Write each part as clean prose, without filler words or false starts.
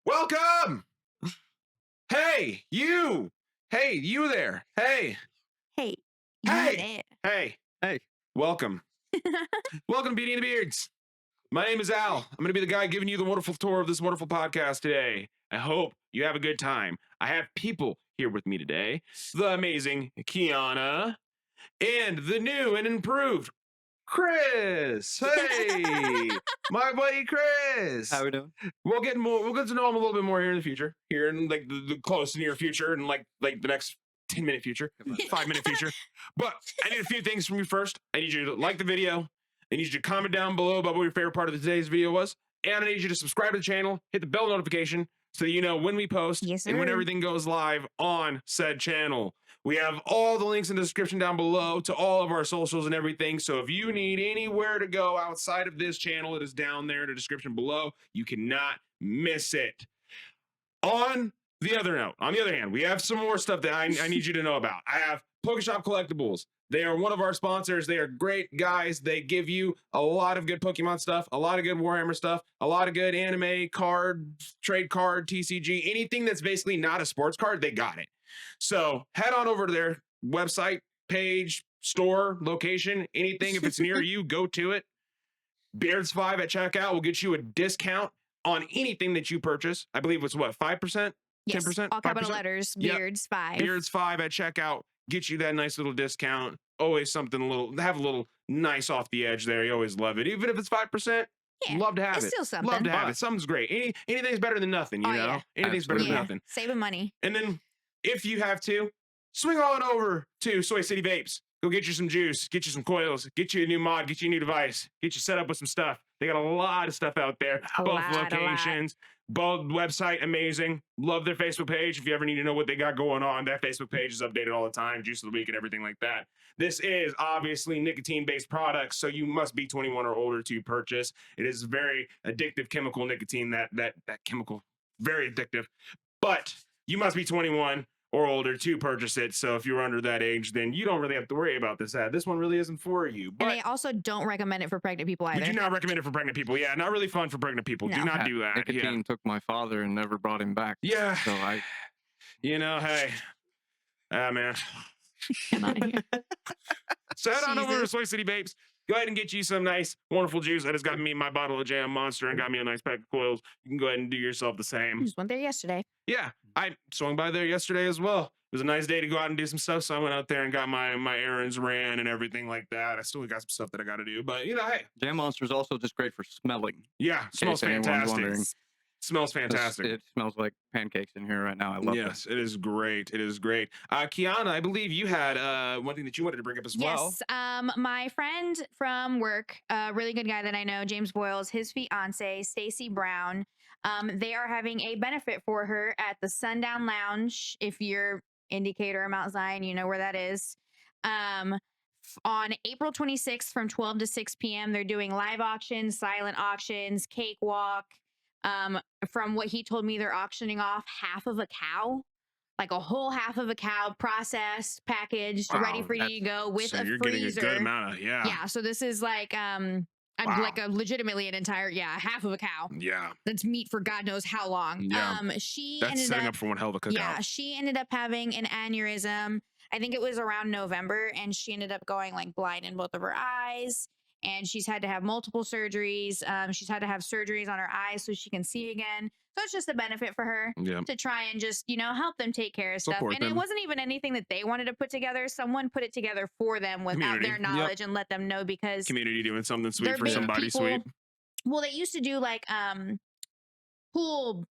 Welcome. Hey, you. Hey, you there. Hey. Hey. Hey. Hey. Hey. Welcome. Welcome to Beauty and the Beards. My name is Al. I'm going to be the guy giving you the wonderful tour of this wonderful podcast today. I hope you have a good time. I have people here with me today. The amazing Kiana and the new and improved Chris. Hey, my buddy Chris. How we doing? We'll get to know him a little bit more here in the future, here in like the close near future, and like the next 10-minute future, 5-minute future. But I need a few things from you first. I need you to like the video. I need you to comment down below about what your favorite part of today's video was, and I need you to subscribe to the channel, hit the bell notification, so that you know when we post and when everything goes live on said channel. We have all the links in the description down below to all of our socials and everything. So if you need anywhere to go outside of this channel, it is down there in the description below. You cannot miss it. On the other hand, we have some more stuff that I need you to know about. I have Pokeshop Collectibles. They are one of our sponsors. They are great guys. They give you a lot of good Pokemon stuff, a lot of good Warhammer stuff, a lot of good anime card, trade card, TCG, anything that's basically not a sports card, they got it. So head on over to their website, page, store, location, anything. If it's near you, go to it. Beards5 at checkout will get you a discount on anything that you purchase. I believe it's what, 5%? Yes, 10%? all capital 5%? letters, Yep. Beards5. Beards5 at checkout. Get you that nice little discount. Always something have a little nice off the edge there. You always love it. Even if it's 5%, Yeah, love to have it's it. still something. Love to have it. Something's great. Anything's better than nothing, you know? Yeah. Anything's better than Yeah, nothing. saving money. And then if you have to, swing on over to Soy City Vapes. Go get you some juice, get you some coils, get you a new mod, get you a new device, get you set up with some stuff. They got a lot of stuff out there. Both locations, both website, amazing. Love their Facebook page. If you ever need to know what they got going on, that Facebook page is updated all the time, juice of the week and everything like that. This is obviously nicotine-based products, so you must be 21 or older to purchase. It is very addictive chemical nicotine, that chemical, very addictive. But you must be 21 or older to purchase it. So if you're under that age, then you don't really have to worry about this ad. This one really isn't for you. But And they also don't recommend it for pregnant people either. we do not recommend it for pregnant people. Yeah, not really fun for pregnant people. No. Do not do that. Nicotine took my father and never brought him back. Yeah. So Hey. Man. Come on here. So head on over to Jesus. Soy City Vapes. Go ahead and get you some nice, wonderful juice. That has got me my bottle of Jam Monster and got me a nice pack of coils. You can go ahead and do yourself the same. Just went there yesterday. Yeah, I swung by there yesterday as well. It was a nice day to go out and do some stuff, so I went out there and got my errands ran and everything like that. I still got some stuff that I got to do, but hey. Jam Monster is also just great for smelling. Yeah, smells fantastic. Wondering. Smells fantastic. It smells like pancakes in here right now. I love it. Yes, it is great. It is great. Kiana, I believe you had one thing that you wanted to bring up as well. Yes, my friend from work, a really good guy that I know, James Boyles, his fiance, Stacy Brown, they are having a benefit for her at the Sundown Lounge. If you're Indicator or Mount Zion, you know where that is. On April 26th from 12 to 6 p.m., they're doing live auctions, silent auctions, cakewalk. From what he told me, they're auctioning off half of a cow, like a whole half of a cow, processed, packaged, ready for you to go with so a you're freezer. getting a good amount of, yeah. So this is like like a legitimately an entire half of a cow. Yeah. That's meat for God knows how long. Yeah. She That's ended setting up up for one hell of a cookout. Yeah, she ended up having an aneurysm. I think it was around November, and she ended up going like blind in both of her eyes. And she's had to have multiple surgeries. She's had to have surgeries on her eyes so she can see again. So it's just a benefit for her to try and just, help them take care of stuff. Support And them. it wasn't even anything that they wanted to put together. Someone put it together for them without their knowledge and let them know, because Community doing something sweet they're for big somebody people. sweet. Well, they used to do like pool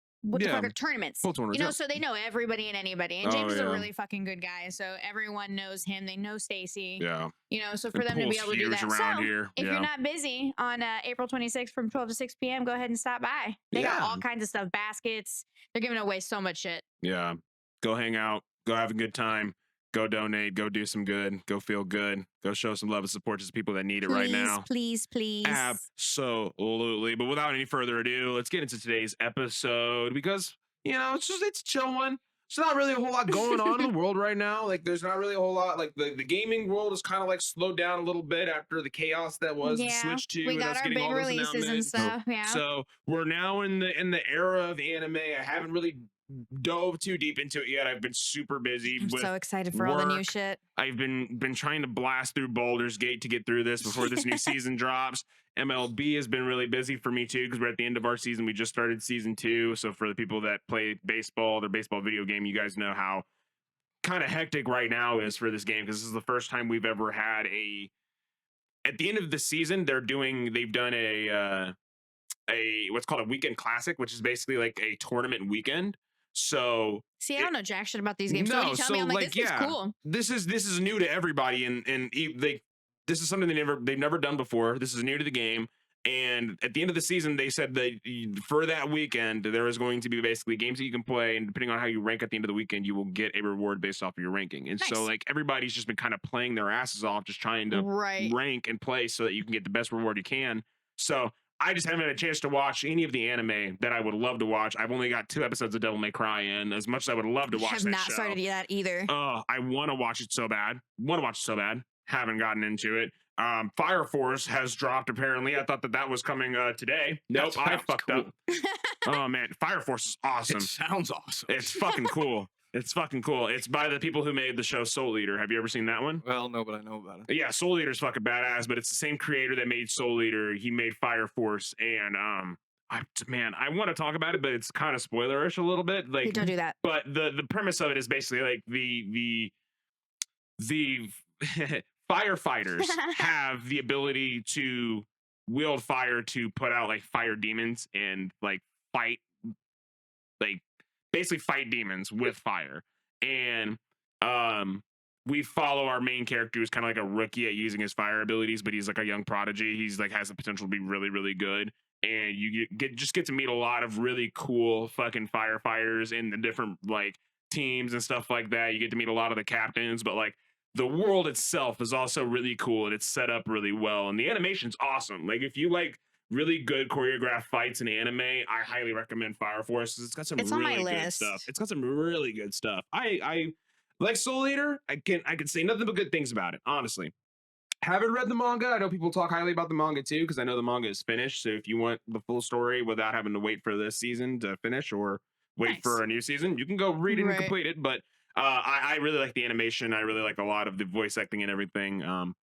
tournaments. Pool tournaments, so they know everybody and anybody. And Oh, James is a yeah. really fucking good guy. So everyone knows him. They know Stacy. Yeah. So for And them to be pool's able to do huge that. around So here. if Yeah. you're not busy on April 26th from 12 to 6 p.m., go ahead and stop by. They got Yeah. all kinds of stuff, baskets. They're giving away so much shit. Yeah. Go hang out. Go have a good time. Go donate. Go do some good. Go feel good. Go show some love and support to the people that need it right now. Please. Absolutely. But without any further ado, let's get into today's episode, because, it's a chill one. there's not really a whole lot going on in the world right now. Like, there's not really a whole lot. Like, the gaming world is kind of like slowed down a little bit after the chaos that was the Yeah, Switch 2 we and got us our getting big all this releases and announcement. stuff. Yeah. So we're now in the era of anime. I haven't really dove too deep into it yet. I've been super busy I'm with so excited for all the new work. shit. I've been trying to blast through Baldur's Gate to get through this before this new season drops. MLB has been really busy for me too because we're at the end of our season. We just started season 2. So for the people that play baseball, their baseball video game, you guys know how kind of hectic right now is for this game because this is the first time we've ever had at the end of the season, they've done a what's called a weekend classic, which is basically like a tournament weekend. So See, I don't know jack shit about these games. So when no, you tell so me, I'm like, like, this is yeah, cool. this is new to everybody, and this is something they've never done before. This is new to the game. And at the end of the season, they said that for that weekend, there is going to be basically games that you can play, and depending on how you rank at the end of the weekend, you will get a reward based off of your ranking. And so, Nice. like, everybody's just been kind of playing their asses off, just trying to Right. rank and play so that you can get the best reward you can. So I just haven't had a chance to watch any of the anime that I would love to watch. I've only got 2 episodes of Devil May Cry in. As much as I would love to watch Have that not show, started that either. I want to watch it so bad. Haven't gotten into it. Fire Force has dropped apparently. I thought that was coming today. Nope, I fucked up. Oh man, Fire Force is awesome. It sounds awesome. It's fucking cool. It's fucking cool. It's by the people who made the show Soul Eater. Have you ever seen that one? Well, no, but I know about it. Yeah, Soul Eater's fucking badass, but it's the same creator that made Soul Eater. He made Fire Force, and I want to talk about it, but it's kind of spoilerish a little bit. Like, Don't do that. But the premise of it is basically like the firefighters have the ability to wield fire to put out like fire demons and like fight, like basically fight demons with fire. And we follow our main character who's kind of like a rookie at using his fire abilities, but he's like a young prodigy. He's like has the potential to be really, really good. And you get to meet a lot of really cool fucking firefighters in the different like teams and stuff like that. You get to meet a lot of the captains, but like the world itself is also really cool and it's set up really well. And the animation's awesome. Like if you like really good choreographed fights in anime, I highly recommend Fire Force. It's got some really good stuff. It's got some really good stuff. I like Soul Eater. I can say nothing but good things about it, honestly. Haven't read the manga. I know people talk highly about the manga too, because I know the manga is finished. So if you want the full story without having to wait for this season to finish or wait for a new season, you can go read it and complete it. But I really like the animation. I really like a lot of the voice acting and everything.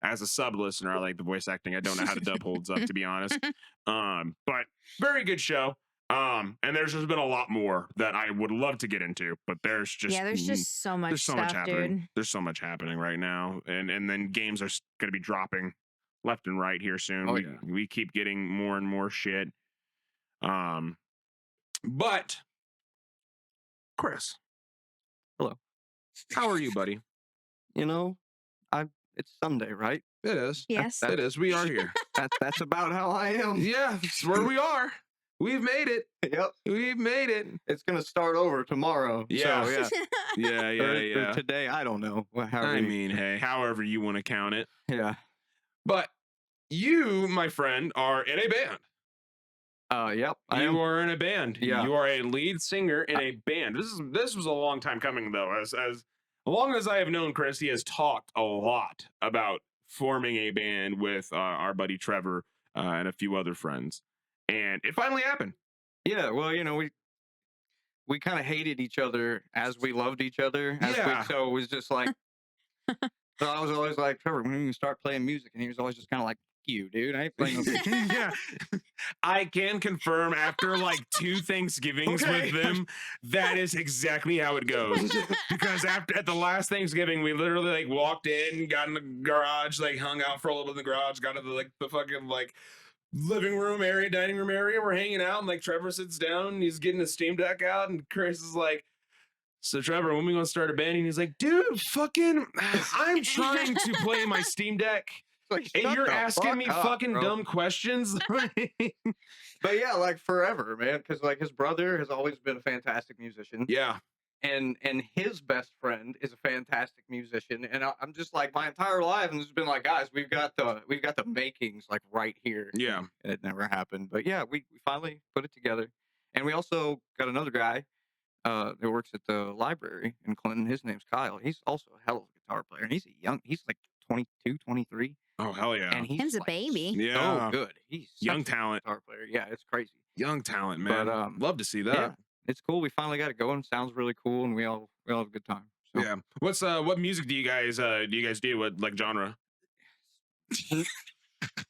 As a sub listener, I like the voice acting. I don't know how the dub holds up, to be honest. But very good show. And there's just been a lot more that I would love to get into, but there's just so much stuff, happening. dude. There's so much happening right now, and then games are going to be dropping left and right here soon. We keep getting more and more shit. But Chris, hello. How are you, buddy? You know, it's Sunday, right? It is. Yes, it is. We are here. That's about how I am. Yeah, that's where we are. We've made it. Yep. We've made it. It's going to start over tomorrow. Yeah. So, yeah. Yeah. Or today, I don't know. Hey, however you want to count it. Yeah. But you, my friend, are in a band. Yep. You are in a band. Yeah. You are a lead singer in a band. This was a long time coming, though. As long as I have known Chris, he has talked a lot about forming a band with our buddy Trevor and a few other friends. And it finally happened. Yeah, well, you know, we kind of hated each other as we loved each other. So it was just like, so I was always like, Trevor, when are you gonna start playing music? And he was always just kind of like, you, dude, I ain't playing no music. Yeah. I can confirm after like 2 Thanksgivings with them, that is exactly how it goes. Because at the last Thanksgiving, we literally like walked in, got in the garage, like hung out for a little bit in the garage, got to the fucking like living room area, dining room area. We're hanging out, and like Trevor sits down, and he's getting a Steam Deck out, and Chris is like, "So Trevor, when we gonna start a band?" And he's like, "Dude, fucking, I'm trying to play my Steam Deck, Like, and you're asking me fucking bro. dumb questions." But yeah, like forever, man, because like his brother has always been a fantastic musician. Yeah. And his best friend is a fantastic musician, and I'm just like my entire life, and it's been like, guys, we've got the makings like right here. Yeah, and it never happened, but yeah, we finally put it together, and we also got another guy who works at the library in Clinton. His name's Kyle. He's also a hell of a guitar player, and he's like 22, 23, Oh hell yeah. and he's Ken's a like, baby. so Yeah. good. He's Young such a talent. guitar player. Yeah, it's crazy. Young talent, man. But, love to see that. Yeah, it's cool. We finally got it going. Sounds really cool, and we all have a good time. So. Yeah. What's what music do you guys do? What like genre?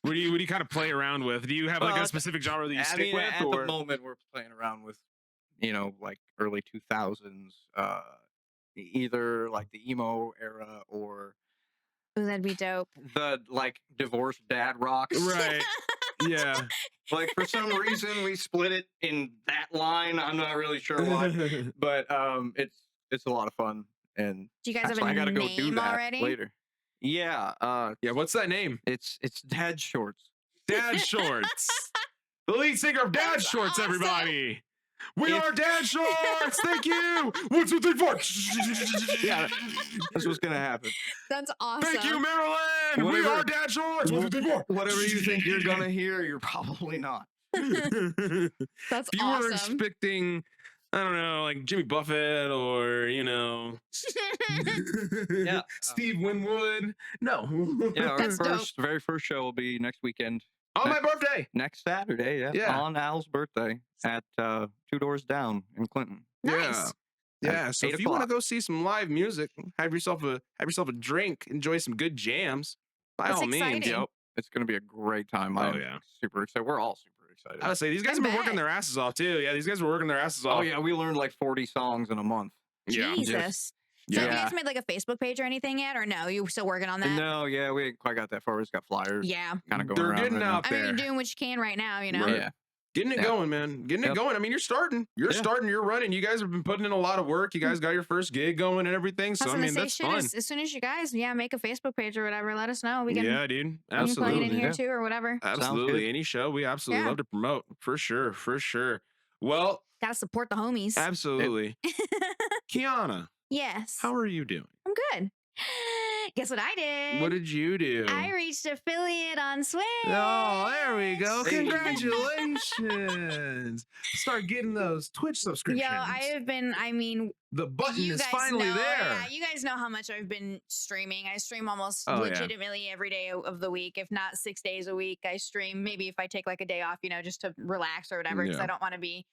What do you kind of play around with? Do you have like Well, a specific genre that you I stick mean, with? at Or the moment, we're playing around with, like early 2000s, either like the emo era or Ooh, that'd be dope. the like divorced dad rock. right. Yeah. Like for some reason we split it in that line. I'm not really sure why, but it's a lot of fun, and Do you guys have so a I gotta go do name that already? later. Yeah, Yeah, what's that name? it's Dad Shorts. Dad Shorts. The lead singer of Dad That's Shorts, awesome. everybody. We If- are Dad Shorts. Thank you. 1, 2, 3, 4. Yeah, that's what's gonna happen. That's awesome. Thank you, Maryland. We Whatever- are Dad Shorts. 1, 2, 3, 4. Whatever you think you're gonna hear, you're probably not. If That's you were awesome. expecting, I don't know, like Jimmy Buffett or Yeah, Steve Winwood. No. Yeah, our That's dope. very first show will be next weekend, On my birthday. next Saturday. Yeah. On Al's birthday at 2 Doors Down in Clinton. Nice. Yeah. So 8 if you want to o'clock. go see some live music, have yourself a drink, enjoy some good jams. By That's all means. exciting. Yep, it's gonna be a great time. Oh, I'm yeah. super excited. We're all super excited. I would say these guys I have been working bet. their asses off too. Yeah, these guys were working their asses off. Oh yeah, we learned like 40 songs in a month. Yeah. Jesus. So have you Yeah. guys made like a Facebook page or anything yet, or no? You still working on that? No, yeah, we ain't quite got that far. We just got flyers. Yeah. Kind of going They're around getting right now. out I mean, there. you're doing what you can right now, you know? Right. Yeah. Getting it Yeah. going, man. Getting it Yep. going. I mean, you're starting. You're Yeah. starting. You're running. You guys have been putting in a lot of work. You guys got your first gig going and everything. I So was I gonna mean, say, that's shit, fun. as soon as you guys, make a Facebook page or whatever, let us know. We can, Yeah, dude. we can plug it Absolutely. in here yeah. too or whatever. Absolutely. good. Any show we absolutely Yeah. love to promote. For sure. For sure. Well, Gotta support the homies. absolutely. Kiana, Yes. how are you doing? I'm good. Guess what I did? What did you do? I reached affiliate on Switch. Oh, there we go. Hey. Congratulations. Start getting those Twitch subscriptions. Yo, I have been, the button you is guys finally know, there. yeah, you guys know how much I've been streaming. I stream almost Oh, yeah. legitimately every day of the week, if not 6 days a week. I stream maybe if I take like a day off, just to relax or whatever, because Yeah. I don't want to be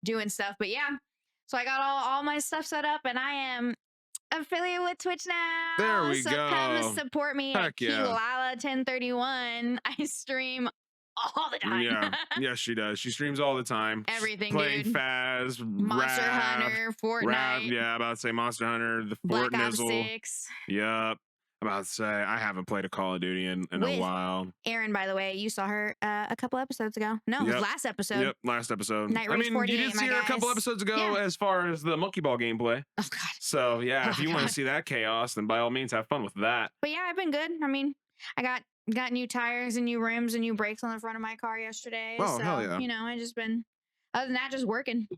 doing stuff. But yeah, so I got all my stuff set up, and I am affiliate with Twitch now. There we so come go. support me Heck at yeah. Kilala 1031. I stream all the time. Yeah. Yes, she does. She streams all the time. Everything, Playing dude. Faz, Monster Rav, Hunter, Fortnite, Rav, yeah, about to say Monster Hunter, the Fort Black Ops Nizzle. 6. Yep. About to say I haven't played a Call of Duty in a With- while. Erin, by the way, you saw her a couple episodes ago. No, it was Yep. last episode. Yep, last episode. Night I Rage mean, you 48, did my see her a couple guys. episodes ago Yeah. as far as the monkey ball gameplay. Oh god. So yeah, Oh if my you want to God. see that chaos, then by all means have fun with that. But yeah, I've been good. I mean, I got new tires and new rims and new brakes on the front of my car yesterday. Oh, so, hell yeah. I just been other than that, just working.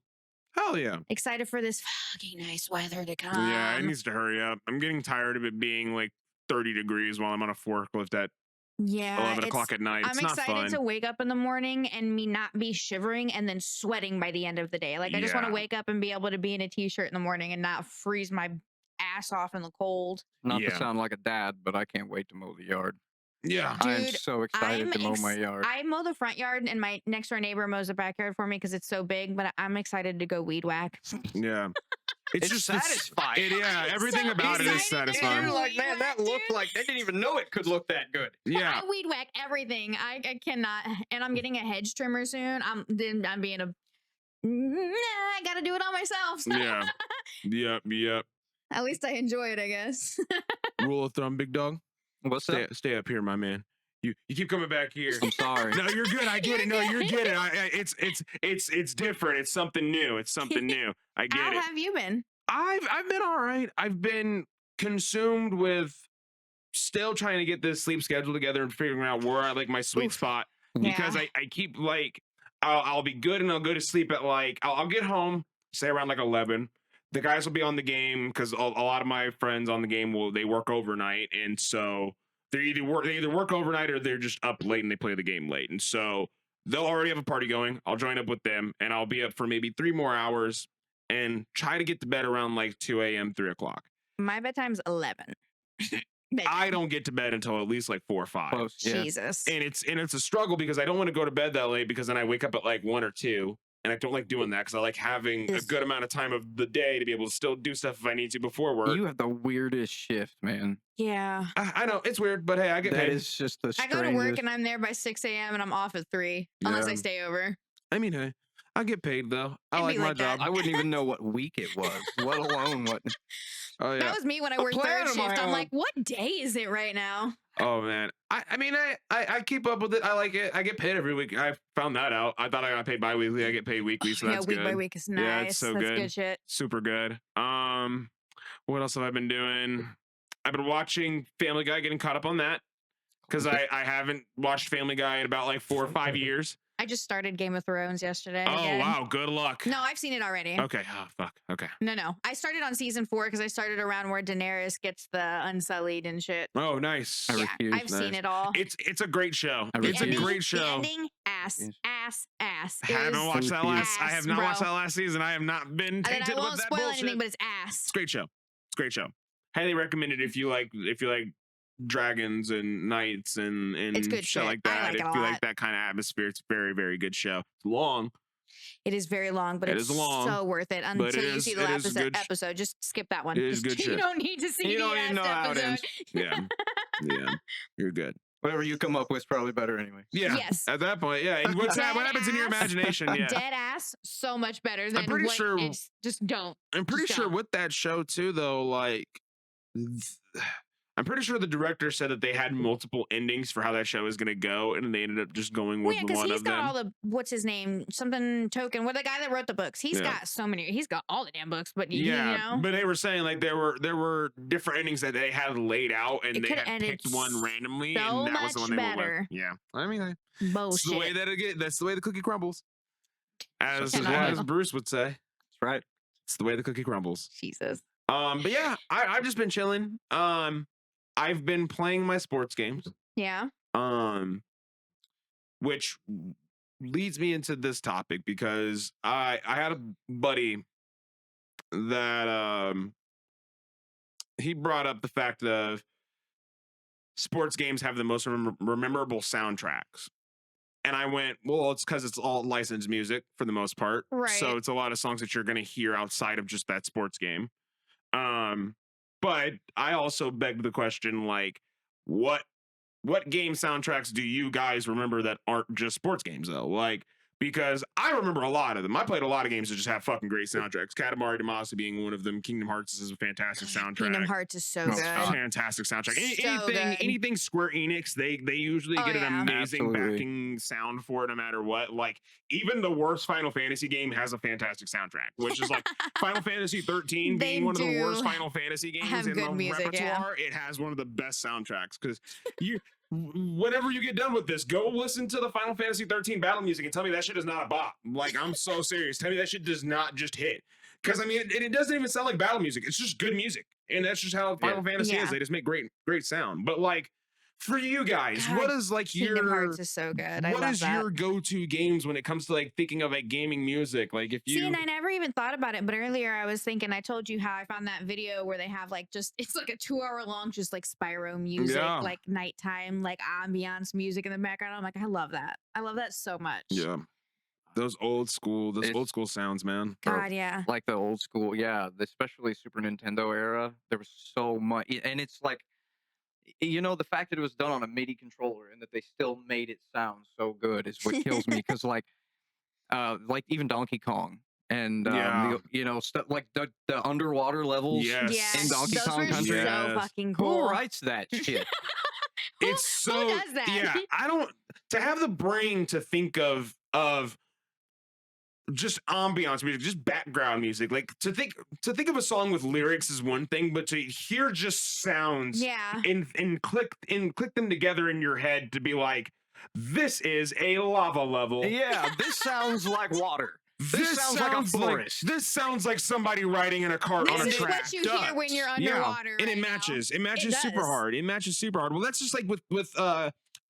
Hell yeah. Excited for this fucking nice weather to come. Yeah, it needs to hurry up. I'm getting tired of it being like 30 degrees while I'm on a forklift at Yeah, 11 it's- o'clock at night. It's I'm not excited fun. to wake up in the morning and me not be shivering and then sweating by the end of the day. Like I just want to Yeah. wake up and be able to be in a t-shirt in the morning and not freeze my ass off in the cold. Not Yeah. to sound like a dad, but I can't wait to mow the yard. Yeah. I am Dude, so excited I'm to mow my yard. I mow the front yard and my next door neighbor mows the backyard for me because it's so big, but I'm excited to go weed whack. Yeah. It's just satisfying. yeah, I'm everything so about it is excited to satisfying. go You're like, weed man, that whack, looked dude. like they didn't even know it could look that good. Yeah. I weed whack everything. I cannot, and I'm getting a hedge trimmer soon. I'm being a. I gotta do it on myself. so Yeah. Yep. At least I enjoy it, I guess. Rule of thumb, big dog. What's that? Stay up here, my man. You keep coming back here. I'm sorry. No, you're good. I get it. No, you're good. It's different. It's something new. It's something new. I get How it. have you been? I've been all right. I've been consumed with still trying to get this sleep schedule together and figuring out where I like my sweet Oof. spot because Yeah. I keep like I'll be good and I'll go to sleep at like I'll get home say around like 11. The guys will be on the game because a lot of my friends on the game they work overnight, and so they either work overnight or they're just up late and they play the game late, and so they'll already have a party going. I'll join up with them and I'll be up for maybe 3 more hours. and try to get to bed around like 2 a.m., 3 o'clock. My bedtime's 11. I don't get to bed until at least like 4 or 5. Close, yeah. Jesus. And it's a struggle because I don't want to go to bed that late because then I wake up at like 1 or 2. And I don't like doing that because I like having a good amount of time of the day to be able to still do stuff if I need to before work. You have the weirdest shift, man. Yeah. I know it's weird, but hey, I get That paid. is just the I strangest. go to work and I'm there by 6 a.m. and I'm off at 3 unless I Yeah. stay over. I mean, hey, I get paid though. I It'd like be my like that. job. I wouldn't even know what week it was, let alone what. Oh yeah. That was me when I What worked planet third am I shift. I'm on? like, what day is it right now? Oh man. I mean I keep up with it. I like it. I get paid every week. I found that out. I thought I got paid bi-weekly. I get paid weekly, so that's week good. by week is nice. Yeah, it's so That's good. good shit. Super good. What else have I been doing? I've been watching Family Guy, getting caught up on that. Because I haven't watched Family Guy in about like 4 or 5 years. I just started Game of Thrones yesterday. Oh again. wow, good luck. No, I've seen it already. Okay. Oh fuck. Okay. No. I started on season 4 because I started around where Daenerys gets the Unsullied and shit. Oh nice. I Yeah, refuse. I've seen it all. It's a great show. I It's a refuse. great The show. ending, ass. I haven't watched that last. I have not watched bro. that last season. I have not been And then I tainted with won't that spoil bullshit. anything, but it's ass. It's a great show. It's a great show. Highly recommend it if you like dragons and knights and It's good shit shit. like I that. like it If a you lot. like that kind of atmosphere, it's a very, very good show. It's long. It is very long, but It it's is long, so worth it. but Until it you is- see the it last is good sh- episode, just skip that one. it is Just- good you shit. don't need to see You the don't even last know how it episode. ends. Yeah. Yeah. You're good. Whatever you come up with is probably better anyway. Yeah. Yes. At that point, yeah. And what happens in your Dead ass. imagination? Yeah. Dead ass, so much better than pretty what sure- it's just don't. I'm pretty Just sure don't. with that show too, though, like I'm pretty sure the director said that they had multiple endings for how that show is going to go, and they ended up just going Well, with yeah, the because one he's of got them. all the what's his name, something token. Well, the guy that wrote the books, he's Yeah. got so many. He's got all the damn books, but you Yeah, know, but they were saying like there were different endings that they had laid out, and It they could had have ended picked one randomly, so and that was the much one they went better. with. Yeah, I mean, that's bullshit. the way that it get. That's the way the cookie crumbles, as Such is as life. Bruce would say. That's right. It's the way the cookie crumbles. Jesus. But yeah, I've just been chilling. I've been playing my sports games. Yeah. Which leads me into this topic because I had a buddy that he brought up the fact of sports games have the most memorable soundtracks. And I went, well, it's because it's all licensed music for the most part. Right. So it's a lot of songs that you're going to hear outside of just that sports game. But I also begged the question, like, what game soundtracks do you guys remember that aren't just sports games, though? Like, because I remember a lot of them. I played a lot of games that just have fucking great soundtracks. Katamari Damacy being one of them. Kingdom Hearts is a fantastic soundtrack. Kingdom Hearts is so Oh, good. fuck. Fantastic soundtrack. So good. Anything Square Enix, they usually Oh, get an yeah. amazing Absolutely. backing sound for it, no matter what. Like even the worst Final Fantasy game has a fantastic soundtrack, which is like Final Fantasy 13 They being one of the do worst Final Fantasy games have in good the music, yeah. repertoire. It has one of the best soundtracks because whenever you get done with this, go listen to the Final Fantasy 13 battle music and tell me that shit is not a bop. Like, I'm so serious. Tell me that shit does not just hit. Because, I mean, it doesn't even sound like battle music. It's just good music. And that's just how Final Fantasy Yeah. is. They just make great sound. But, like, for you guys, God, what is, like, Kingdom Hearts is so good. I what love is that. your go-to games when it comes to, like, thinking of, like, gaming music? Like, if you... See, and I never even thought about it, but earlier I was thinking, I told you how I found that video where they have like it's like a 2-hour long, just like Spyro music, Yeah. like nighttime, like ambiance music in the background. I'm like, I love that. I love that so much. Yeah. Those old school sounds, man. God, yeah. Like the old school, yeah, especially Super Nintendo era. There was so much, and it's like, you know, the fact that it was done on a MIDI controller and that they still made it sound so good is what kills me. Because like even Donkey Kong and Yeah. you know, stuff like the underwater levels. Yes. Yes, In Donkey those Kong were Country. so Yes. fucking Who cool. writes that shit? It's so... who does that? Yeah, I don't... To have the brain to think of just ambiance music, just background music, like to think of a song with lyrics is one thing, but to hear just sounds Yeah. and click them together in your head to be like, this is a lava level. Yeah, this sounds like water. This sounds like a forest. This sounds like somebody riding in a cart on a This is track. what you hear when you're underwater. and right it now. matches. It matches super does. hard. It matches super hard. Well, that's just like with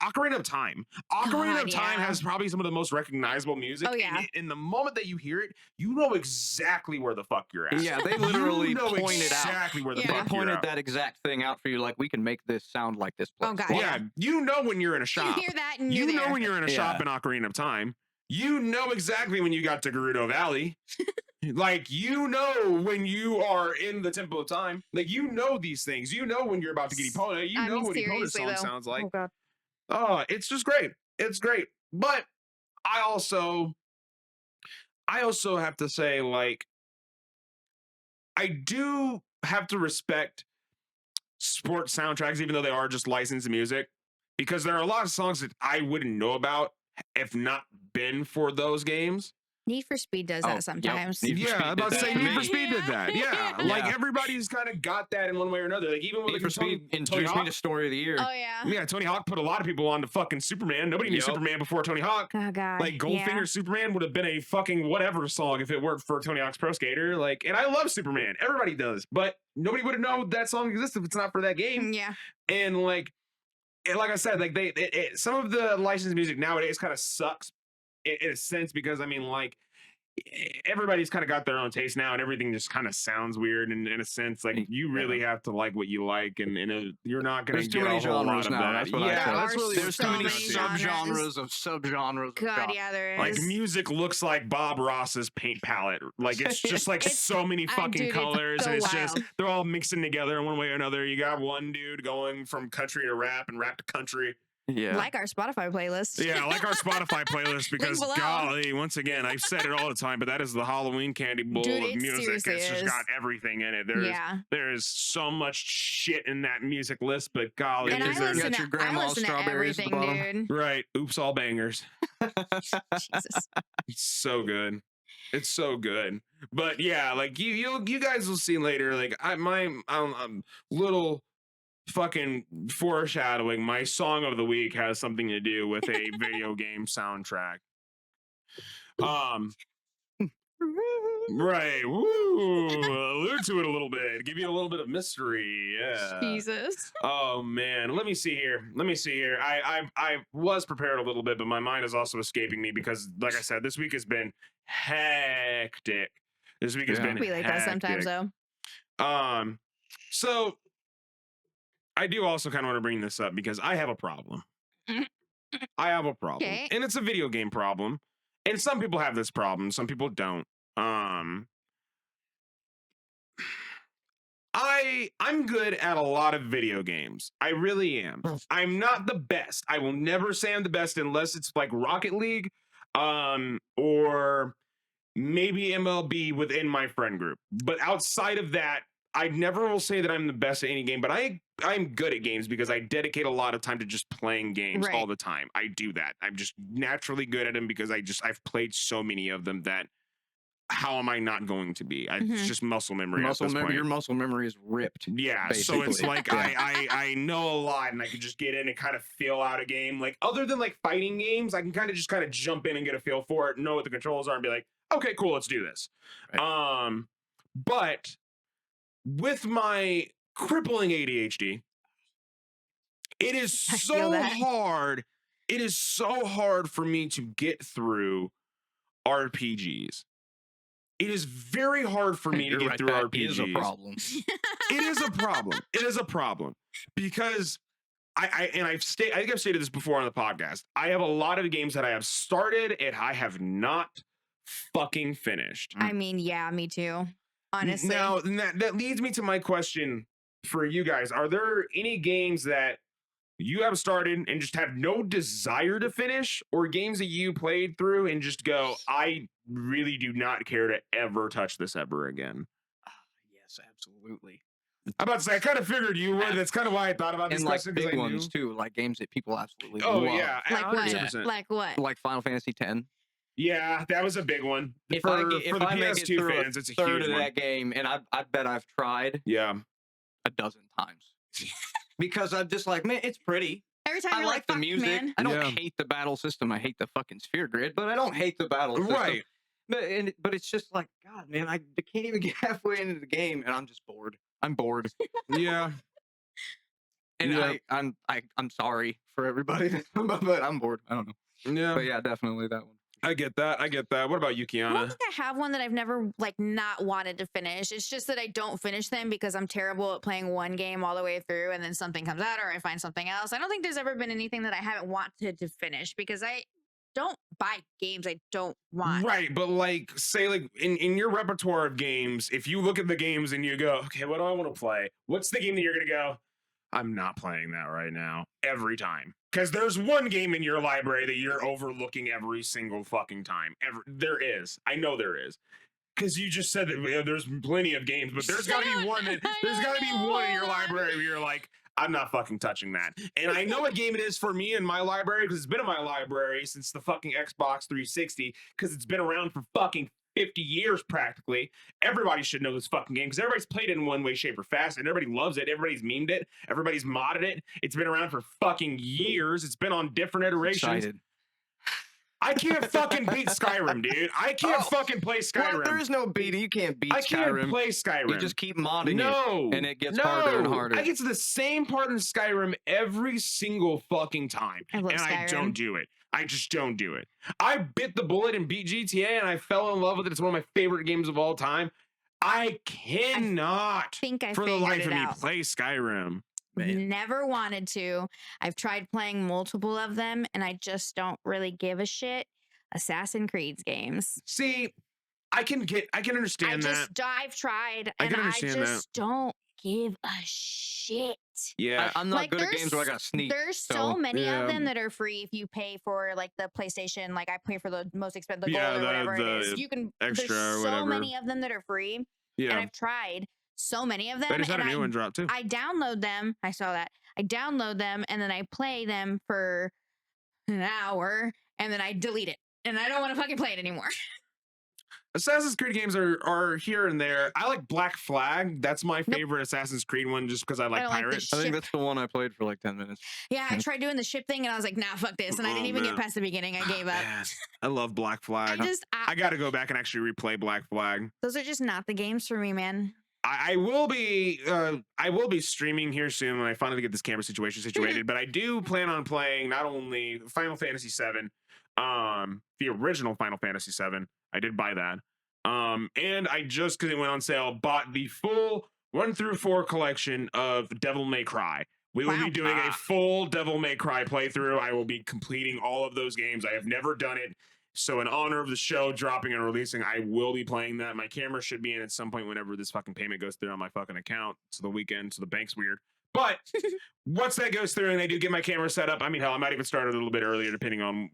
Ocarina of Time. Ocarina God, of Time yeah. has probably some of the most recognizable music. Oh, yeah. And in the moment that you hear it, you know exactly where the fuck you're at. Yeah, they literally you know pointed out. exactly where the Yeah. They fuck you're pointed at. that exact thing out for you. Like, we can make this sound like this place. Oh, God, Well, Yeah, you know when you're in a You shop. hear that and You you're know there. when you're in a shop in Ocarina of Time. You know exactly when you got to Gerudo Valley. Like, you know when you are in the Temple of Time. Like, you know these things. You know when you're about to get Epona. You I know mean, what Epona's seriously, song though. sounds like. Oh, God. Oh, it's just great. It's great. But I also have to say, like, I do have to respect sports soundtracks, even though they are just licensed music, because there are a lot of songs that I wouldn't know about if not been for those games. Need for Speed does Oh, that yep. sometimes. Need for Yeah, Speed I'm did about to that say to Need me. for Speed did that. Yeah, like Yeah. everybody's kind of got that in one way or another. Like even with Need like, for Speed introduced me to Story of the Year. Oh, yeah. yeah, Tony Hawk put a lot of people on to fucking Superman. Nobody knew Yup. Superman before Tony Hawk. Oh, God. Like Goldfinger Superman would have been a fucking whatever song if it worked for Tony Hawk's Pro Skater. Like, and I love Superman. Everybody does, but nobody would have known that song exists if it's not for that game. Yeah. And like I said, like some of the licensed music nowadays kind of sucks in a sense because I mean, like everybody's kind of got their own taste now, and everything just kind of sounds weird. And in a sense, like you really have to like what you like, and you're not going to There's get too many a whole lot genres of now. that. That's what I yeah, said. that's really There's what too it many comes down to. subgenres of subgenres. Of God, genre. yeah, there is. Like music looks like Bob Ross's paint palette. Like it's just like so many fucking dude, it's colors, so and it's just wild. they're all mixing together in one way or another. You got one dude going from country to rap and rap to country. Yeah. Like our Spotify playlist. Yeah, like our Spotify playlist because below. golly, once again, I've said it all the time, but that is the Halloween candy bowl Dude, of it music. seriously It's just is. got everything in it. Yeah. There is so much shit in that music list, but golly, And I is there listen, got your to, I grandma's listen to strawberries at the everything, dude. right? Oops, all bangers. Jesus. It's so good. It's so good. But yeah, like you guys will see later. Like my little fucking foreshadowing. My song of the week has something to do with a video game soundtrack. Right. Woo. Allude to it a little bit. Give you a little bit of mystery. Yeah. Jesus. Oh man. Let me see here. I was prepared a little bit, but my mind is also escaping me because, like I said, this week has been hectic. This week has been We like that sometimes, hectic. though. So I do also kind of want to bring this up because I have a problem. I have a problem. Okay. And it's a video game problem. And some people have this problem, some people don't. I'm good at a lot of video games. I really am. I'm not the best. I will never say I'm the best unless it's like Rocket League, or maybe MLB within my friend group. But outside of that, I never will say that I'm the best at any game, but I'm good at games because I dedicate a lot of time to just playing games all the time. I do that. I'm just naturally good at them because I've played so many of them that how am I not going to be? It's just muscle memory. Your muscle memory is ripped. Yeah, basically. so it's like I know a lot and I can just get in and kind of feel out a game. Like other than like fighting games, I can kind of jump in and get a feel for it, know what the controls are, and be like, okay, cool, let's do this. Right. But with my crippling ADHD, it is so hard. It is so hard for me to get through RPGs. It is very hard for me to get through RPGs. It is a problem. It is a problem. It is a problem because I think I've stated this before on the podcast. I have a lot of games that I have started and I have not fucking finished. I mean, yeah, me too. Honestly. Now that leads me to my question for you guys. Are there any games that you have started and just have no desire to finish, or games that you played through and just go, I really do not care to ever touch this ever again? Yes, absolutely. I'm about to say, I kind of figured you would. That's kind of why I thought about this And like question. big ones too, like games that people absolutely love. Yeah, like 100%. what? Like what? Like Final Fantasy X. Yeah, that was a big one. If For I the make it PS2 through fans, it's a third huge of one. that game, and I bet I've tried Yeah. a dozen times because I'm just like, man, it's pretty. Every time I you're like like, the fuck, music. man. I don't Yeah. hate the battle system. I hate the fucking sphere grid, but I don't hate the battle system. Right. But it's just like, God, man, I can't even get halfway into the game, and I'm just bored. I'm bored. Yeah. And Yeah. I'm sorry for everybody, but I'm bored. I don't know. Yeah, But yeah, definitely that one. I get that. What about you, I don't Kiana? think I have one that I've never like not wanted to finish. It's just that I don't finish them because I'm terrible at playing one game all the way through and then something comes out or I find something else. I don't think there's ever been anything that I haven't wanted to finish because I don't buy games I don't want. Right, but like, say, like in your repertoire of games, if you look at the games and you go, okay, what do I want to play? What's the game that you're gonna go? I'm not playing that right now every time. Because there's one game in your library that you're overlooking every single fucking time. There is. I know there is. Because you just said that there's plenty of games, but there's got to be one. There's got to be one in your library where you're like, I'm not fucking touching that. And I know what game it is for me in my library because it's been in my library since the fucking Xbox 360 because it's been around for fucking 50 years practically. Everybody should know this fucking game because everybody's played it in one way, shape, or fashion. Everybody loves it. Everybody's memed it. Everybody's modded it. It's been around for fucking years. It's been on different iterations. Excited. I can't fucking beat Skyrim, dude. I can't fucking play Skyrim. What? There is no beating. You can't beat I can't Skyrim. play Skyrim. You just keep modding no, it, and it gets harder and harder. I get to the same part in Skyrim every single fucking time, I love and I Skyrim. don't do it. I just don't do it. I bit the bullet and beat GTA, and I fell in love with it. It's one of my favorite games of all time. I cannot, think I for the figured life it of me, out. play Skyrim. Never wanted to. I've tried playing multiple of them and I just don't really give a shit. Assassin's Creed's games. See, I can understand that. I've tried I and can I understand just don't give a shit. Yeah, I'm not Like, good at games where I got sneak. There's so many yeah. of them that are free if you pay for like the PlayStation. Like I pay for the most expensive, the Yeah, gold or the- whatever it the is. You can extra there's or so whatever. many of them that are free, and yeah. I've tried so many of them. They just had a and new one drop too. I download them. I saw that. I download them and then I play them for an hour and then I delete it. And I don't want to fucking play it anymore. Assassin's Creed games are here and there. I like Black Flag. That's my favorite Assassin's Creed one just because I like don't like the pirates. I think ship. that's the one I played for like 10 minutes. Yeah, I tried doing the ship thing and I was like, nah, fuck this. And I Oh, didn't even man. get past the beginning. I gave up. Man, I love Black Flag. I I got to go back and actually replay Black Flag. those are just not the games for me, man. I will be streaming here soon when I finally get this camera situation situated. But I do plan on playing not only Final Fantasy VII, the original Final Fantasy VII. I did buy that. And I just, because it went on sale, bought the full 1 through 4 collection of Devil May Cry. We will Wow. be doing a full Devil May Cry playthrough. I will be completing all of those games. I have never done it. So in honor of the show dropping and releasing, I will be playing that. My camera should be in at some point whenever this fucking payment goes through on my fucking account. It's the weekend, so the bank's weird. But once that goes through and I do get my camera set up, I mean, hell, I might even start a little bit earlier depending on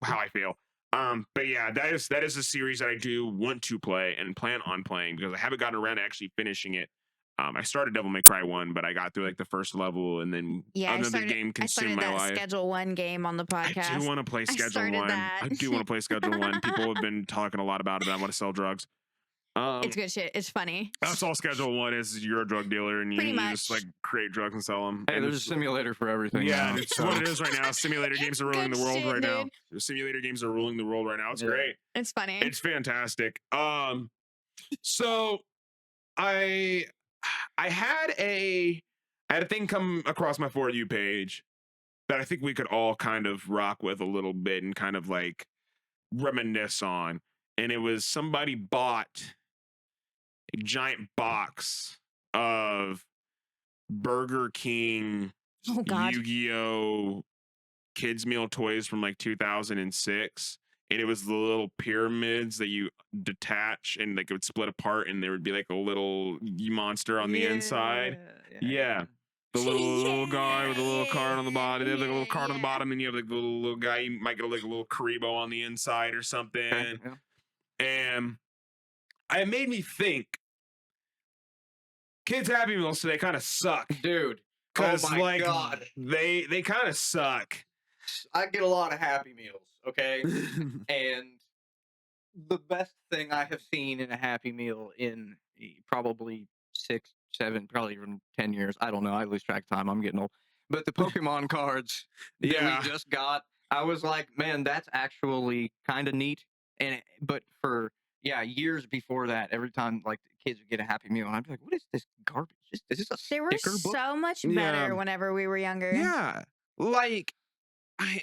how I feel. But yeah, that is a series that I do want to play and plan on playing because I haven't gotten around to actually finishing it. I started Devil May Cry 1, but I got through like the first level and then another game I started consumed my that life. Schedule 1 game on the podcast. I do want to play Schedule started 1. that. I do want to play Schedule 1. People have been talking a lot about it. I want to sell drugs. It's good shit. It's funny. That's all Schedule 1 is. You're a drug dealer and you Pretty just much. like create drugs and sell them. Hey, and there's a simulator for everything. yeah, now, it's so. what it is right now. Simulator games are ruling good the world shit, right now. dude. The simulator games are ruling the world right now. It's Yeah. great. It's funny. It's fantastic. So I had a thing come across my For You page that I think we could all kind of rock with a little bit and kind of like reminisce on. And it was somebody bought a giant box of Burger King oh God. Yu-Gi-Oh! Kids meal toys from like 2006. And it was the little pyramids that you detach and like it would split apart and there would be like a little monster on the inside. Yeah. The little guy with a little card on the bottom. They have like a little card on the bottom and you have like the little guy. You might get like a little Karibo on the inside or something. Okay, yeah. And it made me think kids Happy Meals today kind of suck. Dude. Because Oh my like God. they kind of suck. I get a lot of Happy Meals, okay? And the best thing I have seen in a Happy Meal in probably 6, 7, probably even 10 years. I don't know. I lose track of time. I'm getting old. But the Pokemon cards that Yeah. we just got, I was like, man, that's actually kind of neat. But for years before that, every time like the kids would get a Happy Meal, and I'd be like, "What is this garbage? Is this a They were sticker book?" so much Yeah. better whenever we were younger. Yeah, like I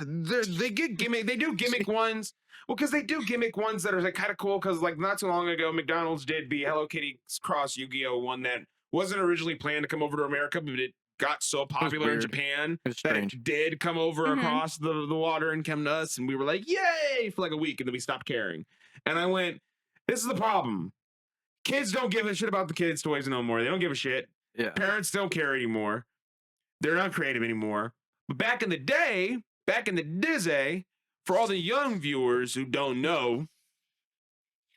they get gimmick. They do gimmick ones. Well, because they do gimmick ones that are like kind of cool. Because like not too long ago, McDonald's did the Hello Kitty Cross Yu-Gi-Oh one that wasn't originally planned to come over to America, but it got so popular in weird. Japan It was that strange. it did come over Mhm. across the water and come to us, and we were like, "Yay!" for like a week, and then we stopped caring. And I went, "This is the problem. Kids don't give a shit about the kids' toys no more. They don't give a shit. Yeah. Parents don't care anymore. They're not creative anymore. But back in the day, back in the Dizzy, for all the young viewers who don't know, When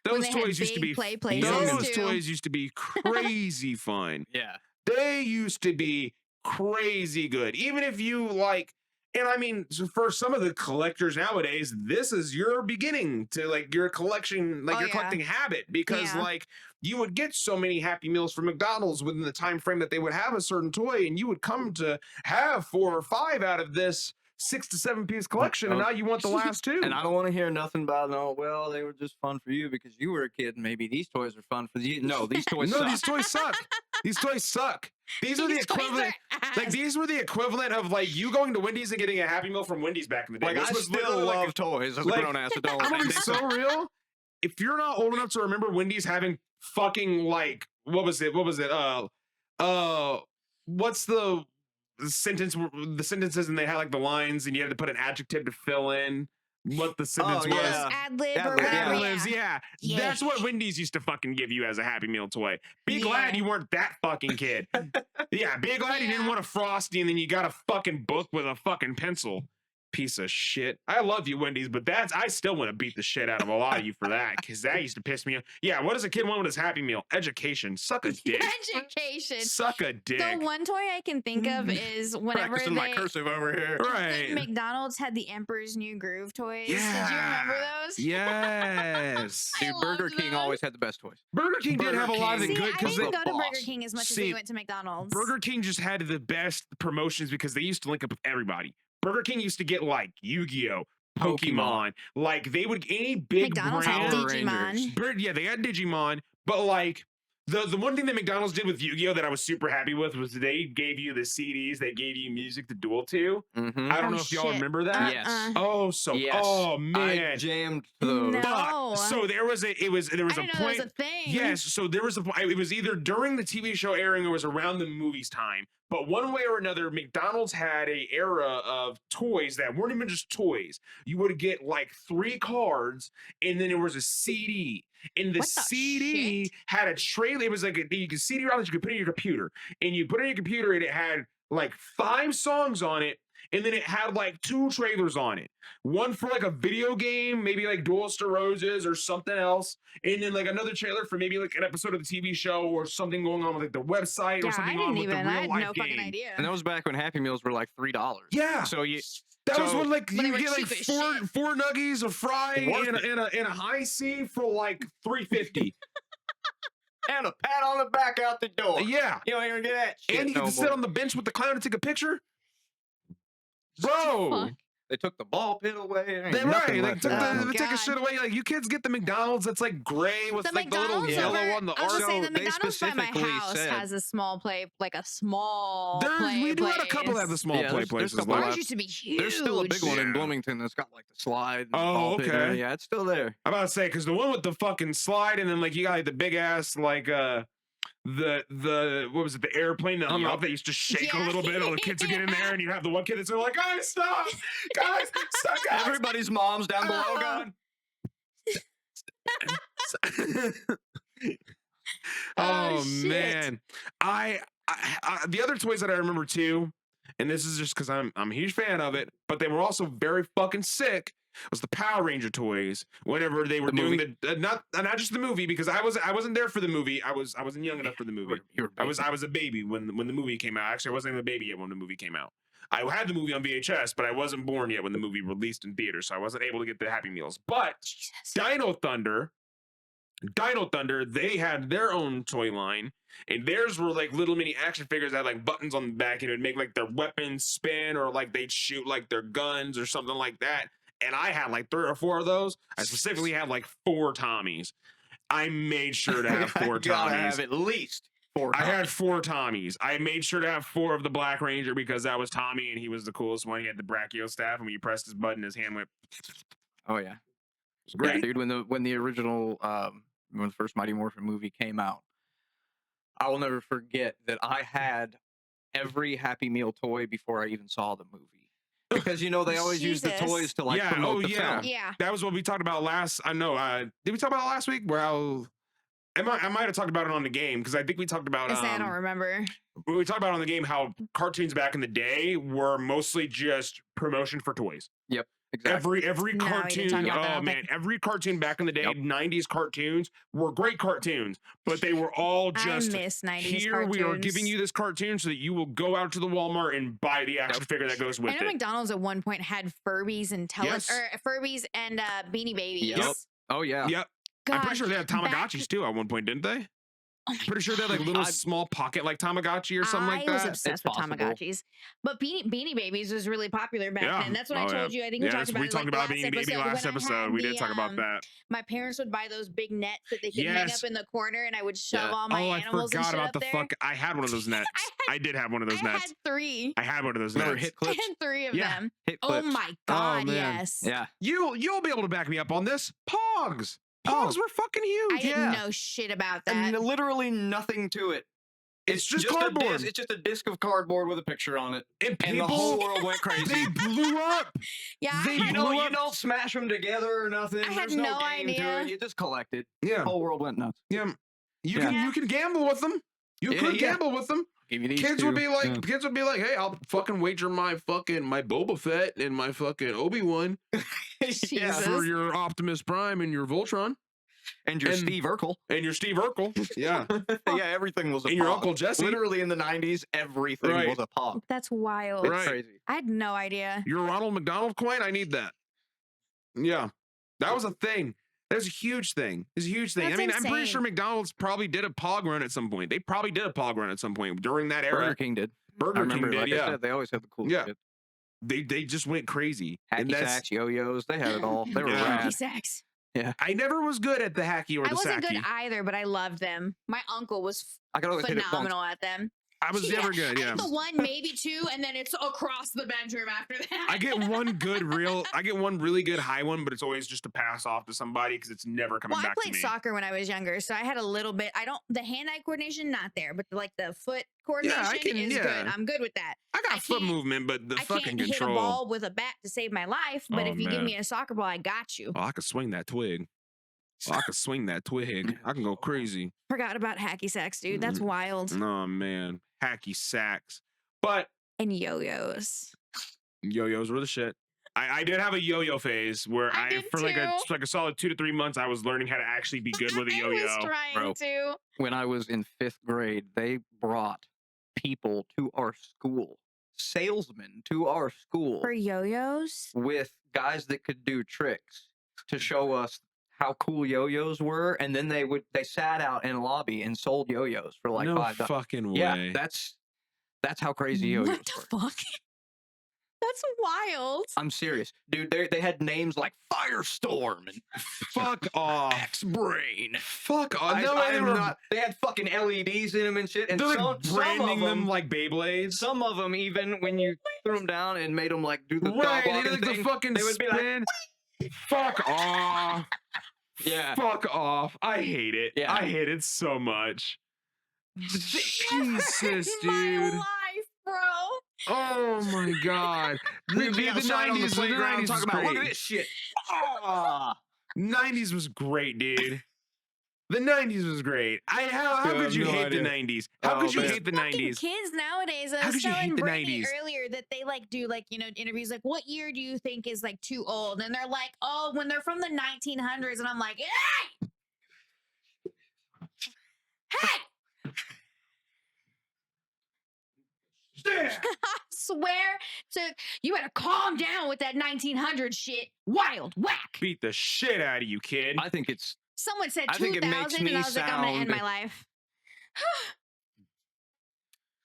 those they had toys used to big be play places those too. toys used to be crazy fun. Yeah. They used to be crazy good. Even if you like, and I mean, so for some of the collectors nowadays, this is your beginning to like your collection, like Oh, your yeah. collecting habit, because Yeah. like you would get so many Happy Meals from McDonald's within the time frame that they would have a certain toy, and you would come to have 4 or 5 out of this 6 to 7 piece collection, and now you want the last 2. And I don't want to hear nothing about no. Well, they were just fun for you because you were a kid, and maybe these toys are fun for you. No, these toys No, suck. these toys suck. These toys suck. These are the These toys equivalent. are Like ass. these were the equivalent of like you going to Wendy's and getting a Happy Meal from Wendy's back in the day. Like which I was still literally like love toys as a like- grown ass adult. I'm gonna be and so real. If you're not old enough to remember Wendy's having fucking like what was it? What's the sentence? The sentences and they had like the lines and you had to put an adjective to fill in what the sentence was. yeah. Ad lib Ad or lib, whatever. Ad-libs, yeah. Yeah. That's what Wendy's used to fucking give you as a Happy Meal toy. Be glad Yeah. you weren't that fucking kid. Yeah, be glad you didn't Yeah. want a Frosty and then you got a fucking book with a fucking pencil. Piece of shit. I love you, Wendy's, but I still want to beat the shit out of a lot of you for that because that used to piss me off. Yeah, what does a kid want with his Happy Meal? Education. Suck a dick. Education. Suck a dick. The one toy I can think of is whenever practicing my they cursive over here. Right. McDonald's had the Emperor's New Groove toys. Did you Yeah. remember those? Yes. I Dude, Burger loved King those. always had the best toys. Burger King did Burger have a lot of King. the See, good I because didn't the go to Burger boss. King as much as See, we went to McDonald's. Burger King just had the best promotions because they used to link up with everybody. Burger King used to get like Yu-Gi-Oh, Pokemon, like they would any big McDonald's had brand. Digimon. Yeah, they had Digimon, but like the one thing that McDonald's did with Yu-Gi-Oh that I was super happy with was they gave you the CDs, they gave you music to duel to. Mm-hmm. I don't Oh, know if y'all shit. remember that. Yes. Oh, so Yes. oh I man. jammed those. No. But, so there was a I point. didn't know that was a thing. Yes, so there was a point. It was either during the TV show airing or it was around the movies time. But one way or another, McDonald's had a era of toys that weren't even just toys. You would get like 3 cards, and then there was a CD. And the What the CD shit? had a trailer. It was like a CD ROM that you could put in your computer, and you put it in your computer, and it had like 5 songs on it. And then it had like 2 trailers on it. One for like a video game, maybe like Duelist to Roses or something else. And then like another trailer for maybe like an episode of the TV show or something going on with like the website or Yeah, I something on didn't with the even. real I had life no game. fucking idea. And that was back when Happy Meals were like $3. Yeah. So you That was so- when like When they you were get like cheap as four shit. 4 nuggies, a fry, Worth and it. a high C for like $3.50. and a pat on the back out the door. Yeah. You don't even get that shit And you get no to sit more. on the bench with the clown and take a picture. Bro. Fuck. They took the ball pit away. There ain't They nothing right, left like took of Oh, it. they take a God. shit away. Like you kids get the McDonald's that's like gray with The like the little McDonald's yellow over- on the I was arm. gonna say the So they McDonald's by my specifically house said- has a small play, like a small There's play we do have a couple that have the place. small Yeah, play there's places. a couple left. Ours used to be huge. There's still a big one in Yeah. Bloomington that's got like the slide. And Oh, ball pit and okay. everything. Yeah, it's still there. I'm about to say because the one with the fucking slide and then like you got like the big ass like the what was it, the airplane on the up that used to shake a Yeah. little bit. All the kids would get in there and you have the one kid that's like, guys, stop, guys, stop, guys. Everybody's mom's down below Oh, going. Oh shit. man, I the other toys that I remember too, and this is just because I'm a huge fan of it, but they were also very fucking sick. Was the Power Ranger toys whenever they were The doing movie? the not just the movie because I wasn't there for the movie. I wasn't young enough for the movie. You were I was a baby when the movie came out. Actually, I wasn't even a baby yet when the movie came out. I had the movie on VHS, but I wasn't born yet when the movie released in theaters, so I wasn't able to get the Happy Meals. But Dino Thunder, they had their own toy line, and theirs were like little mini action figures that had like buttons on the back, and it would make like their weapons spin, or like they'd shoot like their guns or something like that. and I had like 3 or 4 of those. I specifically had like 4 Tommies. I made sure to have 4 Gotta Tommies. have at least 4 I Tommies. had 4 Tommies. I made sure to have 4 of the Black Ranger because that was Tommy and he was the coolest one. He had the brachio staff, and when you pressed his button, his hand went. Oh yeah. It was great. Yeah, dude, when the original when the first Mighty Morphin movie came out, I will never forget that I had every Happy Meal toy before I even saw the movie. Because they always use the Jesus. toys to like Yeah, promote the yeah. film. Yeah. That was what we talked about last. I know. Did we talk about it last week? Well, I might have talked about it on the game because I think we talked about. I don't remember. We talked about on the game how cartoons back in the day were mostly just promotion for toys. Yep. Exactly. Every No, we didn't cartoon, talk about that, I oh don't man, think. every cartoon back in the day, Yep. 90s cartoons were great cartoons, but they were all just I miss 90s here. cartoons. We are giving you this cartoon so that you will go out to the Walmart and buy the action figure that goes with I know it. McDonald's at one point had Furbies and Yes. Furbies and Beanie Babies. Yep. Oh yeah. Yep. I'm pretty sure they had Tamagotchis too at one point, didn't they? Oh my Pretty sure they had like little small pocket like Tamagotchi or something like I was that. obsessed It's with possible. Tamagotchis, but Beanie Babies was really popular back Yeah. then. That's what Oh, I yeah. told you. I think we talked about we it, talked like, about last Beanie Baby episode. last When I episode. had We did talk about that. My parents would buy those big nets that they could hang Yes. up in the corner, and I would shove Yeah. all my Oh, I animals and forgot shit about up the there. fuck. I had one of those nets. I did have one of those I nets. had 3. I had one of those Remember nets. Hit I Clips? had 3 of Yeah. them. Hit Oh Clips. my god, man. yes. Yeah. You'll be able to back me up on this. Pogs. Pogs were fucking I huge. didn't Yeah. know shit about that. And literally nothing to it. It's just a cardboard. disc, it's just a disc of cardboard with a picture on it, And and the people, whole world went crazy. they blew up. Yeah, I They had, blew you up. don't smash them together or nothing. I had There's no no game to idea. it. You just collect it. Yeah. The whole world went nuts. Yeah. You Yeah. can gamble with them. You Yeah, could yeah. gamble with them. Give you these Kids two. would be like, Yeah. hey, I'll fucking wager my Boba Fett and my fucking Obi-Wan yeah. Jesus. for your Optimus Prime and your Voltron And your and- Steve Urkel. and your Steve Urkel. Yeah. Yeah, everything was a And your pog. Uncle Jesse. Literally in the 90s, everything Right. was a pog. that's wild. It's Right. crazy. I had no idea. Your Ronald McDonald coin, I need that. Yeah. That was a thing. That was a huge thing. It's a huge thing. That's I mean, I'm pretty insane. sure McDonald's probably did a pog run at some point. They probably did a pog run at some point during that era. Burger King did. I Burger King remember, did, like I yeah. said, they always have the cool Yeah. shit. They just went crazy. And Hacky that's sacks, yo-yos, they had it all. They were Yeah. rad. Hacky sacks. I never was good at the hacky or I the wasn't sacky. good either, but I loved them. My uncle was I could only hit it once. phenomenal at them. I was Yeah, never good, I yeah. had the 1, maybe 2, and then it's across the bedroom after that. I get one really good high one, but it's always just to pass off to somebody because it's never coming Well, I back to played me. soccer when I was younger, so I had a little bit. The hand-eye coordination not there, but like the foot coordination is good. I'm good with that. I got I foot can't- movement, but the I fucking can't hit a control. ball with a bat to save my life, but Oh, if you give man. me a soccer ball, I got you. Oh, I could swing that twig. Oh, I could swing that twig. I can go crazy. Forgot about hacky sacks, dude. That's Mm-hmm. wild. Oh man, hacky sacks. But And yo-yos. yo-yos were the shit. I did have a yo-yo phase where I did for like too. a solid 2 to 3 months I was learning how to actually be good with a I yo-yo. was trying bro. to. When I was in 5th grade, they brought people to our school, salesmen to our school, For yo-yos? with guys that could do tricks to show us how cool yo-yos were, and then they sat out in a lobby and sold yo-yos for like no $5. fucking way. Yeah, that's how crazy yo-yos What the were. fuck? That's wild. I'm serious, dude. They had names like Firestorm and Fuck off. X-Brain. Fuck off. I they am were not. They had fucking LEDs in them and shit. And they're some, like some branding of them like Beyblades. some of them even when you threw them down and made them like do the Right, dog they did walking like thing, the fucking they would be like, spin. Fuck off. yeah. Fuck off. I hate it. Yeah. I hate it so much. Jesus, My dude. life, bro. Oh my god. We'd be outside on the playground was talking about, look at great. this shit. Ah. 90s was great, dude. The 90s was great. How Dude, I could have you no hate idea. the 90s? How Oh, could you man. hate the Fucking 90s? kids nowadays. I How was could you telling hate the Brittany 90s? earlier that they like do like, interviews like, what year do you think is like too old? And they're like, oh, when they're from the 1900s. And I'm like, hey! Hey! I swear to you better calm down with that 1900 shit. Wild whack. Beat the shit out of you, kid. I think it's Someone said I think it 2000 makes and me I was like, I'm gonna end sound- my life.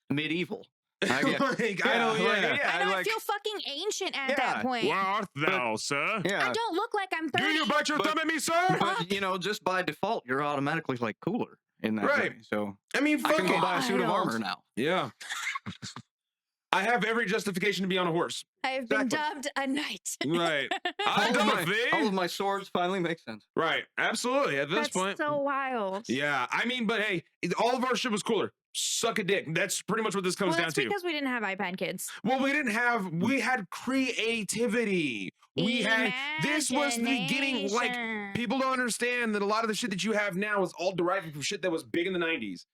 medieval. I get- Like, I don't. like, Yeah. I know, I like, feel fucking ancient at Yeah. that point. Where art thou, sir? yeah. I don't look like I'm Do 30. you bite your But- thumb at me, sir? But you know, just by default, you're automatically like cooler in that Right. way. So I mean, I fuck can go it. buy a suit of Wild. armor now. Yeah. I have every justification to be on a horse. I have been Exactly. dubbed a knight. Right. All I'm of done my- with thee. all of my swords finally make sense. Right. Absolutely. At this That's point. so wild. Yeah. I mean, but hey, all of our shit was cooler. Suck a dick. That's pretty much what this comes Well, down that's to. because we didn't have iPad kids. Well, we had creativity. We had, this was the beginning. Like, Imagination. people don't understand that a lot of the shit that you have now is all derived from shit that was big in the 90s.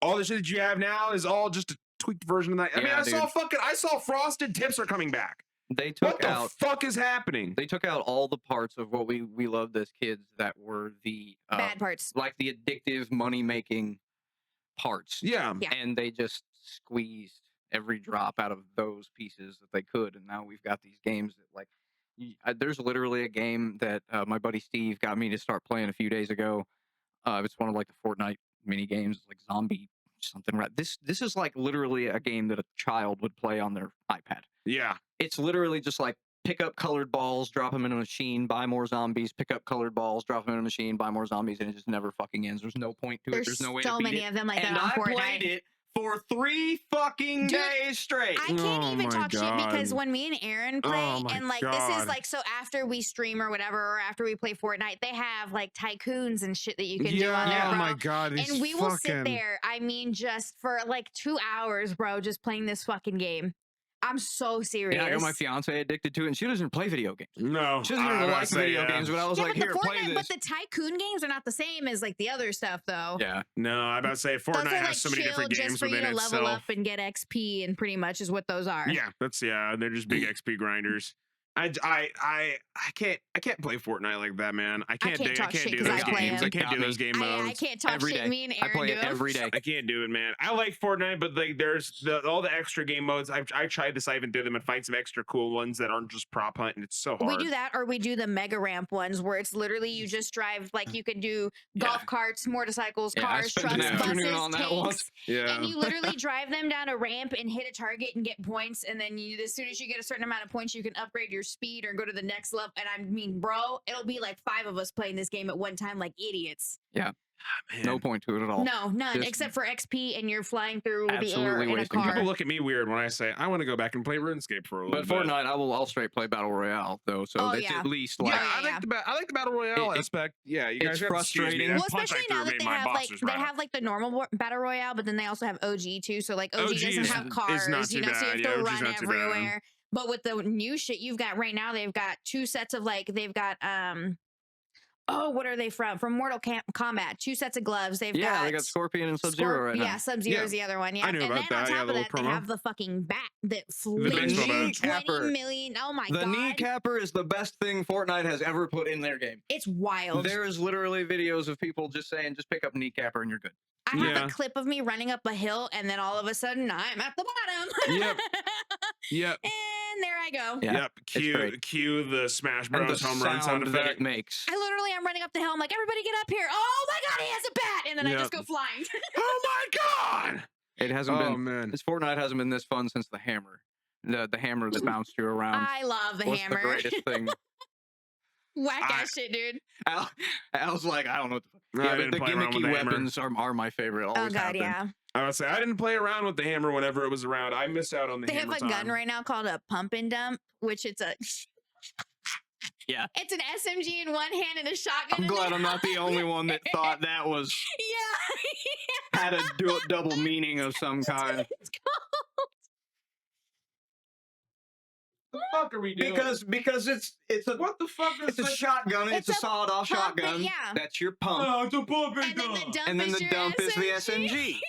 All the shit that you have now is all just a tweaked version of that. I mean, Yeah, I saw Frosted Tips are coming back. They What took the out fuck is happening? they took out all the parts of what we loved as kids that were the Bad parts. like the addictive money making parts. Yeah. Yeah. And they just squeezed every drop out of those pieces that they could, and now we've got these games that like there's literally a game that my buddy Steve got me to start playing a few days ago. It's one of like the Fortnite mini games, like zombie something. Right. This is like literally a game that a child would play on their iPad. Yeah. It's literally just like pick up colored balls, drop them in a machine, buy more zombies, pick up colored balls, drop them in a machine, buy more zombies, and it just never fucking ends. There's no point to it. There's There's no way so to beat many it. of them like And that on I Fortnite. played it for 3 fucking Dude, days straight. I can't Oh even my talk shit because God. when me and Aaron play, Oh my and like this God. is like so after we stream or whatever, or after we play Fortnite, they have like tycoons and shit that you can do on there, oh bro. my god. And we will sit there, I mean, just for like 2 hours, bro, just playing this fucking game. I'm so serious. Yeah, I got my fiance addicted to it, and she doesn't play video games. No. She doesn't I even was like gonna say, video yeah. games, but I was Yeah, like, but the here, play Fortnite, this. but the tycoon games are not the same as like the other stuff, though. Yeah. No, I about to say Those Fortnite are like has so many chill different just games for you within to level itself. up and get XP, and pretty much is what those are. Yeah, they're just big XP grinders. I can't play Fortnite like that, man. I can't talk shit do 'cause those I play games. them. I can't do Got those me. game modes. I can't talk Every shit. day. Me and I Aaron play do it 'em. every day. I can't do it, man. I like Fortnite, but like there's all the extra game modes. I tried to siphon through them and find some extra cool ones that aren't just prop hunt, and it's so hard. We do that, or we do the mega ramp ones where it's literally you just drive, like you can do golf carts, motorcycles, Yeah, I cars, spent trucks, an buses, afternoon on that tanks, once. Yeah. and you literally drive them down a ramp and hit a target and get points. And then as soon as you get a certain amount of points, you can upgrade your speed or go to the next level. And I mean, bro, it'll be like 5 of us playing this game at one time like idiots. Man. No point to it at all. No, none, Just except for XP, and you're flying through the air absolutely in a wasting car. People look at me weird when I say I want to go back and play RuneScape for a little But bit. Fortnite, I'll straight play Battle Royale, though, so Oh, it's yeah. at least Yeah, like... yeah, I like I like the battle royale It- aspect. Yeah, you guys it's have to excuse me. frustrating. That Well, punch I especially threw now that made they my have like boxers they rattle. have like the normal battle royale, but then they also have OG too. So like OG, OG doesn't is- have is cars, not you too know, so you bad. have Yeah, to OG 's run not too bad. everywhere. But with the new shit you've got right now, they've got 2 sets of like they've got oh, what are they from? From Mortal Kombat. 2 sets of gloves. They've Yeah, got they got Scorpion and Sub-Zero right now. Yeah, Sub-Zero is the other one. Yeah, I knew and about then on that. Yeah, top the of little that, they promo. have the fucking bat that baseball flings bat. 20 million. Oh my The god, kneecapper is the best thing Fortnite has ever put in their game. it's wild. There is literally videos of people just saying, just pick up kneecapper and you're good. I have Yeah. a clip of me running up a hill, and then all of a sudden I'm at the bottom. Yep. Yep. And there I go. Yeah, Yep. great. Cue the Smash And Bros. the home run sound that effect. it makes. I literally am running up the hill. I'm like, everybody get up here. Oh my god, he has a bat. And then I Yep. just go flying. Oh my god! It hasn't Oh been... man. This Fortnite hasn't been this fun since the hammer. The hammer that bounced you around I love the was hammer. the greatest thing. Whack I- ass shit, dude. I was like, I don't know what the fuck. No, I Yeah, didn't but the play around with gimmicky the hammer. weapons are my favorite. Oh Always god, have been. yeah. I would say I didn't play around with the hammer whenever it was around. I missed out on the They have hammer a time. gun right now called a pump and dump, which it's a Yeah. it's an SMG in one hand and a shotgun. I'm in glad the I'm not the only other. one that thought that was Yeah. had a double meaning of some kind. It's called. What the fuck are we doing? Because it's a what the fuck is it's a this? shotgun. It's, It's a a sawed-off pump, shotgun. yeah. That's your pump. Oh, it's a pump And then the dump And then is the your dump is the SMG. SMG.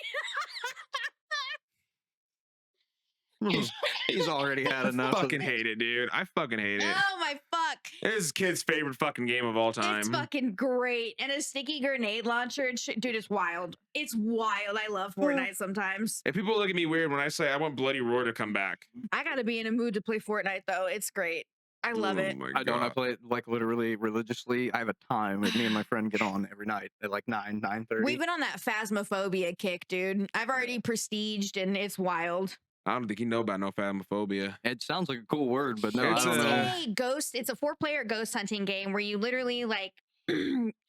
He's already had I enough. of- fucking hate it, dude. I fucking hate it. Oh my fuck. This is kid's favorite fucking game of all time. It's fucking great. And a sticky grenade launcher and shit. Dude, it's wild. It's wild. I love Fortnite sometimes. If people look at me weird when I say I want Bloody Roar to come back. I gotta be in a mood to play Fortnite though. It's great. I love Oh it. my I don't. I God. play it like literally religiously. I have a time that me and my friend get on every night at like 9:30. We've been on that phasmophobia kick, dude. I've already prestiged and it's wild. I don't think you know about no phasmophobia. It sounds like a cool word, but no, It's I don't know. a ghost. It's a 4-player ghost hunting game where you literally like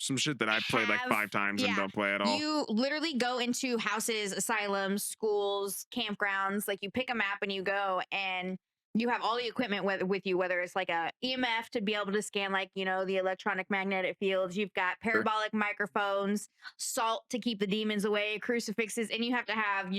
Some shit that I played like have- 5 times and yeah, don't play at all. you literally go into houses, asylums, schools, campgrounds. Like you pick a map and you go and you have all the equipment with you, whether it's like a EMF to be able to scan like, you know, the electronic magnetic fields. You've got parabolic microphones, salt to keep the demons away, crucifixes, and you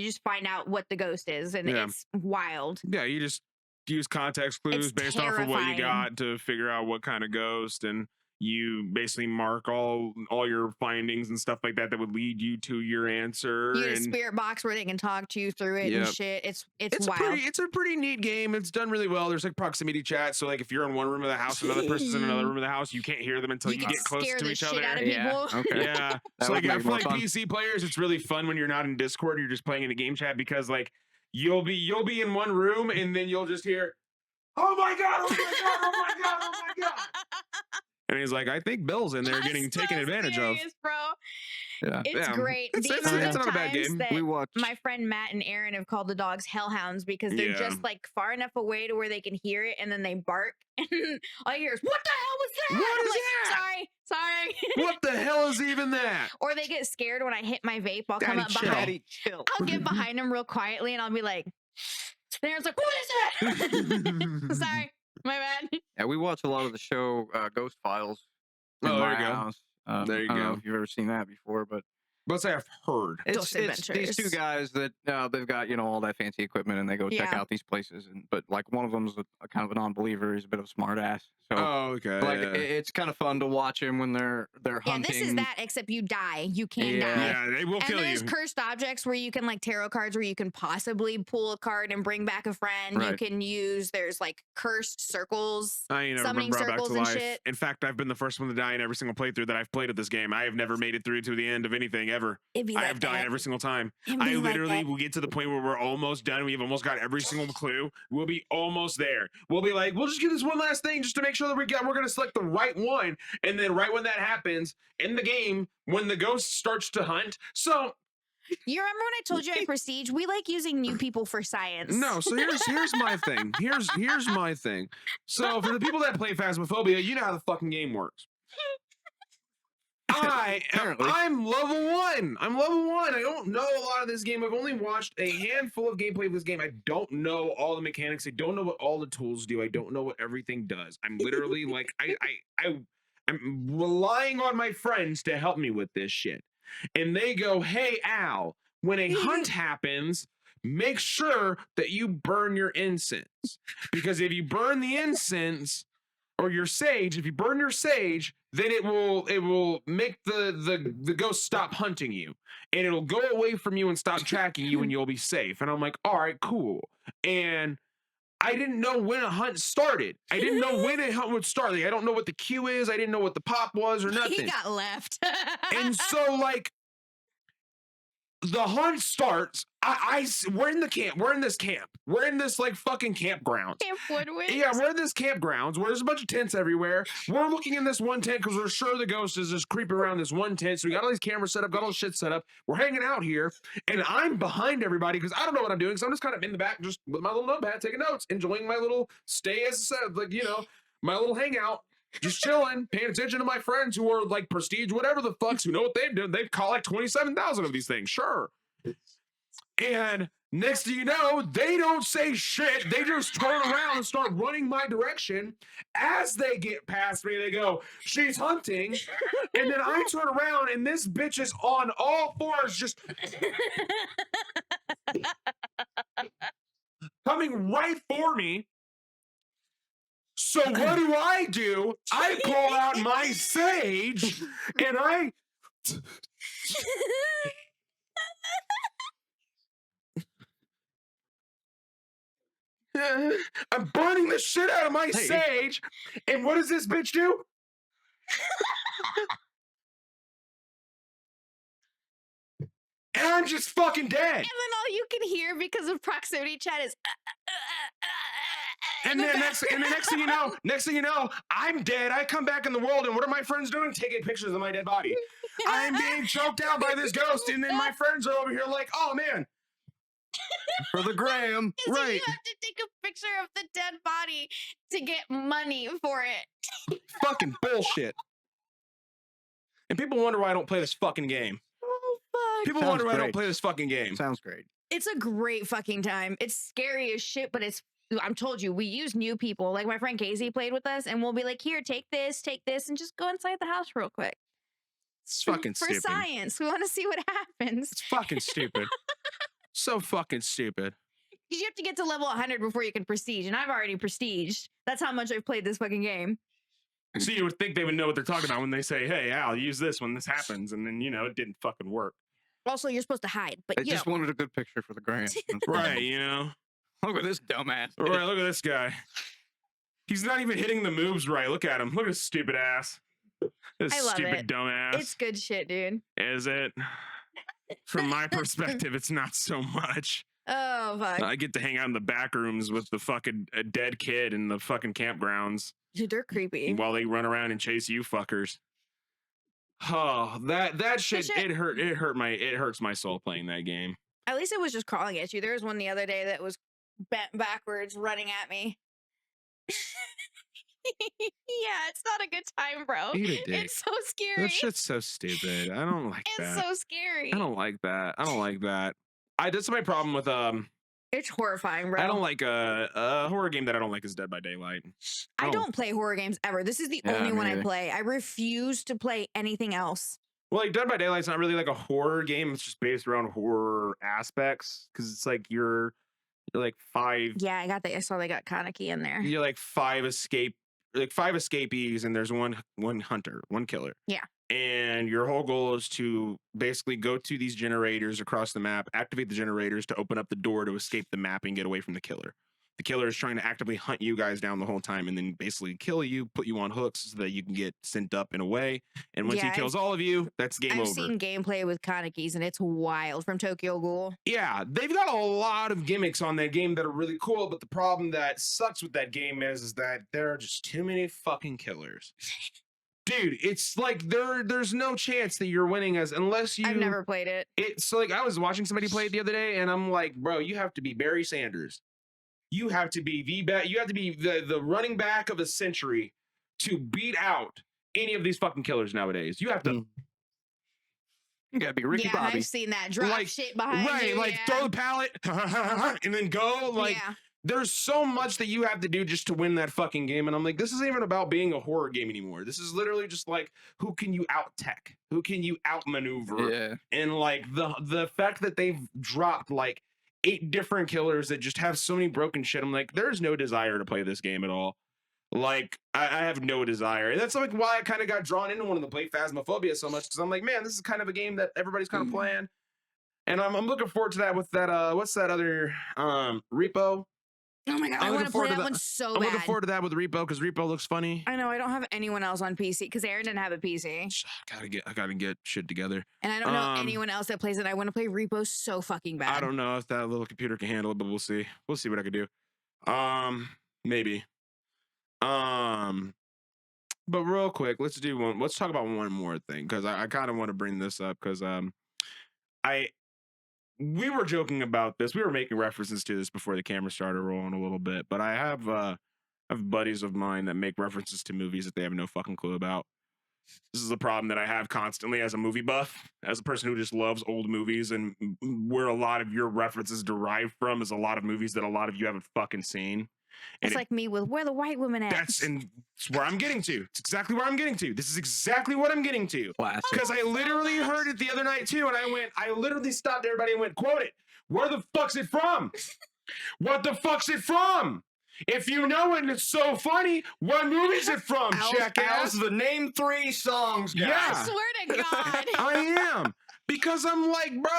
just find out what the ghost is. And it's wild. Yeah, you just use context clues It's based off of what you terrifying. got to figure out what kind of ghost, and you basically mark all your findings and stuff like that would lead you to your answer. You get a and spirit box where they can talk to you through it and shit. It's wild. It's a pretty neat game. It's done really well. There's like proximity chat, so like if you're in one room of the house, another person's in another room of the house, you can't hear them until you can get close scare to the each shit other. out of Yeah, people. okay. Yeah. That So would like make I it feel more like fun. PC players, it's really fun when you're not in Discord and you're just playing in a game chat, because like you'll be in one room and then you'll just hear, "Oh my god, oh my god, oh my god, oh my god." And he's like, "I think Bill's in there getting taken advantage of." Serious, bro. Yeah. It's great. It's The amount of not a bad times game. that We watched. my friend Matt and Aaron have called the dogs hellhounds because they're just like far enough away to where they can hear it, and then they bark, and all you hear is, "What the hell was that?" What I'm is like, that? Sorry. What the hell is even that? Or they get scared when I hit my vape. I'll come Daddy, up chill. behind. Daddy, chill. I'll get behind them real quietly, and I'll be like, Aaron's like, "What is that?" Sorry, my bad. Yeah, we watch a lot of the show Ghost Files. In Oh, there my you go. house. There you I don't know go. if you've ever seen that before, but Let's say I've heard. Ghost it's these two Adventures. guys that they've got, you know, all that fancy equipment, and they go check Yeah. out these places. But like one of them's a kind of a non-believer. He's a bit of a smart ass. So Oh, okay. like yeah. it's kind of fun to watch him when they're Yeah, hunting. this is that, except you die. You can Yeah. die. Yeah, they will And kill there's you. cursed objects where you can, like tarot cards, where you can possibly pull a card and bring back a friend. You Right. can use, there's like cursed circles. I ain't never been summoning brought back to circles and life. shit. In fact, I've been the first one to die in every single playthrough that I've played of this game. I have never made it through to the end of anything ever. It'd be I like have died that. every single time. It'd be I like literally that. will get to the point where we're almost done. We've almost got every single clue. We'll be almost there. We'll be like, we'll just get this one last thing just to make sure that we're going to select the right one. And then right when that happens in the game, when the ghost starts to hunt. So You remember when I told you at Prestige, we like using new people for science. no, so here's my thing. Here's my thing. So for the people that play Phasmophobia, you know how the fucking game works. Apparently. I'm level 1. I'm level 1. I don't know a lot of this game. I've only watched a handful of gameplay of this game. I don't know all the mechanics. I don't know what all the tools do. I don't know what everything does. I'm literally like I'm relying on my friends to help me with this shit. And they go, "Hey Al, when a hunt happens, make sure that you burn your incense. Because if you burn the incense or your sage, if you burn your sage, then it will make the ghost stop hunting you, and it'll go away from you and stop tracking you, and you'll be safe." And I'm like, "All right, cool." And I didn't know when a hunt started. I didn't know when a hunt would start. Like, I don't know what the cue is. I didn't know what the pop was or nothing. He got left. And so like the hunt starts. We're in the camp. We're in this camp. We're in this like fucking campground. Camp Woodward. Yeah, we're in this campgrounds where there's a bunch of tents everywhere. We're looking in this one tent because we're sure the ghost is just creeping around this one tent. So we got all these cameras set up, got all the shit set up. We're hanging out here, and I'm behind everybody because I don't know what I'm doing. So I'm just kind of in the back, just with my little notepad, taking notes, enjoying my little stay as a set, like, you know, my little hangout. Just chilling, paying attention to my friends who are like Prestige, whatever the fucks, who know what they've done. They've caught like 27,000 of these things, sure. And next thing you know, they don't say shit. They just turn around and start running my direction. As they get past me, they go, "She's hunting." And then I turn around and this bitch is on all fours, just coming right for me. So what do? I pull out my sage and I I'm burning the shit out of my sage. And what does this bitch do? And I'm just fucking dead. And then all you can hear because of proximity chat is And then next thing you know, I'm dead. I come back in the world, and what are my friends doing? Taking pictures of my dead body. I'm being choked out by this ghost, and then my friends are over here like, "Oh man, For the gram. So Right. you have to take a picture of the dead body to get money for it. Fucking bullshit. And people wonder why I don't play this fucking game. Oh fuck! People Sounds wonder why I don't great. play this fucking game. Sounds great. It's a great fucking time. It's scary as shit, but it's. I'm told you, we use new people. Like my friend Casey played with us, and we'll be like, "Here, take this, and just go inside the house real quick." It's fucking For stupid. science, we want to see what happens. It's fucking stupid. So fucking stupid. You have to get to level 100 before you can prestige, and I've already prestiged. That's how much I've played this fucking game. So you would think they would know what they're talking about when they say, "Hey, Al, use this when this happens," and then it didn't fucking work. Also, you're supposed to hide, but I just wanted a good picture for the gram. Right? Look at this dumbass. Right. Look at this guy. He's not even hitting the moves right. Look at him. Look at his stupid ass. This I love stupid it. dumbass. It's good shit, dude. Is it? From my perspective, it's not so much. Oh fuck, I get to hang out in the back rooms with the fucking dead kid in the fucking campgrounds dude, they're creepy. while they run around and chase you fuckers. Oh, that shit, shit- it hurts my soul playing that game. At least it was just crawling at you. There was one the other day that was bent backwards, running at me. Yeah, it's not a good time, bro. Eat a dick. It's so scary. That shit's so stupid. I don't like It's that. so scary. I don't like that. I don't like that. That's my problem with It's horrifying, bro. I don't like a horror game that I don't like is Dead by Daylight. I don't play horror games ever. This is the Yeah, only me one I neither. play. I refuse to play anything else. Well, like Dead by Daylight's not really like a horror game. It's just based around horror aspects because it's like you're like five. Yeah, I saw they got Kaneki in there. You're like five escapees, and there's one hunter, one killer. Yeah. And your whole goal is to basically go to these generators across the map, activate the generators to open up the door to escape the map and get away from the killer. The killer is trying to actively hunt you guys down the whole time and then basically kill you, put you on hooks so that you can get sent up and away. And once he Yeah, kills all of you, that's game I've over. seen gameplay with Kanekis and it's wild from Tokyo Ghoul. Yeah, they've got a lot of gimmicks on that game that are really cool, but the problem that sucks with that game is that there are just too many fucking killers. Dude, it's like there's no chance that you're winning unless you. I've never played it. It's like I was watching somebody play it the other day, and I'm like, bro, you have to be Barry Sanders. You have to be you have to be the running back of a century to beat out any of these fucking killers nowadays. You have to. You gotta be Ricky yeah, Bobby. I've seen that drop Like, shit behind Right, you. like yeah. throw the pallet and then go. Like, yeah. there's so much that you have to do just to win that fucking game. And I'm like, this isn't even about being a horror game anymore. This is literally just like, who can you out tech? Who can you outmaneuver? Yeah. And like the fact that they've dropped like 8 different killers that just have so many broken shit. I'm like, there's no desire to play this game at all. Like, I have no desire. And that's like why I kind of got drawn into wanting to play Phasmophobia so much. Because I'm like, man, this is kind of a game that everybody's kind of playing. And I'm looking forward to that with that, what's that other, Repo? Oh my god, I I'm want looking to forward play to that that. one so I'm bad. looking forward to that with Repo because Repo looks funny. I know I don't have anyone else on PC because Aaron didn't have a PC, I gotta get shit together. and I don't know anyone else that plays it. I want to play Repo so fucking bad. I don't know if that little computer can handle it, but we'll see. We'll see what I can do. Maybe. But real quick, let's talk about one more thing because I kind of want to bring this up because we were joking about this. We were making references to this before the camera started rolling a little bit, but I have buddies of mine that make references to movies that they have no fucking clue about. This is a problem that I have constantly as a movie buff, as a person who just loves old movies, and where a lot of your references derive from is a lot of movies that a lot of you haven't fucking seen. It's like me with Where the White Women At. That's where I'm getting to. It's exactly where I'm getting to. This is exactly what I'm getting to. Classic. Because I literally heard it the other night too, and I literally stopped everybody and went, quote it. Where the fuck's it from? What the fuck's it from? If you know it and it's so funny, what movie is it from, jackass? The name 3 songs, guys. Yeah. I swear to God. I am. Because I'm like, bro,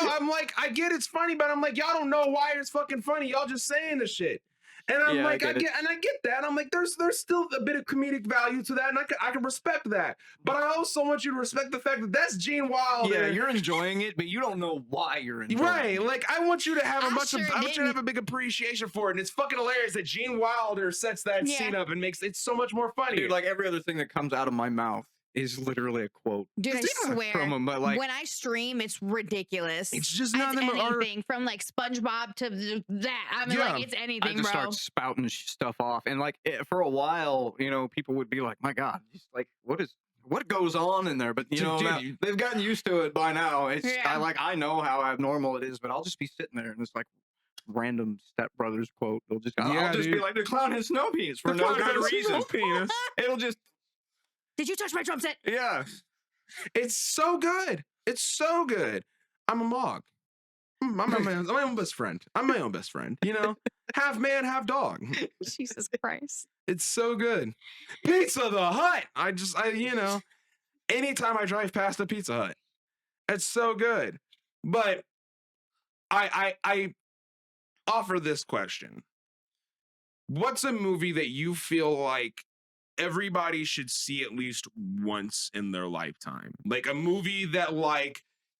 I get it's funny, but I'm like, y'all don't know why it's fucking funny. Y'all just saying the shit. And I'm Yeah, like, I I get get that. I'm like, there's still a bit of comedic value to that, and I can respect that. But I also want you to respect the fact that that's Gene Wilder. Yeah, you're enjoying it, but you don't know why you're enjoying Right, it. like I want you to have I I want you to have didn't. a big appreciation for it, and it's fucking hilarious that Gene Wilder sets that Yeah. scene up and makes it so much more funny. Dude, like every other thing that comes out of my mouth is literally a quote Dude, I Yeah, swear. from him. But like, when I stream, it's ridiculous. It's just not in our. anything from like SpongeBob to that. I mean, Yeah. like it's I anything, just bro. start spouting stuff off, and like for a while, you know, people would be like, "My God, just like what goes on in there?" But you Dude, know, now, dude, they've gotten used to it by now. It's Yeah. I know how abnormal it is, but I'll just be sitting there and it's like random Step Brothers quote. I'll Yeah, just be dude. like, "The clown has snow penis for The no clown good has reason." no penis. It'll just Did you touch my drum set? yeah. It's so good. It's so good. I'm a mog. I'm my own best friend. I'm my own best friend. You know, half man, half dog. Jesus Christ. It's so good. Pizza the Hut. You know, anytime I drive past a Pizza Hut, it's so good. But I offer this question. What's a movie that you feel like everybody should see at least once in their lifetime? Like a movie that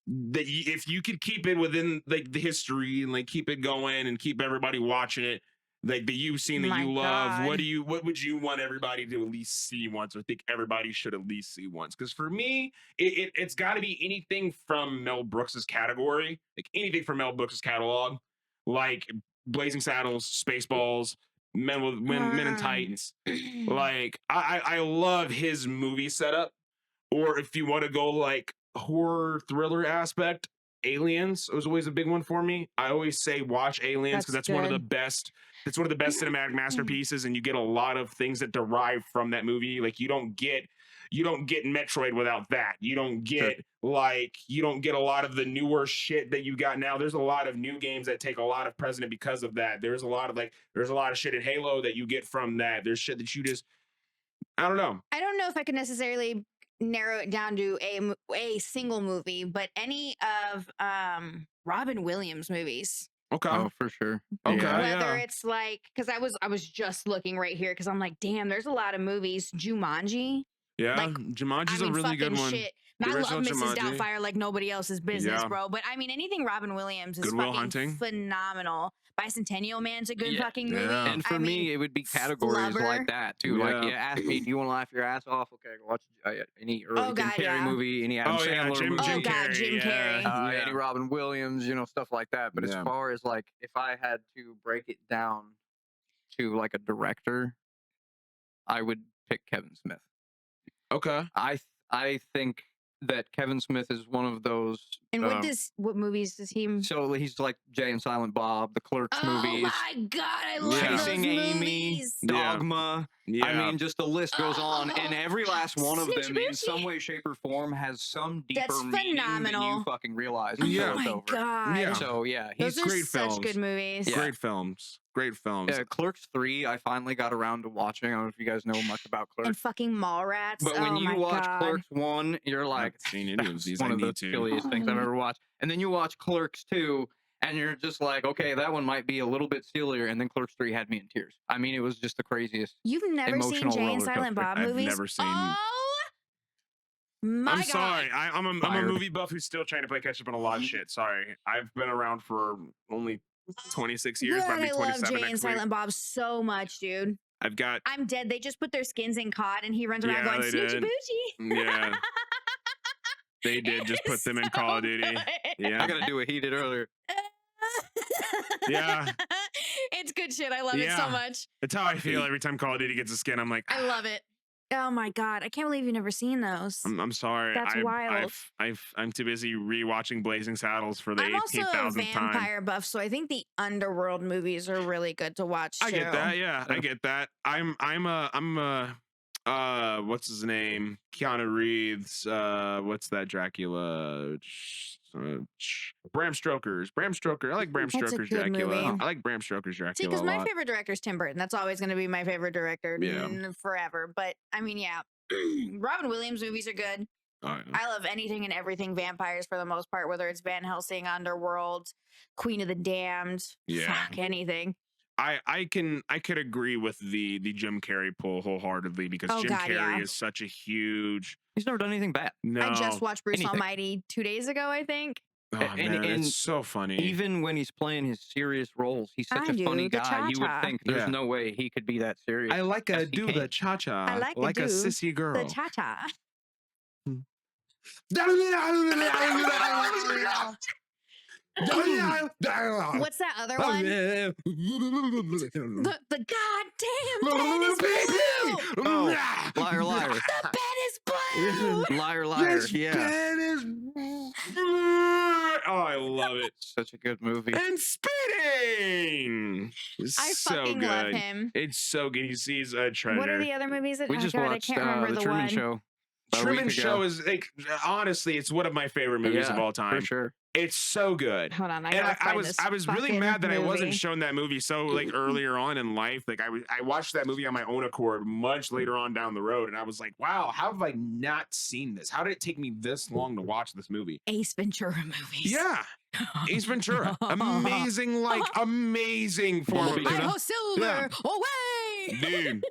if you could keep it within like the history and like keep it going and keep everybody watching it, like that you've seen that My you love, God. what would you want everybody to at least see once, or think everybody should at least see once? Because for me, it's got to be anything from Mel Brooks's category, like anything from Mel Brooks's catalog, like Blazing Saddles, Spaceballs, Men in Titans. Like I love his movie setup. Or if you want to go like horror thriller aspect, Aliens was always a big one for me. I always say watch Aliens because That's that's one of the good. best. It's one of the best cinematic masterpieces, and you get a lot of things that derive from that movie. Like you don't get Metroid without that. You don't get a lot of the newer shit that you got now. There's a lot of new games that take a lot of precedent because of that. There's a lot of shit in Halo that you get from that. There's shit that you just, I don't know. I don't know if I could necessarily narrow it down to a single movie, but any of Robin Williams movies. Okay. Oh, for sure. Okay. Yeah. Whether yeah. it's like, because I was just looking right here because I'm like, damn, there's a lot of movies. Jumanji. Yeah, Like, Jumanji's a really good fucking one. shit. The I love original Mrs. Jumanji. Doubtfire like nobody else's business, Yeah. bro. But I mean, anything Robin Williams is Good Will fucking Hunting. phenomenal. Bicentennial Man's a good Yeah. fucking movie. Yeah. And for I me, mean, it would be categories Flubber. like that too. Like, Yeah. you ask me, do you want to laugh your ass off? Okay, go watch any early Jim God, Carrey yeah. movie, any Adam Oh, yeah, Sandler Jim movie, Oh, God, Jim Carrey. Yeah. any Robin Williams, you know, stuff like that. But Yeah. as far as like, if I had to break it down to like a director, I would pick Kevin Smith. Okay. I think that Kevin Smith is one of those. And what movies does he? So he's like Jay and Silent Bob, the Clerks Oh movies, my God, I love Yeah. those Chasing Amy, movies. Yeah. Dogma. Yeah. I mean, just the list goes on, and every last one of Snitch them, in Booty. some way, shape, or form, has some deeper That's meaning than phenomenal. you fucking realize. Yeah. until Oh it's my over. God. Yeah. So yeah, Those he's are great such films. good movies. Yeah. Great films. Great films. Clerks 3. I finally got around to watching. I don't know if you guys know much about And Clerks, fucking Mallrats. but oh when my you watch God. Clerks 1, you're I've like, not seen any of that's these. one I of the need to. silliest things I've ever watched. And then you watch Clerks 2, and you're just like, okay, that one might be a little bit sillier. And then Clerks 3 had me in tears. I mean, it was just the craziest. You've never seen emotional Jay and roller Silent coaster. Bob I've movies? never seen- Oh my I'm God. sorry. I'm a Fired. movie buff who's still trying to play catch up on a lot of shit. Sorry. I've been around for only 26 years. God, Might be I love 27 Jay and next week. Silent Bob so much, dude. I've got. I'm dead. They just put their skins in COD and he runs around Yeah, going, they Snitchy did. Boochie. Yeah. They did just put It's them in so Call of Duty. good. Yeah. I gotta do what he did earlier. Yeah. It's good shit. I love it so Yeah. much. That's how I feel every time Call of Duty gets a skin. I'm like, I love it. Oh my God. I can't believe you've never seen those. I'm sorry. That's wild. I'm too busy rewatching Blazing Saddles for the I'm also a 18,000th time. vampire buff, so I think the underworld movies are really good to watch too. I get that. Yeah, I get that. I'm what's his name? Keanu Reeves. What's that Dracula? Bram Stoker's. Bram Stoker. I like Bram That's a Stoker's good Dracula. movie. I like Bram Stoker's See, Dracula because a my lot. favorite director is Tim Burton. That's always going to be my favorite director Yeah. forever. But I mean, yeah, Robin Williams movies are good. Oh, yeah. I love anything and everything vampires for the most part, whether it's Van Helsing, Underworld, Queen of the Damned, Yeah. fuck anything. I could agree with the Jim Carrey pull wholeheartedly because Oh, Jim God, Carrey yeah. is such a huge He's never done anything bad. no. I just watched Bruce anything. Almighty 2 days ago, I think. Oh, and- man, and it's so funny. Even when he's playing his serious roles, he's such I a funny do, the guy. You would cha-cha. think there's Yeah. no way he could be that serious. I like Yes, a he do can. the cha cha. I like a a do sissy girl. The cha-cha. What's that other one? The goddamn pen is blue. Oh, liar, liar. The pen is blue. Liar, liar. This Yeah. pen is. Oh, I love it. Such a good movie. And spitting. I So fucking good. love him. It's so good. He sees a treasure. What are the other movies that We just God, watched I can't remember the the Truman one. Show. about a week Truman Show ago. is like, honestly, it's one of my favorite movies of all time. For sure. It's so good. Hold on, I And gotta I find was this I was really fucking mad that I wasn't movie. shown that movie so like earlier on in life. Like I watched that movie on my own accord much later on down the road, and I was like, wow, how have I not seen this? How did it take me this long to watch this movie? Ace Ventura movies. Yeah, Ace Ventura, amazing, like amazing form of Bumblebee. Idaho Silver, away!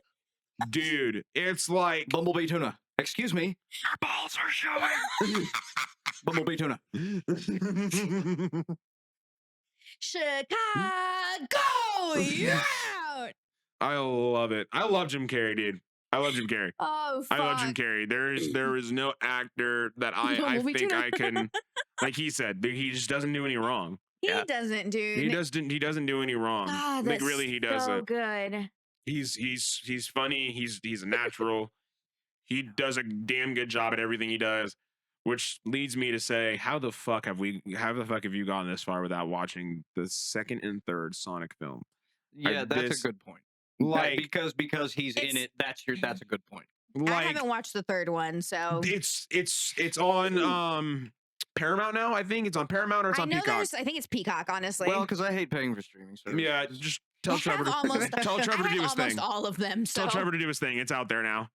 dude, it's like Bumblebee tuna. Excuse me. Your balls are showing. Bumblebee tuna. Chicago, yeah! I love it. I love Jim Carrey, dude. I love Jim Carrey. Oh, I fuck. love Jim Carrey. There is no actor that I Bumblebee think tuna. I can, like he said, he just doesn't do any wrong. He Yeah. doesn't, dude. He doesn't do any wrong. God, Like that's really, he doesn't. so good. He's funny. He's a natural. He does a damn good job at everything he does, which leads me to say, how the fuck have you gotten this far without watching the second and third Sonic film? Yeah, that's this- a good point. Like, because he's in It's- it. That's a good point. I like haven't watched the third one, so it's on Paramount now. I think it's on Paramount or it's I on know Peacock. I think it's Peacock, honestly. Well, because I hate paying for streaming services. Yeah, just tell I Trevor have almost, tell Trevor I to do have his almost thing. all of them. So Tell Trevor to do his thing. It's out there now.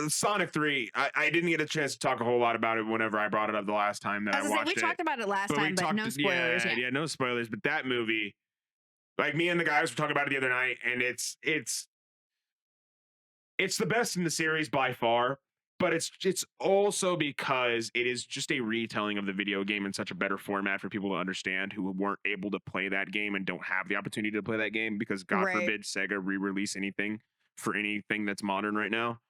Sonic 3. I didn't get a chance to talk a whole lot about it whenever I brought it up the last time that I As I say, watched we it. talked about it last we time, but talked- no spoilers. Yeah, no spoilers. But that movie, like me and the guys were talking about it the other night, and it's the best in the series by far. But it's also because it is just a retelling of the video game in such a better format for people to understand who weren't able to play that game and don't have the opportunity to play that game because God Right. forbid Sega re-release anything for anything that's modern right now.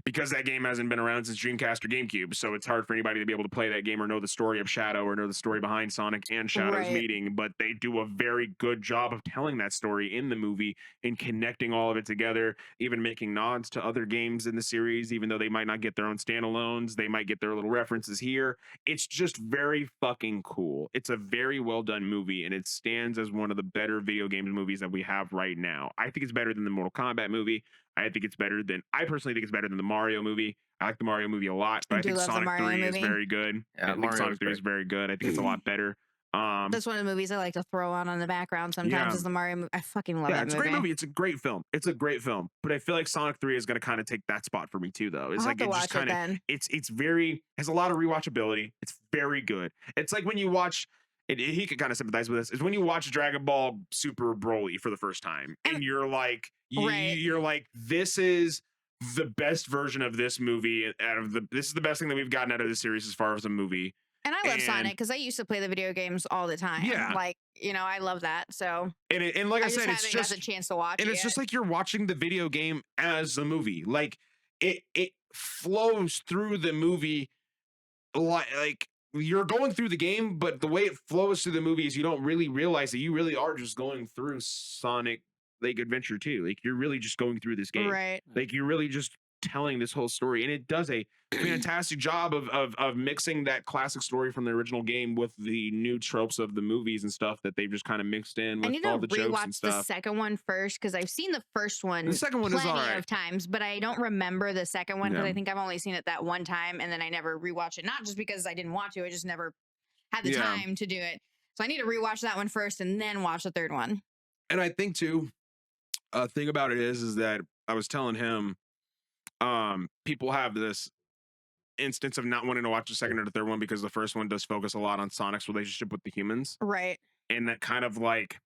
Because that game hasn't been around since Dreamcast or GameCube, so it's hard for anybody to be able to play that game or know the story of Shadow or know the story behind Sonic and Shadow's Right. meeting. But they do a very good job of telling that story in the movie and connecting all of it together, even making nods to other games in the series, even though they might not get their own standalones. They might get their little references here. It's just very fucking cool. It's a very well done movie, and it stands as one of the better video games movies that we have right now. I think it's better than the Mortal Kombat movie. I personally think it's better than the Mario movie. I like the Mario movie a lot, but I I do think love the Sonic Mario 3 is movie. very good. Yeah, I think Mario Sonic is 3 is very good. I think it's a lot better. That's one of the movies I like to throw on the background sometimes. Yeah. Is the Mario movie? I fucking love Yeah, that it's a great movie. It's a great film. It's a great film. But I feel like Sonic 3 is going to kind of take that spot for me too, though. It's I'll like have to it just watch it kind of then. it's very has a lot of rewatchability. It's very good. It's like when you watch he could kind of sympathize with this. Is when you watch Dragon Ball Super Broly for the first time, and you're like, Right. you're like, this is the best version of this movie this is the best thing that we've gotten out of this series as far as a movie. And I love and- Sonic because I used to play the video games all the time. Yeah. Like, I love that. So And like I just said, haven't it's got just the chance to watch and it it's yet. just like you're watching the video game as a movie. Like it flows through the movie like you're going through the game, but the way it flows through the movie is you don't really realize that you really are just going through Sonic like Adventure 2. Like you're really just going through this game. Right. Like you're really just telling this whole story, and it does a fantastic job of mixing that classic story from the original game with the new tropes of the movies and stuff that they've just kind of mixed in I with need to all the jokes and rewatch the stuff. second one first because I've seen the first one The second one is plenty alright. of times, but I don't remember the second one because Yeah. I think I've only seen it that one time and then I never rewatched it. Not just because I didn't want to, I just never had the Yeah. time to do it. So I need to rewatch that one first and then watch the third one. And I think too, a thing about it is that I was telling him, people have this instance of not wanting to watch the second or the third one because the first one does focus a lot on Sonic's relationship with the humans, Right. and that kind of like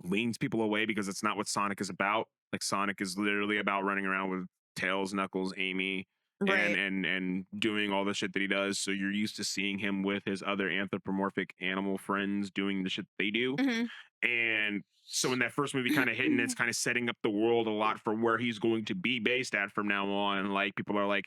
leans people away because it's not what Sonic is about. Like Sonic is literally about running around with Tails, Knuckles, Amy, Right. and doing all the shit that he does. So you're used to seeing him with his other anthropomorphic animal friends doing the shit they do. Mhm. And so when that first movie kind of hit, and it's kind of setting up the world a lot for where he's going to be based at from now on. Like people are like,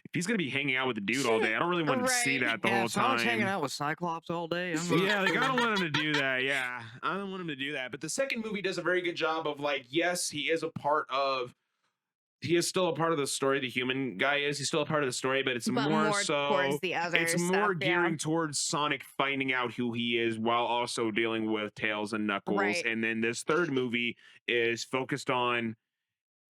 if he's gonna be hanging out with the dude all day, I don't really want to see Right. that the Yeah, whole Sonic's hanging time. out with Cyclops all day. I'm not- Yeah, like I don't want him to do that. Yeah, I don't want him to do that. But the second movie does a very good job of like, yes, he is still a part of the story. The human guy is. He's still a part of the story, but it's But more towards so. the other It's stuff, more yeah. gearing towards Sonic finding out who he is while also dealing with Tails and Knuckles. Right. And then this third movie is focused on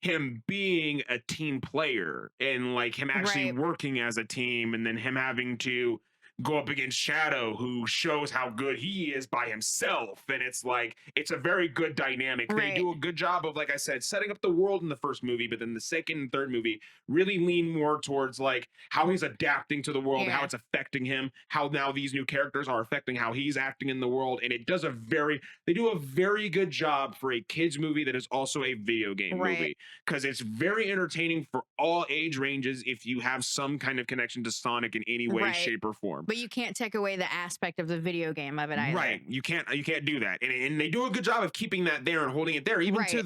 him being a team player and like him actually Right. working as a team, and then him having to go up against Shadow, who shows how good he is by himself. And it's like, it's a very good dynamic. They Right. do a good job of, like I said, setting up the world in the first movie, but then the second and third movie really lean more towards like how he's adapting to the world, how Yeah. it's affecting him, how now these new characters are affecting how he's acting in the world. And it does they do a very good job for a kids movie that is also a video game Right. movie, because it's very entertaining for all age ranges if you have some kind of connection to Sonic in any way, Right. shape, or form. But you can't take away the aspect of the video game of it either. Right, you can't do that, and they do a good job of keeping that there and holding it there, even to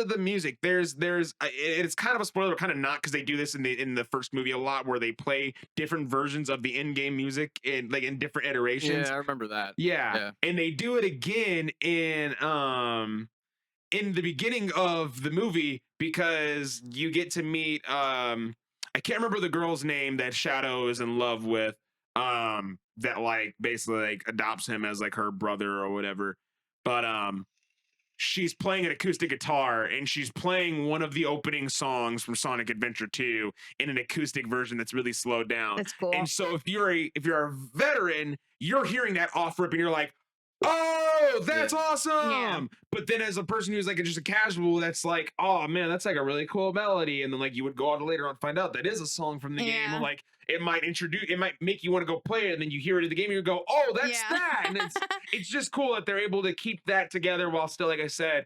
the music. There's it's kind of a spoiler, kind of not, because they do this in the first movie a lot, where they play different versions of the in-game music in different iterations. Yeah, I remember that. Yeah, and they do it again in the beginning of the movie, because you get to meet I can't remember the girl's name that Shadow is in love with, that like basically like adopts him as like her brother or whatever. But she's playing an acoustic guitar, and she's playing one of the opening songs from Sonic Adventure 2 in an acoustic version that's really slowed down. That's cool. And so if you're a veteran, you're hearing that off rip and you're like, oh, that's awesome. Yeah. But then as a person who's like just a casual, that's like, oh man, that's like a really cool melody. And then like you would go on later on find out that is a song from the game. Yeah. And like it might make you want to go play it, and then you hear it in the game and you go, oh, that's Yeah. that. And it's just cool that they're able to keep that together while still, like I said,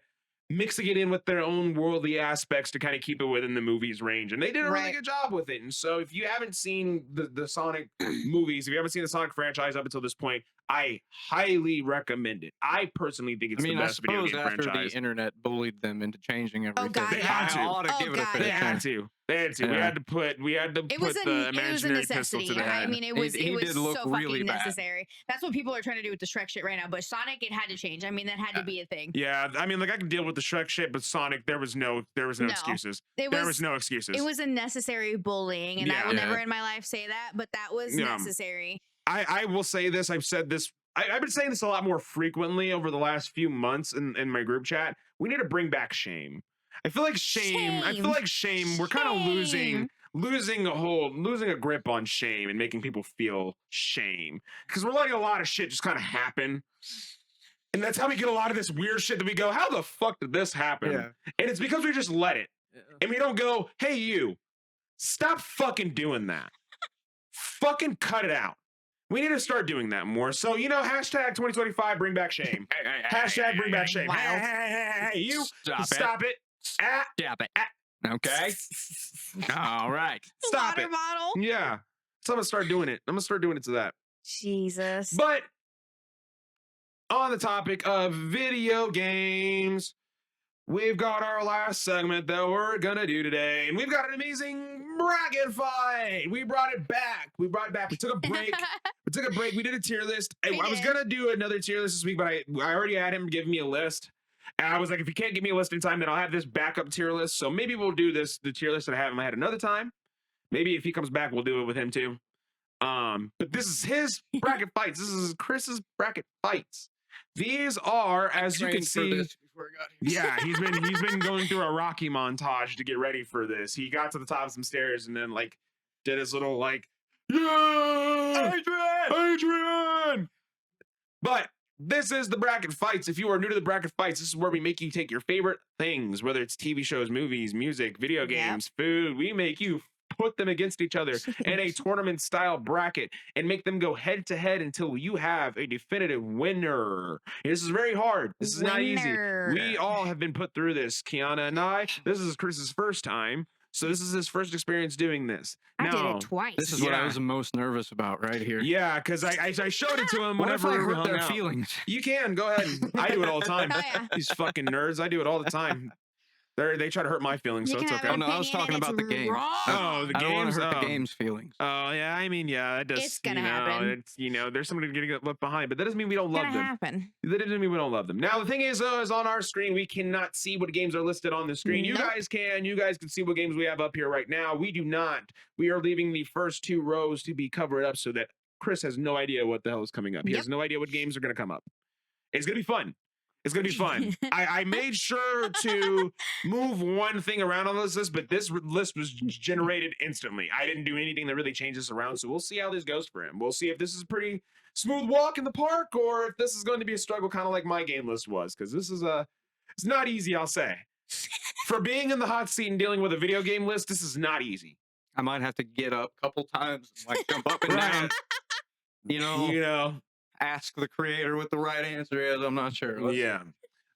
mixing it in with their own worldly aspects to kind of keep it within the movie's range. And they did a really Right. good job with it. And so if you haven't seen the Sonic movies, if you haven't seen the Sonic franchise up until this point, I highly recommend it. I personally think it's I mean, the I best video suppose game after franchise. the internet bullied them into changing everything, God, They had to. I ought to Oh, give it a God, fair They yeah. had chance. to. They had to. We Yeah. had to put It was the a imaginary pistol necessity. to the head. I mean, it He- was he it was did look so really fucking bad. necessary. That's what people are trying to do with the Shrek shit right now. But Sonic, it had to change. I mean, that had to be a thing. Yeah, I mean, like I can deal with the Shrek shit, but Sonic, there was no No. excuses. It There was no excuses. It was a necessary bullying, and I will Yeah. never in my life say that, but that was Yeah. necessary. I will say this. I've said this. I've been saying this a lot more frequently over the last few months in my group chat. We need to bring back shame. I feel like shame. I feel like shame. We're kind of losing a grip on shame and making people feel shame, because we're letting a lot of shit just kind of happen. And that's how we get a lot of this weird shit that we go, how the fuck did this happen? Yeah. And it's because we just let it. And we don't go, hey, you, stop fucking doing that. Fucking cut it out. We need to start doing that more. So, hashtag 2025, bring back shame. Hashtag bring back shame. Wow. Hey, you, Stop it. Ah, Stop it. ah. Okay. All right. Stop Water it. bottle. Yeah. So I'm going to start doing it. I'm going to start doing it to that. Jesus. But on the topic of video games, we've got our last segment that we're gonna do today, and we've got an amazing bracket fight. We brought it back. We took a break. We did a tier list. I was gonna do another tier list this week, but I already had him give me a list. And I was like, if you can't give me a list in time, then I'll have this backup tier list. So maybe we'll do the tier list that I have in my head another time. Maybe if he comes back, we'll do it with him too. But this is his bracket fights. This is Chris's bracket fights. These are, as you can see, yeah, he's been going through a Rocky montage to get ready for this. He got to the top of some stairs and then like did his little like, yeah, Adrian. But this is the bracket fights. If you are new to the bracket fights, this is where we make you take your favorite things, whether it's TV shows, movies, music, video games, food. We make you put them against each other in a tournament style bracket and make them go head to head until you have a definitive winner. And this is very hard. This is not easy. We all have been put through this, Kiana and I. This is Chris's first time. So this is his first experience doing this. I did Now, it twice. This is what I was the most nervous about right here. Yeah, because I showed it to him What if whenever I we hurt hung their out. feelings? You can go ahead. I do it all the time. Oh, yeah. These fucking nerds, I do it all the time. They try to hurt my feelings, You so it's can have okay. an Oh, no, I was opinion talking and about it's the game. wrong. Oh, the I don't want games. to hurt the Oh. game's feelings. Oh yeah, I mean, yeah, it does. It's gonna you know, happen. It's there's somebody getting left behind, but that doesn't mean we don't love Gonna them. happen. That doesn't mean we don't love them. Now the thing is on our screen we cannot see what games are listed on the screen. You Nope. guys can. You guys can see what games we have up here right now. We do not. We are leaving the first 2 rows to be covered up so that Chris has no idea what the hell is coming up. He Yep. has no idea what games are going to come up. It's going to be fun. It's going to be fun. I made sure to move one thing around on this list, but this list was generated instantly. I didn't do anything that really changed this around, so we'll see how this goes for him. We'll see if this is a pretty smooth walk in the park or if this is going to be a struggle kind of like my game list was, because this is it's not easy, I'll say. For being in the hot seat and dealing with a video game list, this is not easy. I might have to get up a couple times, and, like jump up and Right. down. You know, You ask the creator what the right answer is. I'm not sure. know, yeah.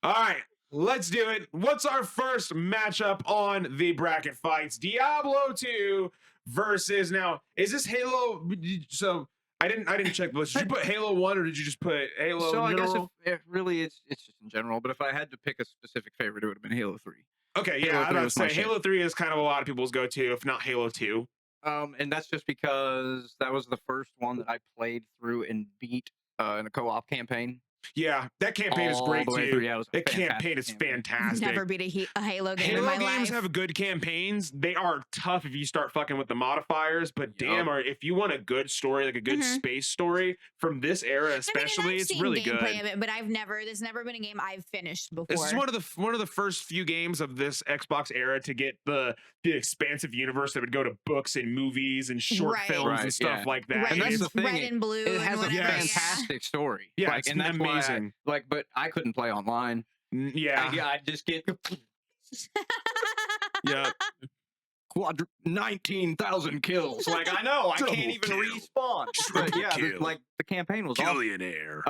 All right, let's do it. What's our first matchup on the bracket fights? Diablo 2 versus, now, is this Halo? So I didn't check the list. Did you put Halo 1 or did you just put Halo So I guess general? if really it's just in general. But if I had to pick a specific favorite, it would have been Halo 3. Okay, Halo yeah, I'm 3 about to was my say shit. Halo 3 is kind of a lot of people's go-to, if not Halo 2. And that's just because that was the first one that I played through and beat in a co-op campaign. Yeah, that campaign is All great the way too. through. Yeah, it was a That campaign fantastic is campaign. fantastic. Never beat a Halo game in Halo my games life. have good campaigns. They are tough if you start fucking with the modifiers, but Yup. damn, if you want a good story, like a good Mhm. space story from this era, especially, I mean, I've it's seen really gameplay good. of it, but there's never been a game I've finished before. This is one of the first few games of this Xbox era to get the expansive universe that would go to books and movies and short Right. films and Right, stuff yeah. like that. red, And that's and, the thing, red and blue It and has a whatever. Yes. fantastic story. Yeah, like, it's and that's why amazing. but I couldn't play online. Yeah, I just get yeah. 19,000 kills. Like I know I Double can't even kill. respawn. But yeah, kill. like the campaign was awesome. Billionaire.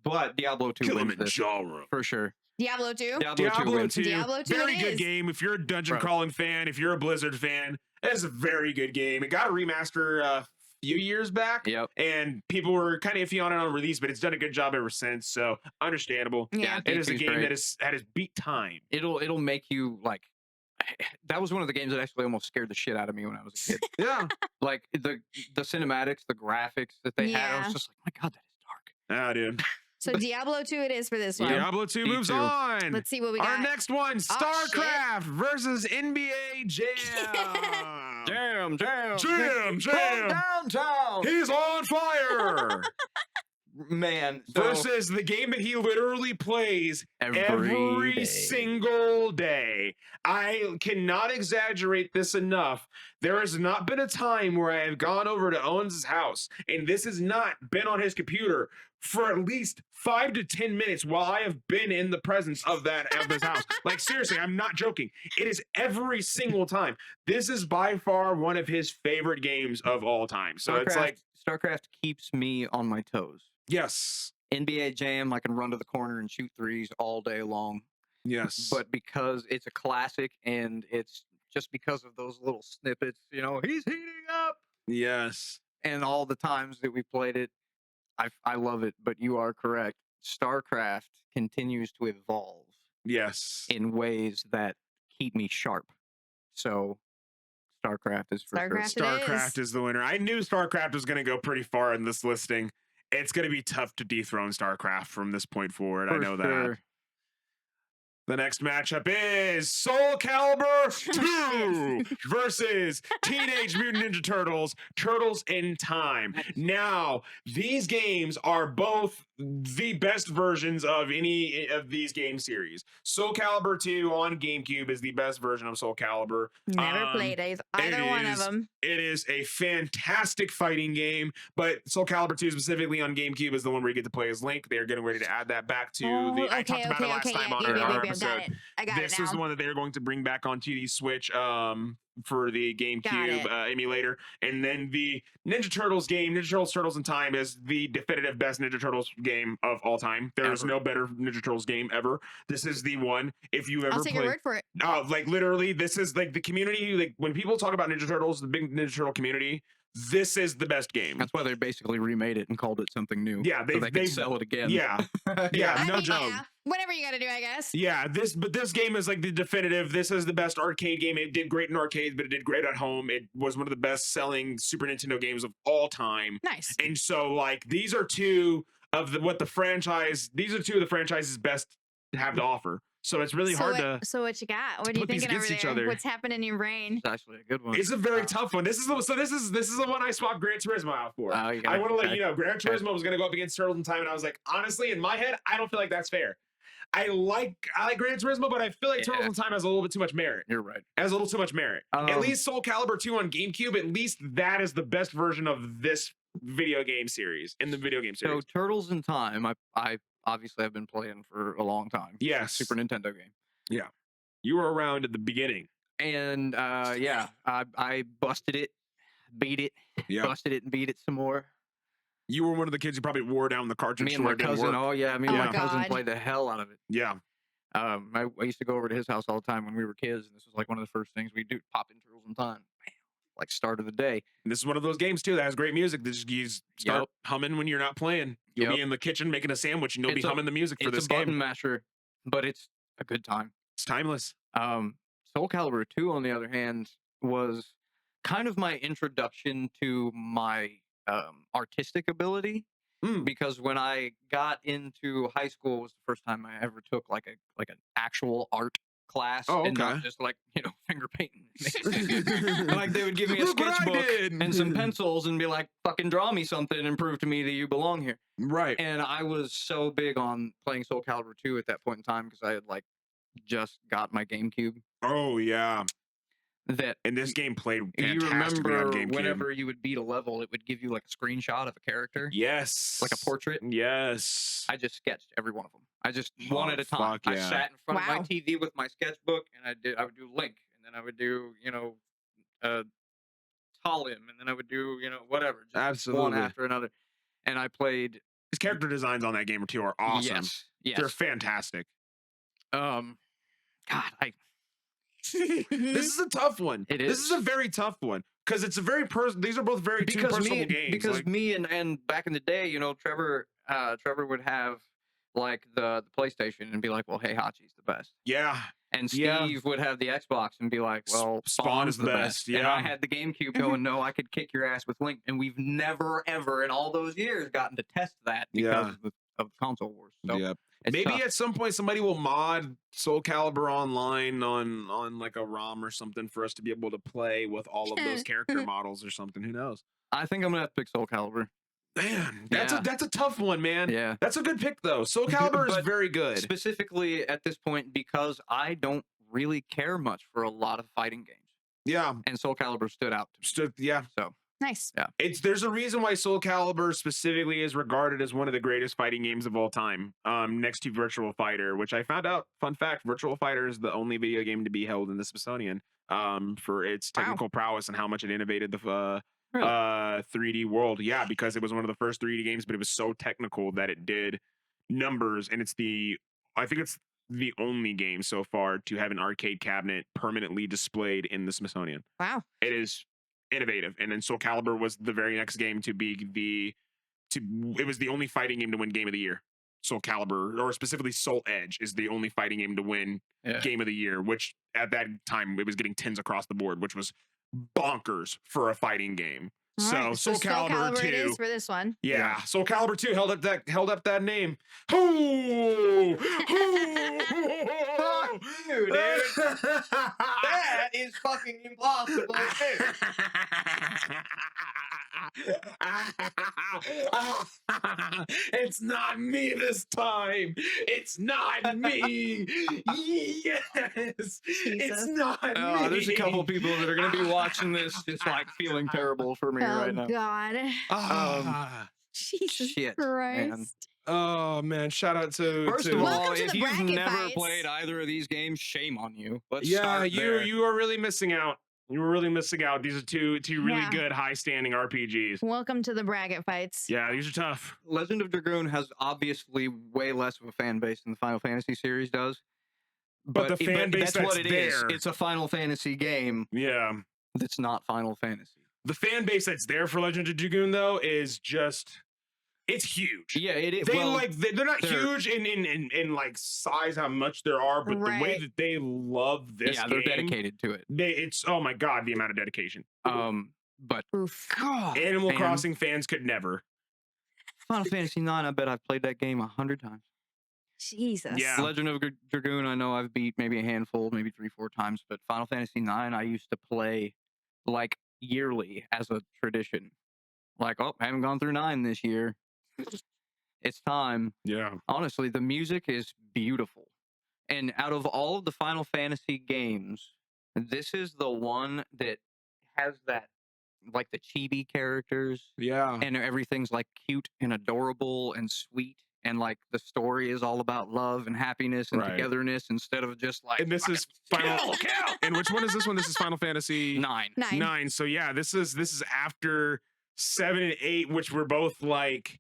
But Diablo 2 wins this Jawroom. for sure. Diablo 2. Diablo 2 Diablo wins. 2, Diablo 2 very it good is. game. If you're a dungeon Bro. crawling fan, if you're a Blizzard fan, it's a very good game. It got a remaster a few years back, Yep. and people were kind of iffy on it on release, but it's done a good job ever since. So understandable. Yeah. It is a DP's game great. that has beat time. It'll make you like. That was one of the games that actually almost scared the shit out of me when I was a kid. Yeah. Like the cinematics, the graphics that they had, I Yeah. was just like, my God, that is dark. Ah, dude. So Diablo 2 it is for this one. Diablo 2 Me moves too. on. Let's see what we Our got. next one, shit. StarCraft versus NBA Jam. Jam. Jam. Downtown. He's on fire. Man. So Versus the game that he literally plays every day. single day. I cannot exaggerate this enough. There has not been a time where I have gone over to Owens' house and this has not been on his computer for at least 5 to 10 minutes while I have been in the presence of this house. Like seriously, I'm not joking. It is every single time. This is by far one of his favorite games of all time. So it's like, StarCraft keeps me on my toes. yes. NBA Jam, I can run to the corner and shoot threes all day long. Yes. But because it's a classic and it's just because of those little snippets, he's heating up yes. and all the times that we played it, I love it. But you are correct. StarCraft continues to evolve Yes. in ways that keep me sharp. So StarCraft is for StarCraft sure. it StarCraft is the winner. I knew StarCraft was going to go pretty far in this listing. It's going to be tough to dethrone StarCraft from this point forward. I For know that. sure. The next matchup is Soul Calibur 2 versus Teenage Mutant Ninja Turtles, Turtles in Time. Now, these games are both the best versions of any of these game series. Soul Calibur 2 on GameCube is the best version of Soul Calibur. Never played either one of them. It is a fantastic fighting game, but Soul Calibur 2 specifically on GameCube is the one where you get to play as Link. They're getting ready to add that back to I talked about it last time on our Yep. episode. got it. I got This it is the now. one that they're going to bring back onto the Switch for the GameCube it. emulator. And then the Ninja Turtles game, Ninja Turtles Turtles in Time, is the definitive best Ninja Turtles game of all time. There's no better Ninja Turtles game ever. This is the one. If you ever I'll take your play, word for it. like literally, this is like the community. Like when people talk about Ninja Turtles, the big Ninja Turtle community, this is the best game. That's why they basically remade it and called it something new. Yeah, so they could sell it again. Yeah, yeah, I no mean, joke. yeah, whatever you got to do, I guess. Yeah, this game is like the definitive. This is the best arcade game. It did great in arcades, but it did great at home. It was one of the best selling Super Nintendo games of all time. Nice. And so, like, these are two of the franchise's best to have to offer. So it's really hard to. So what you got? What are you put these thinking over against each there? other. What's happening in your brain? It's actually a good one. It's a very tough one. This is the one I swapped Gran Turismo out for. Oh, you got I it. want to let Okay. you know, Gran Turismo was going to go up against Turtles in Time, and I was like, honestly, in my head, I don't feel like that's fair. I like Gran Turismo, but I feel like Turtles in Time has a little bit too much merit. You're right. Has a little too much merit. At least Soul Calibur 2 on GameCube, at least that is the best version of this video game series in the video game series. So Turtles in Time, I obviously have been playing for a long time. Yes. Super Nintendo game. You were around at the beginning. And I busted it, beat it, busted it and beat it some more. You were one of the kids who probably wore down the cartridge Me and store. my It didn't cousin, work. me and Oh my my cousin God. played the hell out of it. Yeah. I used to go over to his house all the time when we were kids, and this was like one of the first things we do, pop in Turtles in Time. Bam. Like start of the day. And this is one of those games too that has great music. That just you start Yep. humming when you're not playing. You'll be Yep. in the kitchen making a sandwich and you'll be It's a- humming the music for It's this a button game. masher, but it's a good time. It's timeless. Soul Calibur 2, on the other hand, was kind of my introduction to my artistic ability. Because when I got into high school, was the first time I ever took like an actual art class, Oh, and not okay. just like finger painting. Like they would give me a Look what I sketchbook did. and some pencils and be like, "Fucking draw me something and prove to me that you belong here." Right. And I was so big on playing Soul Calibur 2 at that point in time because I had like just got my GameCube. Oh yeah. That And this game played you fantastically on remember GameCube. whenever you would beat a level, it would give you like a screenshot of a character, Yes. like a portrait. Yes. I just sketched every one of them. I just Oh, one at a time. fuck I yeah. sat in front of my Wow. TV with my sketchbook, and I would do Link, and then I would do Talim, and then I would do whatever, just one Absolutely. after another. And I played. His character designs on that game too are awesome. Yes, yes. They're fantastic. God, This is a tough one. It This is a is. very tough one because it's a very these are both very two personal games. because like- me and back in the day, Trevor would have like the PlayStation and be like, "Well, hey, Hachi's the best." yeah, And Yeah. Steve would have the Xbox and be like, "Well, Spawn Spawn's is the best, And yeah. I had the GameCube going, "No, I could kick your ass with Link." And we've never, ever in all those years gotten to test that because of the console wars. So yeah. it's Maybe tough. at some point somebody will mod Soul Calibur online on like a ROM or something for us to be able to play with all of those character models or something. Who knows? I think I'm gonna have to pick Soul Calibur. Man, that's Yeah. a tough one, man. Yeah. That's a good pick though. Soul Calibur is But very good. Specifically at this point because I don't really care much for a lot of fighting games, Yeah. and Soul Calibur stood out to me. Yeah. So Nice. There's a reason why Soul Calibur specifically is regarded as one of the greatest fighting games of all time, next to Virtual Fighter, which I found out, fun fact, Virtual Fighter is the only video game to be held in the Smithsonian for its Wow. technical prowess and how much it innovated the Really? 3D world. Yeah, because it was one of the first 3D games, but it was so technical that it did numbers, and I think it's the only game so far to have an arcade cabinet permanently displayed in the Smithsonian. Wow. It is innovative. And then Soul Calibur was the very next game to be it was the only fighting game to win Game of the Year. Soul Calibur, or specifically Soul Edge, is the only fighting game to win yeah. Game of the Year, which at that time it was getting 10s across the board, which was bonkers for a fighting game. All So right, Soul Calibur it 2. is for this one. Yeah, Soul Calibur 2 held up that name. Hoo! Fuck you, dude. That is fucking impossible. It's not me this time. It's not me. Yes, it's not me. There's a couple people that are gonna be watching this, just like feeling terrible for me Oh right now. God. Ah. Jesus Shit, Christ. man. Oh man, shout out to First of Welcome all, to if the you've bracket never fights. played either of these games, shame on you. Let's yeah, start there. you are really missing out. You were really missing out. These are two really Yeah. good high standing RPGs. Welcome to the bracket fights. Yeah, these are tough. Legend of Dragoon has obviously way less of a fan base than the Final Fantasy series does. But the fan base that's what that's it is. there- It's a Final Fantasy game Yeah. that's not Final Fantasy. The fan base that's there for Legend of Dragoon though is just it's huge. Yeah, it is. They Well, they're not they're- huge in like size how much there are, but the way Right. that they love this yeah, game, they're dedicated to it. it's oh my god, the amount of dedication. But Oof. God, Animal man, Crossing fans could never. Final Fantasy 9. I bet I've played that game 100 times. Jesus. Yeah. Legend of Dragoon, I know I've beat maybe a handful, maybe 3-4 times, but Final Fantasy 9, I used to play like yearly as a tradition. Like, oh, I haven't gone through 9 this year. It's time. Yeah. Honestly, the music is beautiful. And out of all of the Final Fantasy games, this is the one that has that, like the chibi characters, Yeah. and everything's like cute and adorable and sweet. And like the story is all about love and happiness and Right. togetherness instead of just like. And this is Final kill. And which one is this one? This is Final Fantasy 9. 9. So yeah, this is after 7 and 8, which were both like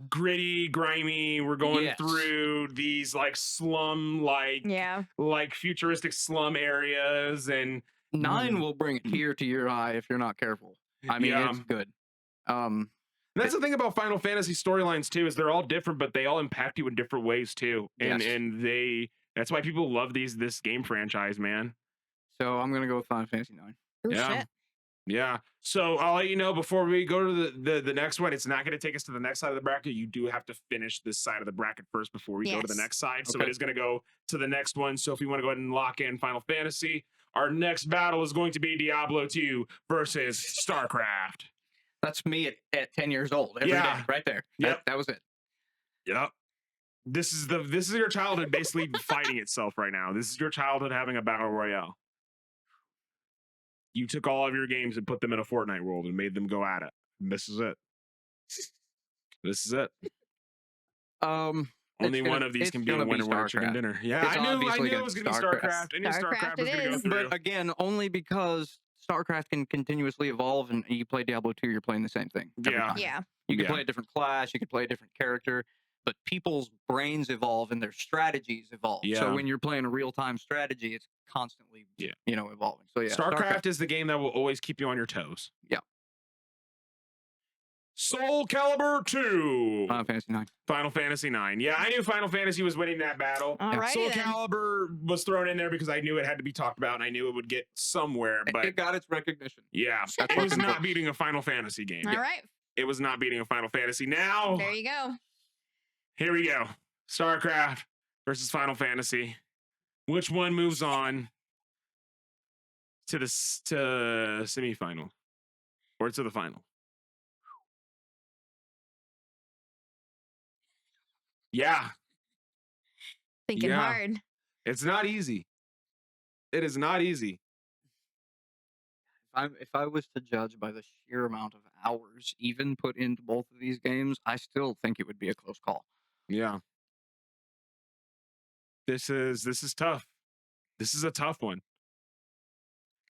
gritty, grimy. We're going Yes. through these like slum Yeah. like futuristic slum areas and 9 will bring a tear to your eye if you're not careful. I mean, Yeah. it's good. that's the thing about Final Fantasy storylines too, is they're all different, but they all impact you in different ways too. And Yes. that's why people love this game franchise, man. So I'm gonna go with Final Fantasy 9. Ooh, Yeah. shit. Yeah. So I'll let you know before we go to the next one. It's not going to take us to the next side of the bracket. You do have to finish this side of the bracket first before we go to the Yes. next side. So Okay. it is going to go to the next one. So if you want to go ahead and lock in Final Fantasy, our next battle is going to be Diablo 2 versus StarCraft. That's me at 10 years old every day, Yeah. right there. Yep. That was it. Yep. This is your childhood basically fighting itself right now. This is your childhood having a battle royale. You took all of your games and put them in a Fortnite world and made them go at it. And this is it. This is it. Only It's one gonna- of these it's can be a gonna be winner winner chicken StarCraft. dinner. Yeah, It's I knew obviously it gonna was be going to be StarCraft. StarCraft. I knew StarCraft StarCraft was it going to go is. through. But again, only because StarCraft can continuously evolve, and you play Diablo 2, you're playing the same thing. every Yeah. time. Yeah. You can Yeah. play a different class, you can play a different character, but people's brains evolve and their strategies evolve. Yeah. So when you're playing a real-time strategy, it's constantly, Yeah. evolving. So yeah, StarCraft is the game that will always keep you on your toes. Yeah. Soul Calibur 2. Final Fantasy 9. Final Fantasy 9. Yeah, I knew Final Fantasy was winning that battle. All right. Soul Calibur was thrown in there because I knew it had to be talked about and I knew it would get somewhere. But It got its recognition. yeah, That's it was what's not important. beating a Final Fantasy game. All right. It was not beating a Final Fantasy. Now, There you go. here we go. StarCraft versus Final Fantasy. Which one moves on to the semifinal or to the final? Yeah, Thinking Yeah. hard. it's not easy. It is not easy. If I was to judge by the sheer amount of hours even put into both of these games, I still think it would be a close call. Yeah. This is tough. This is a tough one.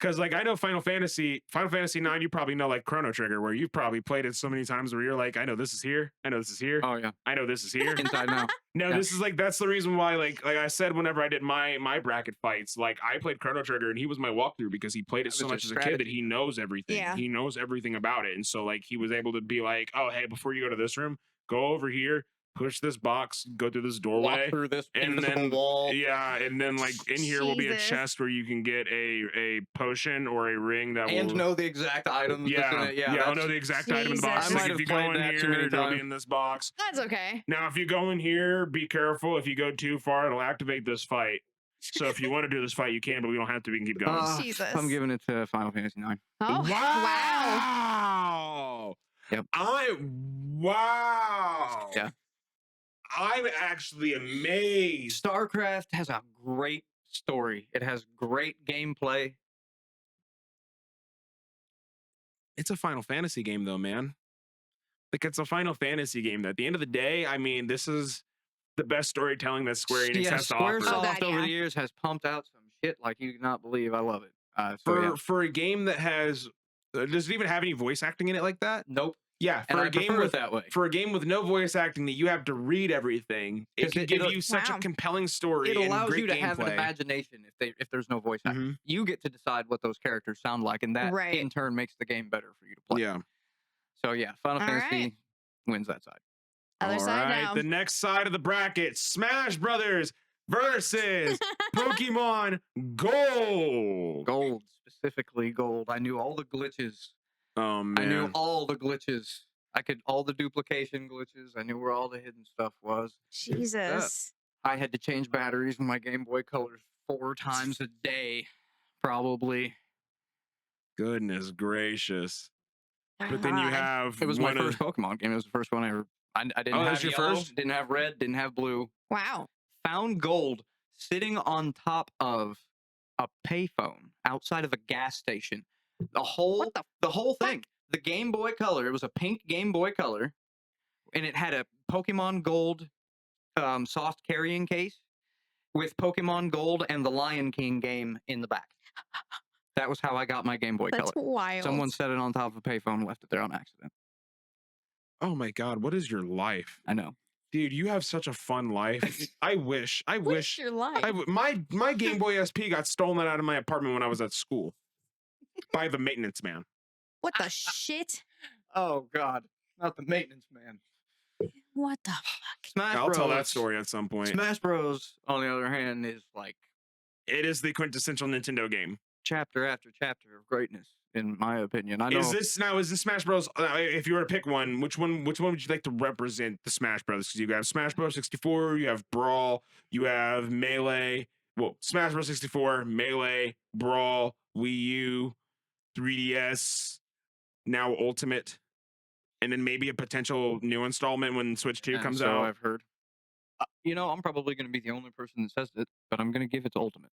Cause like I know Final Fantasy 9, you probably know like Chrono Trigger, where you've probably played it so many times where you're like, I know this is here, I know this is here, Oh yeah, I know this is here. inside now. No, Yeah. this is like that's the reason why like I said whenever I did my bracket fights, like I played Chrono Trigger and he was my walkthrough because he played it That so was much as your a kid that strategy. he knows everything. Yeah. He knows everything about it. And so like he was able to be like, oh hey, before you go to this room, go over here, push this box, go through this Walk doorway. through this And invisible then wall. yeah, and then like in here will be a Jesus. chest where you can get a potion or a ring that And will know the exact items. that's in yeah, it. yeah, I'll that's- know the exact item in the box. Jesus. I Like might if have you go played in that too many here, it'll be times. in this box. That's okay. Now, if you go in here, be careful. If you go too far, it'll activate this fight. So if you want to do this fight, you can, but we don't have to. We can keep going. Jesus. I'm giving it to Final Fantasy 9. Oh, wow. Wow. Yep. Wow. Yeah. I'm actually amazed. StarCraft has a great story. It has great gameplay. It's a Final Fantasy game, though, man. like it's a Final Fantasy game. That at the end of the day, I mean, this is the best storytelling that Square Enix has to offer. Oh, God, Squaresoft over yeah. the years has pumped out some shit like you cannot believe. I love it. For a game that has, does it even have any voice acting in it like that? Nope. Yeah, And for I a game prefer it with that way. for a game with no voice acting that you have to read everything, it 'Cause can give it'll- you such a Wow. compelling story. It and allows great you to gameplay. have an imagination if there's no voice acting. Mhm. You get to decide what those characters sound like, and that Right. in turn makes the game better for you to play. Yeah. So yeah, Final All Fantasy right. wins that side. Other All side right, now. the next side of the bracket: Smash Brothers versus Pokemon Gold. Gold, specifically gold. I knew all the glitches. Oh I knew man, all the glitches. all the duplication glitches. I knew where all the hidden stuff was. Jesus. I had to change batteries in my Game Boy Colors 4 times a day, probably. goodness gracious! But then you God. have It was my one of- first Pokemon game. It was the first one I ever. I didn't Oh, have that's your yellow, first? didn't have red, didn't have blue. Wow. Found gold sitting on top of a payphone outside of a gas station. The whole thing. The Game Boy Color. It was a pink Game Boy Color, and it had a Pokemon Gold soft carrying case with Pokemon Gold and the Lion King game in the back. That was how I got my Game Boy That's Color. wild. Someone set it on top of a payphone and left it there on accident. Oh my god, what is your life, I know. dude? You have such a fun life. I wish. What's your life? My Game Boy SP got stolen out of my apartment when I was at school by the maintenance man. What the shit? Oh God, not the maintenance man. What the fuck? Smash I'll Bros. tell that story at some point. Smash Bros. On the other hand is like It is the quintessential Nintendo game. chapter after chapter of greatness, in my opinion. I know. Is this Smash Bros? If you were to pick one, which one would you like to represent the Smash Bros? Because you have Smash Bros 64, you have Brawl, you have Melee. Well, Smash Bros 64, Melee, Brawl, Wii U, 3DS, now Ultimate, and then maybe a potential new installment when Switch 2 comes so out. I've heard. I'm probably going to be the only person that says it, but I'm going to give it to Ultimate.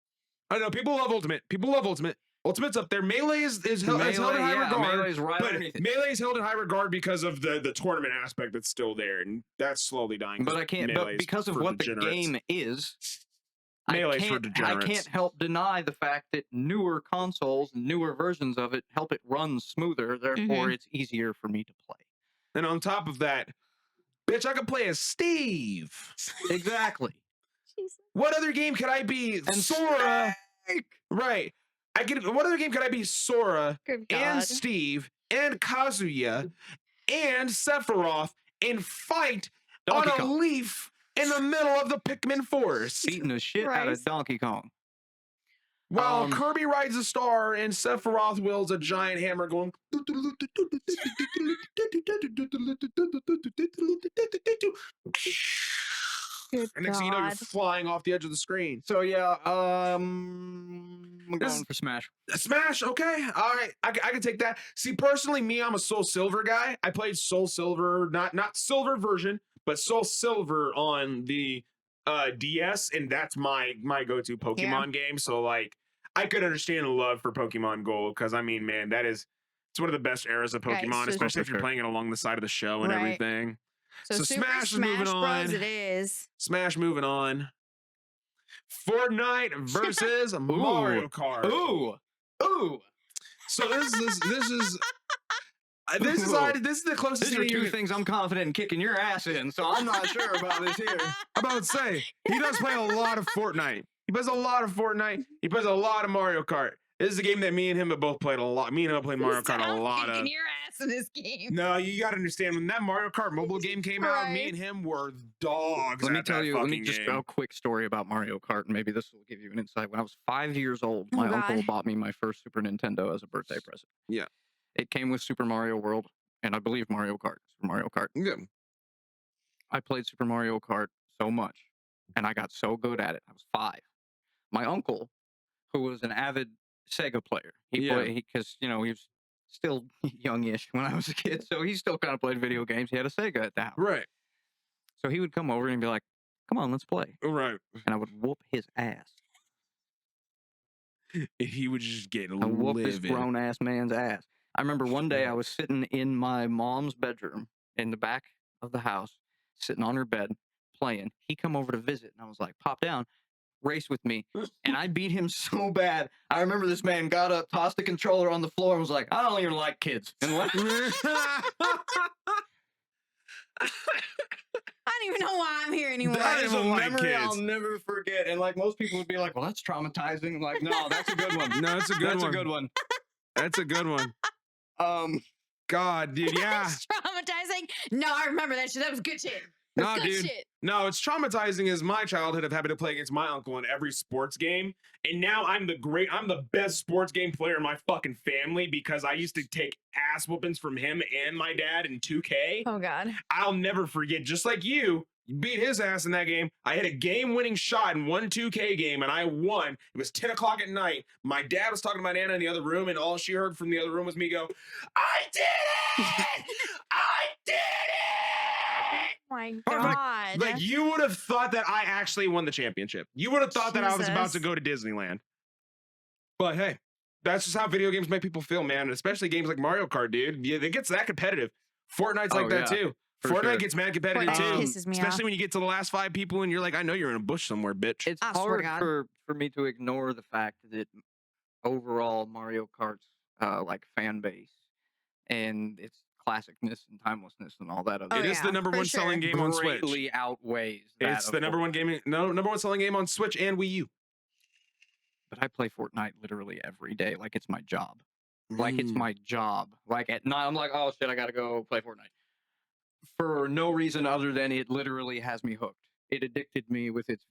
I know people love Ultimate. People love Ultimate. Ultimate's up there. Melee is held in high regard. Melee's right But underneath it. Melee is held in high regard because of the tournament aspect that's still there, and that's slowly dying. But I can't. But Melee's because of for what degenerates. the game is, Melee's for I degenerates. can't help deny the fact that newer consoles, newer versions of it, help it run smoother. Therefore, it's easier for me to play. And on top of that, bitch, I can play as Steve. Exactly. Jesus. What other game could I be? And Sora. Snake! Right. What other game could I be? Sora Good and God. Steve and Kazuya and Sephiroth and fight Donkey on a Kong. leaf in the middle of the Pikmin forest. Beating the shit out of Christ. Donkey Kong. While Um, Kirby rides a star and Sephiroth wields a giant hammer going. Good And next thing you know, you're God. flying off the edge of the screen. So yeah, I'm going for Smash. Smash, okay, all right, I can take that. See, personally, me, I'm a Soul Silver guy. I played Soul Silver, not Silver version, but Soul Silver on the DS, and that's my go-to Pokemon game. So like, I could understand the love for Pokemon Gold because I mean, man, it's one of the best eras of Right, Pokemon, so- especially if For you're sure. playing it along the side of the show and Right. everything. So Super Smash is moving Bros. on. It is. Smash moving on. Fortnite versus Mario Kart. Ooh. So this is this is the closest These are thing two you. things I'm confident in kicking your ass in, so I'm not sure about this here. I'm about to say he does play a lot of Fortnite. He plays a lot of Fortnite. He plays a lot of Mario Kart. This is a game that me and him have both played a lot. Me and him have played Mario Kart a lot of. Kicking your ass in this game. No, you got to understand when that Mario Kart mobile game came out, me Right. and him were dogs. Let me at tell that you, let me fucking just game. a quick story about Mario Kart, and maybe this will give you an insight. When I was 5 years old, Oh, my uncle God. bought me my first Super Nintendo as a birthday present. Yeah. It came with Super Mario World, and I believe Mario Kart. Super Mario Kart. Yeah. I played Super Mario Kart so much, and I got so good at it. I was 5. My uncle, who was an avid Sega player, Yeah. because he was still youngish when I was a kid, so he still kind of played video games. He had a Sega at the house, Right. so he would come over and be like, "Come on, let's play," Right. and I would whoop his ass. He would just get I whooped this livid. grown ass man's ass. I remember one day I was sitting in my mom's bedroom in the back of the house, sitting on her bed, playing. He come over to visit, and I was like, pop down, race with me. And I beat him so bad. I remember this man got up, tossed the controller on the floor, and was like, I don't even like kids. And what? I don't even know why I'm here anymore. That is a don't like memory I'll kids. never forget. And like most people would be like, well, that's traumatizing. I'm like, no, that's a good one. No, it's a good That's one. a good one. That's a good one. Um, God, dude, yeah. That's traumatizing. No, I remember that shit. That was good shit. No, Good dude. shit. No, it's traumatizing as my childhood of having to play against my uncle in every sports game. And now I'm the best sports game player in my fucking family because I used to take ass whoopings from him and my dad in 2K. Oh God. I'll never forget, just like you beat his ass in that game. I hit a game-winning shot in one 2K game, and I won. It was 10 o'clock at night. My dad was talking to my Nana in the other room, and all she heard from the other room was me go, I did it! I did it! Oh my Perfect. God. Like, you would have thought that I actually won the championship. You would have thought that I was about to Jesus. go to Disneyland. But hey, that's just how video games make people feel, man. And especially games like Mario Kart, dude. Yeah, it gets that competitive. Fortnite's like Oh, that yeah, too. for Fortnite sure. gets mad competitive Fortnite too. pisses me Especially off. when you get to the last 5 people and you're like, I know you're in a bush somewhere, bitch. It's I swear to hard God. for me to ignore the fact that overall Mario Kart's like fan base and its classicness and timelessness and all that other Oh, It is yeah, the number for one sure. selling game on Switch. greatly outweighs that. It's of the number Fortnite. number one selling game on Switch and Wii U. But I play Fortnite literally every day, like it's my job. Like it's Mm. my job. Like at night, I'm like, oh shit, I gotta go play Fortnite for no reason other than it literally has me hooked. It addicted me with its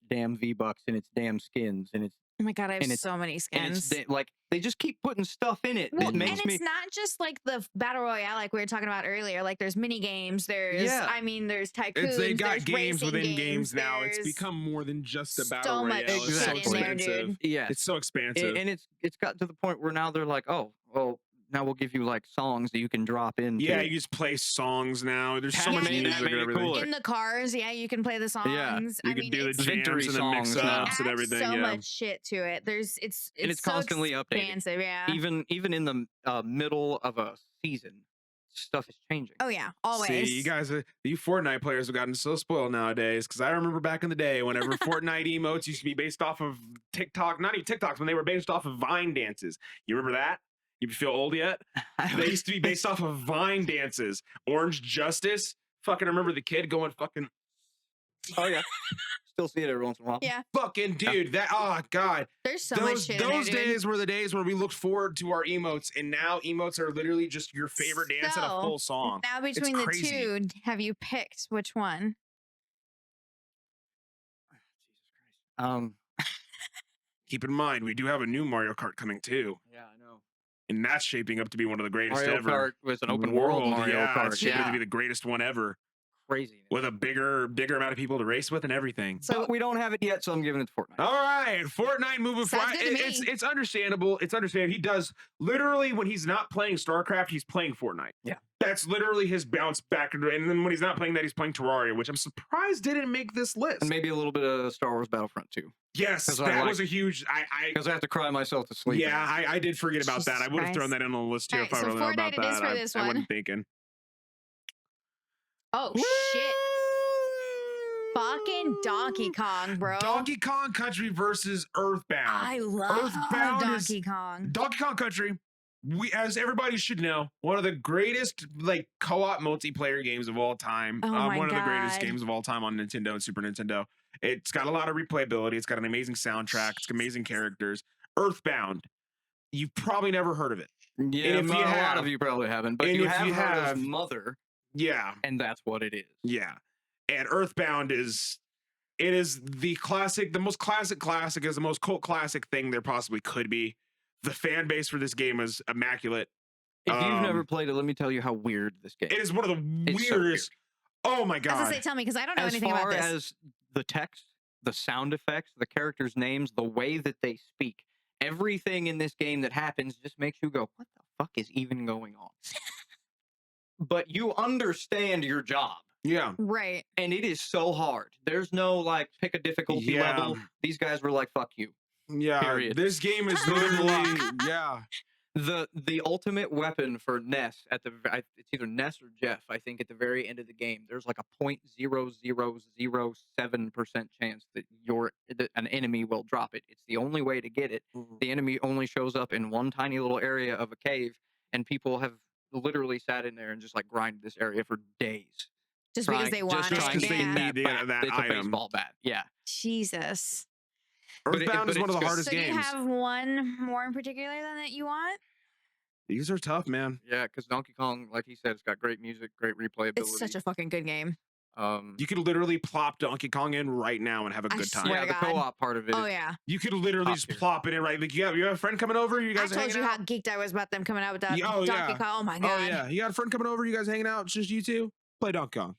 damn V-Bucks and its damn skins and its Oh my God, I have and it's- so many skins. like they just keep putting stuff in it Well, that and makes me. it's not just like the battle royale, like we were talking about earlier. Like there's mini games. There's, Yeah. I mean, there's tycoons. They got there's games racing within games now. It's there's become more than just a so battle much royale. It's so shit in there, expansive. dude. Yes. It's so expansive. And it's gotten to the point where now they're like, oh, well, now we'll give you like songs that you can drop into. Yeah, you just play songs now. There's so Yeah, much and music that and made it everything. cooler. In the cars, yeah, you can play the songs. You I can mean, do the it's, victory jams and the songs now. mix-ups and everything. so Yeah. much shit to it. There's it's And it's so constantly updated. expansive, yeah. Even in the middle of a season, stuff is changing. Oh yeah, always. See, you guys, you Fortnite players have gotten so spoiled nowadays. Because I remember back in the day, whenever Fortnite emotes used to be based off of TikTok, not even TikToks, when they were based off of Vine dances. You remember that? You feel old yet? They used to be based off of Vine dances. Orange Justice. Fucking remember the kid going fucking. Oh yeah, still see it every once in a while. Yeah, Fucking dude, that oh god. there's so much shit in there, Those dude. days were the days where we looked forward to our emotes, and now emotes are literally just your favorite dance in a So, full song. Now between the crazy. two, have you picked which one? Jesus Christ. Keep in mind, we do have a new Mario Kart coming too, Yeah, I know. and that's shaping up to be one of the greatest Mario ever. Kart was an open world Mario yeah, Kart. it's shaping up Yeah, to be the greatest one ever, crazy. with a bigger amount of people to race with and everything. So- But we don't have it yet, so I'm giving it to Fortnite. All right, Fortnite moving Sounds forward. good to It's me. it's understandable. It's understandable. He does literally when he's not playing StarCraft, he's playing Fortnite. Yeah. That's literally his bounce back, and then when he's not playing that, he's playing Terraria, which I'm surprised didn't make this list. And maybe a little bit of Star Wars Battlefront too, Yes, 'Cause that I was a huge. I because I have to cry myself to sleep. yeah, I did forget about that. I Jesus would have thrown Christ. that in on the list too Alright, if I so would have known about Fortnite it is that. for this I one. wasn't thinking. Oh shit! Fucking Donkey Kong, bro. Donkey Kong Country versus Earthbound. I love Earthbound is- Donkey Kong. Donkey Kong Country, as everybody should know, one of the greatest like co-op multiplayer games of all time. Oh my one of the greatest God. games of all time on Nintendo and Super Nintendo. It's got a lot of replayability. It's got an amazing soundtrack. It's got amazing characters. Earthbound, you've probably never heard of it. Yeah, if you a lot have- of you probably haven't, but and you if have you heard have- of Mother, Yeah, and that's what it is. yeah. And Earthbound is the classic, the most classic is the most cult classic thing there possibly could be. The fan base for this game is immaculate. If you've never Um, played it, let me tell you how weird this game. It is one of the It's so weirdest. Oh my I was god! gonna say, tell me, because I don't know As anything about far this. as the text, the sound effects, the characters' names, the way that they speak, everything in this game that happens just makes you go, "What the fuck is even going on?" But you understand your job. Yeah, Right. And it is so hard. There's no like pick a difficulty Yeah. level. These guys were like, fuck you. yeah. Period. This game is literally yeah. The ultimate weapon for Ness it's either Ness or Jeff, I think, at the very end of the game, there's like a 0.0007% chance that an enemy will drop it. It's the only way to get it. The enemy only shows up in one tiny little area of a cave, and people have literally sat in there and just like grinded this area for days. Just because they want just it. because they Yeah. need that It's a item. baseball bat. Yeah. Jesus. Earthbound is one of the it's hardest So do games. you have one more in particular than that you want? These are tough, man. Yeah, because Donkey Kong, like he said, it's got great music, great replayability. It's such a fucking good game. You could literally plop Donkey Kong in right now and have a I good time. swear yeah, the God. co-op part of it. Oh is- yeah. You could literally Top just tier. plop it in right. Like you have a friend coming over. You I guys are told hanging you out. how geeked I was about them coming out with that Yeah, oh, Donkey yeah. Kong. Oh my God. Oh yeah, you got a friend coming over. You guys hanging out. It's just you two. Play Donkey Kong.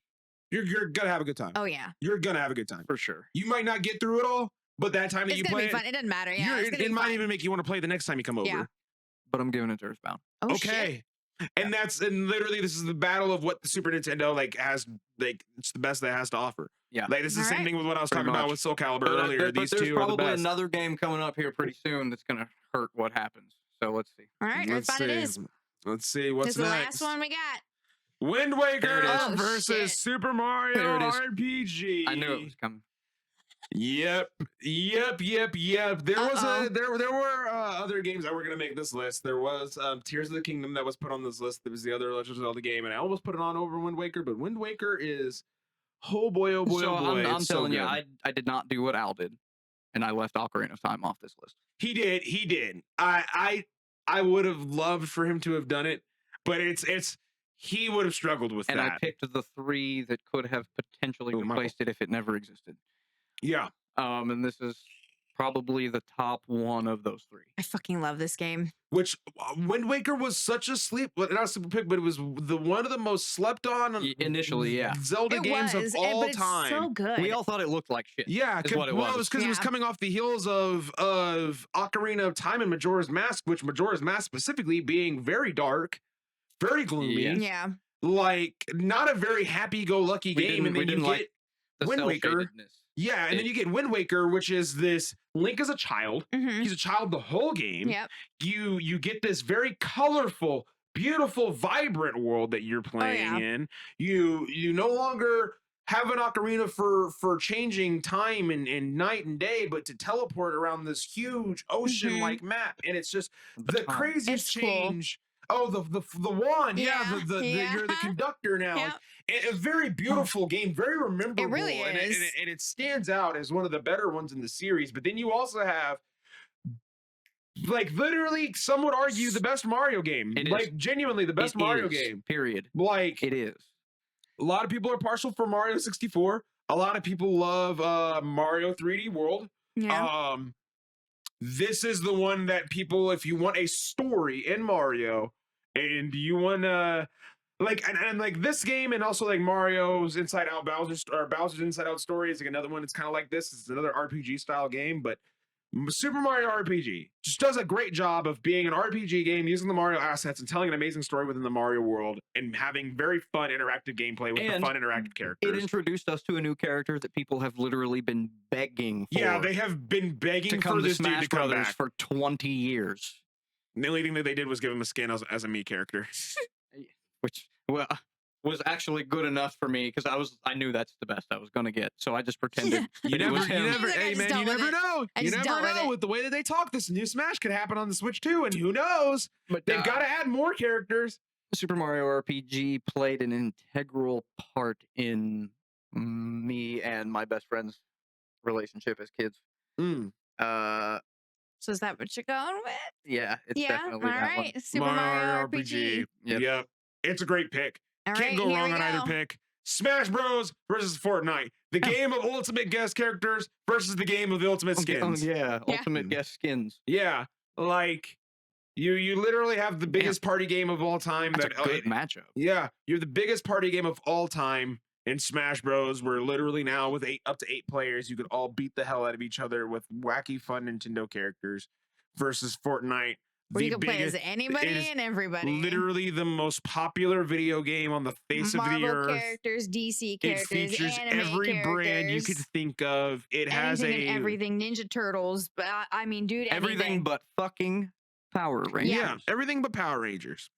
You're gonna have a good time. Oh yeah. You're gonna have a good time. for sure. You might not get through it all, but that time that It's you gonna play be it, fun. It doesn't matter. Yeah. It's gonna it be might fun. even make you want to play the next time you come over. Yeah. But I'm giving it to Earthbound. Oh, shit. Okay. And literally this is the battle of what the Super Nintendo has it's the best that it has to offer. Yeah. Like this is the same Alright. thing with what I was Pretty talking about much. with Soul Calibur But earlier. These there's two are the probably best. another game coming up here pretty soon that's gonna hurt what happens. So let's see. All right. Let's Earthbound it see. is. Let's see what's This is the next. last one we got. Wind Waker There it is. Oh, versus shit. Super Mario There it is. RPG. I knew it was coming. Yep. There was Uh-oh. there were other games that were gonna make this list. There was Tears of the Kingdom that was put on this list. There was the other Legend of Zelda game, and I almost put it on over Wind Waker, but Wind Waker is oh boy, so boy. I'm it's so telling you, good. I did not do what Al did, and I left Ocarina of Time off this list. He did. I would have loved for him to have done it, but he would have struggled with And that. I picked the three that could have potentially Ooh, Michael. replaced it if it never existed. Yeah. And this is probably the top one of those three. I fucking love this game. Which Wind Waker was such a not a super pick, but it was one of the most slept on Initially, yeah. Zelda It games was, of all but it's time. so good. We all thought it looked like shit. Yeah, is what it well, was. it was because it was Yeah. coming off the heels of Ocarina of Time and Majora's Mask, which Majora's Mask specifically being very dark, very gloomy, Yes. Yeah. like not a very happy-go-lucky game. And then you get the Wind Waker. cel-shadedness. yeah, and then you get Wind Waker, which is this Link as a child. Mm-hmm. He's a child the whole game. Yep. You get this very colorful, beautiful, vibrant world that you're playing in. You no longer have an ocarina for changing time and night and day, but to teleport around this huge ocean-like map, and it's just the Baton. craziest It's cool. change. Oh, the wand, Yeah, you're the conductor now. Yep. A very beautiful game, very rememberable. really and is. and it stands out as one of the better ones in the series. But then you also have, like, literally, some would argue the best Mario game. It is. Like, genuinely, the best It Mario is, game. Period. Like, It is. a lot of people are partial for Mario 64. A lot of people love Mario 3D World. Yeah. This is the one that people, if you want a story in Mario, and you want to and like this game, and also like Mario's Inside Out Bowser's Inside Out Story is like another one. It's kind of like this. It's another RPG style game, but Super Mario RPG just does a great job of being an RPG game using the Mario assets and telling an amazing story within the Mario world and having very fun interactive gameplay with the And fun interactive It characters. introduced us to a new character that people have literally been begging for. Yeah, they have been to begging come for to this dude Smash to come Brothers back. for 20 years. And the only thing that they did was give him a skin as a Mii character. Which was actually good enough for me because I knew that's the best I was gonna get, so I just pretended it was him. He's like, I hey just man, dealt you with never it. know. I You just never dealt with know it. with the way that they talk. This new Smash could happen on the Switch too, and who knows? But They've got to add more characters. Super Mario RPG played an integral part in me and my best friend's relationship as kids. Mm. So is that what you're going with? Yeah, it's Yeah. definitely All that one. right. Super Mario RPG. Yep. It's a great pick. All Can't right, go here wrong we on either go. pick. Smash Bros versus Fortnite, the game of ultimate guest characters versus the game of the ultimate skins. Yeah, Yeah. ultimate guest skins. Yeah, like you literally have the biggest party game of all time. That's a good matchup. Yeah, you're the biggest party game of all time in Smash Bros. Where literally now with up to 8 players, you could all beat the hell out of each other with wacky, fun Nintendo characters. Versus Fortnite, Where you the can play as biggest, anybody it is and everybody. literally the most popular video game on the face of the Marvel earth. characters, DC It characters, features anime every brand you could characters, think of. It has anything a and everything. Ninja Turtles, but I mean, dude, Everything anything. but fucking Power Rangers. Yeah, everything but Power Rangers.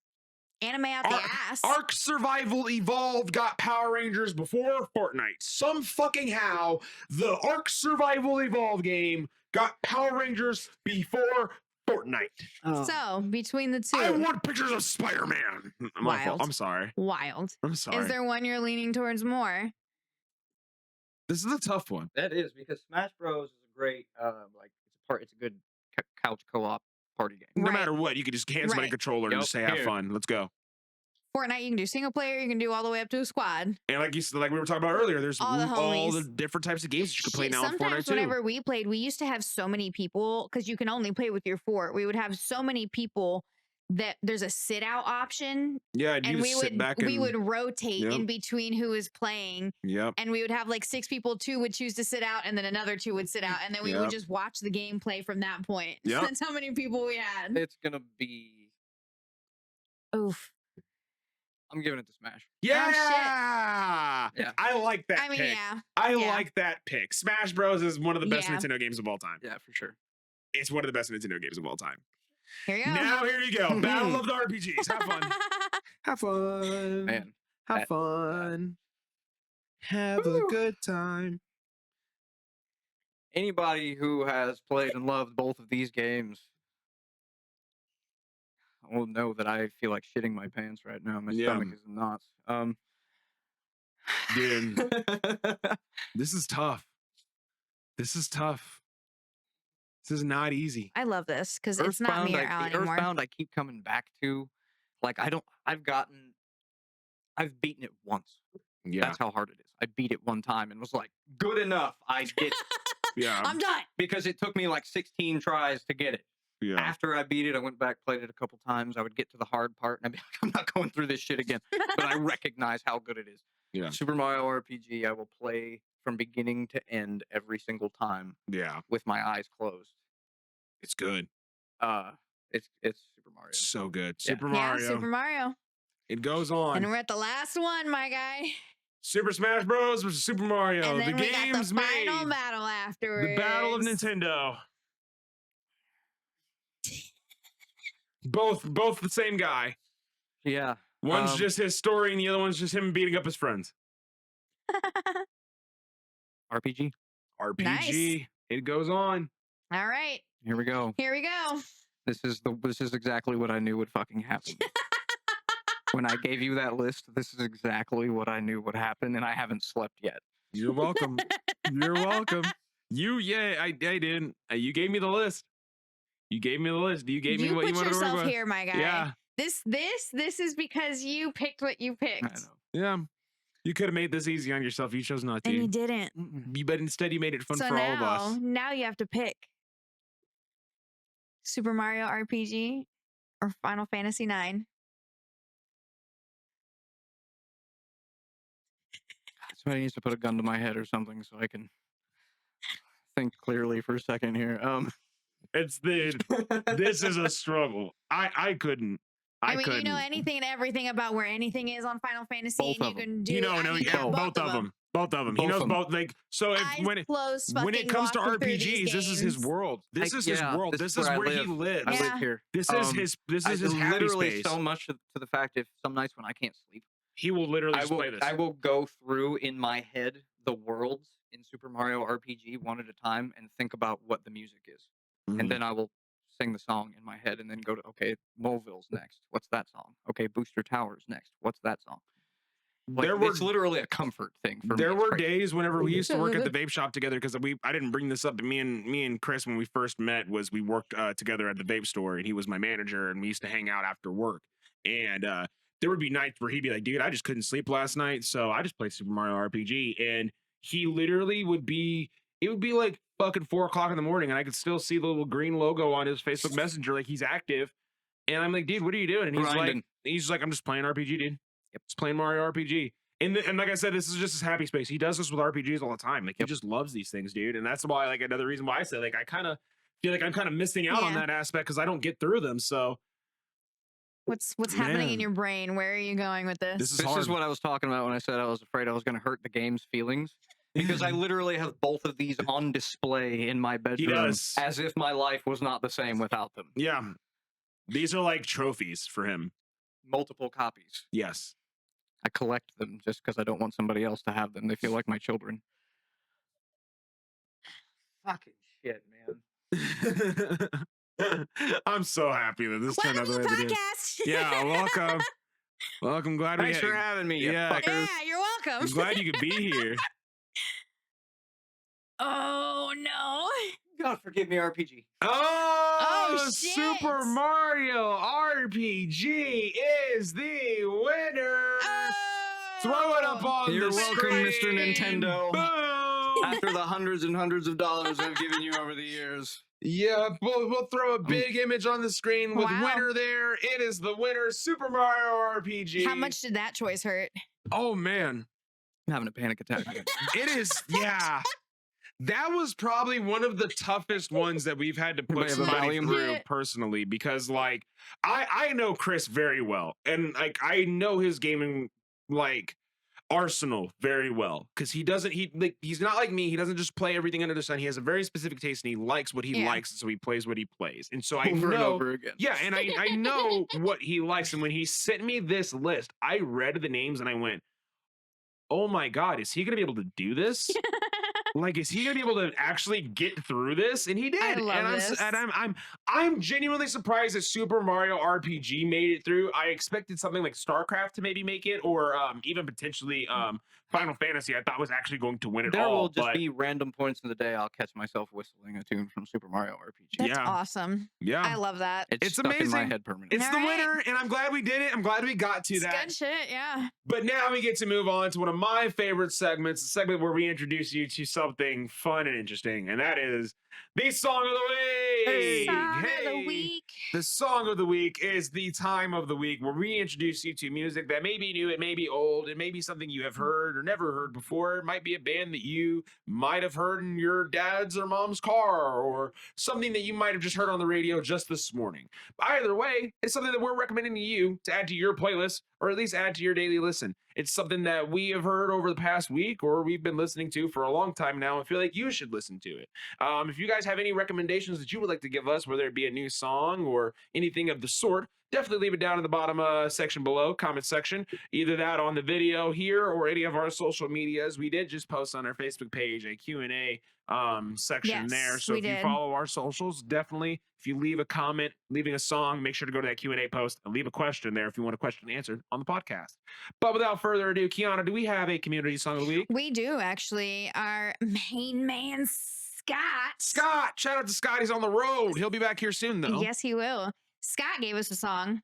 Anime out the ass. Ark Survival Evolved got Power Rangers before Fortnite. Some fucking how the Ark Survival Evolved game got Power Rangers before Fortnite. Oh. So between the two, I want pictures of Spider-Man. Wild. I'm sorry. wild. I'm sorry. Is there one you're leaning towards more? This is a tough one. That is because Smash Bros is a great it's a good couch co-op party game. No Right. matter what, you can just hand somebody a Right. controller and Yup, just say, have here. fun. Let's go. Fortnite, you can do single player. You can do all the way up to a squad. And like you said, like we were talking about earlier, there's All the all the homies. different types of games that you can play Shit, now on Fortnite sometimes too. whenever we played, we used to have so many people because you can only play with your fort. We would have so many people that there's a sit out option, Yeah, you and just we sit would back and we would rotate Yep. in between who is playing, Yep. and we would have like 6 people. 2 would choose to sit out, and then another 2 would sit out, and then we would Yep. just watch the gameplay from that point. Yep. That's how many people we had. It's gonna be. Oof. I'm giving it to Smash. Yeah. Yeah. I like that I mean, pick. yeah. I yeah. like that pick. Smash Bros is one of the best Yeah. Nintendo games of all time. Yeah, for sure. It's one of the best Nintendo games of all time. Here you go. Now here you go. Battle of the RPGs. Have fun. Have fun. Man, Have that- fun. Have a good time. anybody who has played and loved both of these games will know that I feel like shitting my pants right now. My Yeah. stomach is in knots. Dude, this is tough. This is tough. This is not easy. I love this because it's not me or Al anymore. Earthbound, I keep coming back to. Like, I've beaten it once. Yeah. That's how hard it is. I beat it one time and was like, good enough. I get it. Yeah. I'm done. Because it took me like 16 tries to get it. Yeah. After I beat it, I went back, played it a couple times. I would get to the hard part and I'd be like, I'm not going through this shit again. But I recognize how good it is. Yeah. Super Mario RPG, I will play from beginning to end every single time Yeah. with my eyes closed. It's good. It's Super Mario. So good. Yeah. Super Yeah, Mario. Super Mario. It goes And on. we're at the last one, my guy. Super Smash Bros. versus Super Mario. And then The we got game's the final made. battle afterwards. The Battle of Nintendo. Both the same guy. Yeah. One's just his story, and the other one's just him beating up his friends. RPG. RPG. Nice. It goes on. All right, Here we go. here we go. This is exactly what I knew would fucking happen. When I gave you that list, this is exactly what I knew would happen, and I haven't slept yet. You're welcome. You're welcome. I didn't. You gave me the list. You gave me the list. You gave me You what you put wanted to work yourself with. here, my guy. Yeah. This is because you picked what you I picked, know. Yeah. You could have made this easy on yourself. You chose not and you to. didn't. But instead, you made it fun So for all of us. now you have to pick Super Mario RPG or Final Fantasy 9. Somebody needs to put a gun to my head or something so I can think clearly for a second here. It's this is a struggle. I couldn't. I mean, couldn't. you know anything and everything about where anything is on Final Fantasy, Both and you of 'em. can do. You know, I no, mean, yeah, both of them. Both of them. He Both knows of 'em. both. Like, so if Eyes when it closed, comes to fucking walking through these RPGs, this is his games. world. This is his Yeah, world. This is where he live. lives. I Yeah. live here. This is his. This is his happy literally space. so much to the fact if some nights when I can't sleep, He will literally I just will play this. I will go through in my head the worlds in Super Mario RPG one at a time and think about what the music is, Mhm. and then I will sing the song in my head and then go to okay, Moleville's next. What's that song? Okay, Booster Tower's next. What's that song? Like, There were- it's literally a comfort thing for me. There It's were crazy. days whenever we used to work at the vape shop together because I didn't bring this up, but me and Chris when we first met was we worked together at the vape store and he was my manager and we used to hang out after work and there would be nights where he'd be like, dude, I just couldn't sleep last night, so I just played Super Mario RPG, and he literally it would be like fucking 4 o'clock in the morning and I could still see the little green logo on his Facebook Messenger like he's active, and I'm like, dude, what are you doing? And Grinding. he's like, I'm just playing RPG, dude. Yep, just playing Mario RPG. And like I said, this is just his happy space. He does this with RPGs all the time. Like he just loves these things, dude. And that's why, like, another reason why I say, like, I kind of feel like I'm kind of missing out on Yeah. that aspect because I don't get through them. So What's happening Man. in your brain? Where are you going with this? This is This hard. is what I was talking about when I said I was afraid I was going to hurt the game's feelings. Because I literally have both of these on display in my bedroom does. as if my life was not the same without them. Yeah. These are like trophies for him. Multiple copies. Yes. I collect them just because I don't want somebody else to have them. They feel like my children. Fucking shit, man. I'm so happy that this turned out the way Welcome to it the is. podcast. Yeah, welcome. Welcome. Glad Thanks we for having me, you Yeah. fuckers. Yeah, you're welcome. I'm glad you could be here. Oh no. God forgive me, RPG. Oh, shit. Super Mario RPG is the winner. Throw it up on You're the welcome, Mr. screen. Nintendo. Boom. After the hundreds and hundreds of dollars I've given you over the years. Yeah, we'll throw a big image on the screen with Wow. winner there. It is the winner, Super Mario RPG. How much did that choice hurt? Oh, man. I'm having a panic attack. It is, yeah. That was probably one of the toughest ones that we've had to put Anybody have a somebody Valium? through Yeah. personally, because like I know Chris very well, and like I know his gaming like arsenal very well, because he's not like me. He doesn't just play everything under the sun. He has a very specific taste, and he likes what he Yeah. likes, so he plays what he plays. And so I Over and know, over again. yeah, and I know what he likes. And when he sent me this list, I read the names and I went, "Oh my God, is he gonna be able to do this? Like, is he gonna be able to actually get through this?" And he did. I love and this. I'm genuinely surprised that Super Mario RPG made it through. I expected something like StarCraft to maybe make it, or even potentially Final Fantasy. I thought was actually going to win it There all. will just but be random points in the day I'll catch myself whistling a tune from Super Mario RPG. That's Yeah. awesome. yeah, I love that. It's It's stuck in my amazing. head permanently. it's All the right. winner, and I'm glad we did it. I'm glad we got to It's that. good shit, yeah. But now we get to move on to one of my favorite segments, the segment where we introduce you to something fun and interesting, and that is the song of the week. Song of the Hey. week. The song of the week is the time of the week where we introduce you to music that may be new, it may be old, it may be something you have heard or never heard before. It might be a band that you might have heard in your dad's or mom's car, or something that you might have just heard on the radio just this morning. Either way, it's something that we're recommending to you to add to your playlist, or at least add to your daily listen. It's something that we have heard over the past week, or we've been listening to for a long time now, and feel like you should listen to it. If you guys have any recommendations that you would like to give us, whether it be a new song or anything of the sort, definitely leave it down in the bottom section below, comment section. Either that on the video here or any of our social medias. We did just post on our Facebook page a Q&A section there. Yes, So we if you did. follow our socials, definitely, if you leave a comment, leaving a song, make sure to go to that Q&A post and leave a question there if you want a question answered on the podcast. But without further ado, Kiana, do we have a community song of the week? We do actually. Our main man, Scott. Scott, shout out to Scott. He's on the road. He'll be back here soon, though. Yes, he will. Scott gave us a song.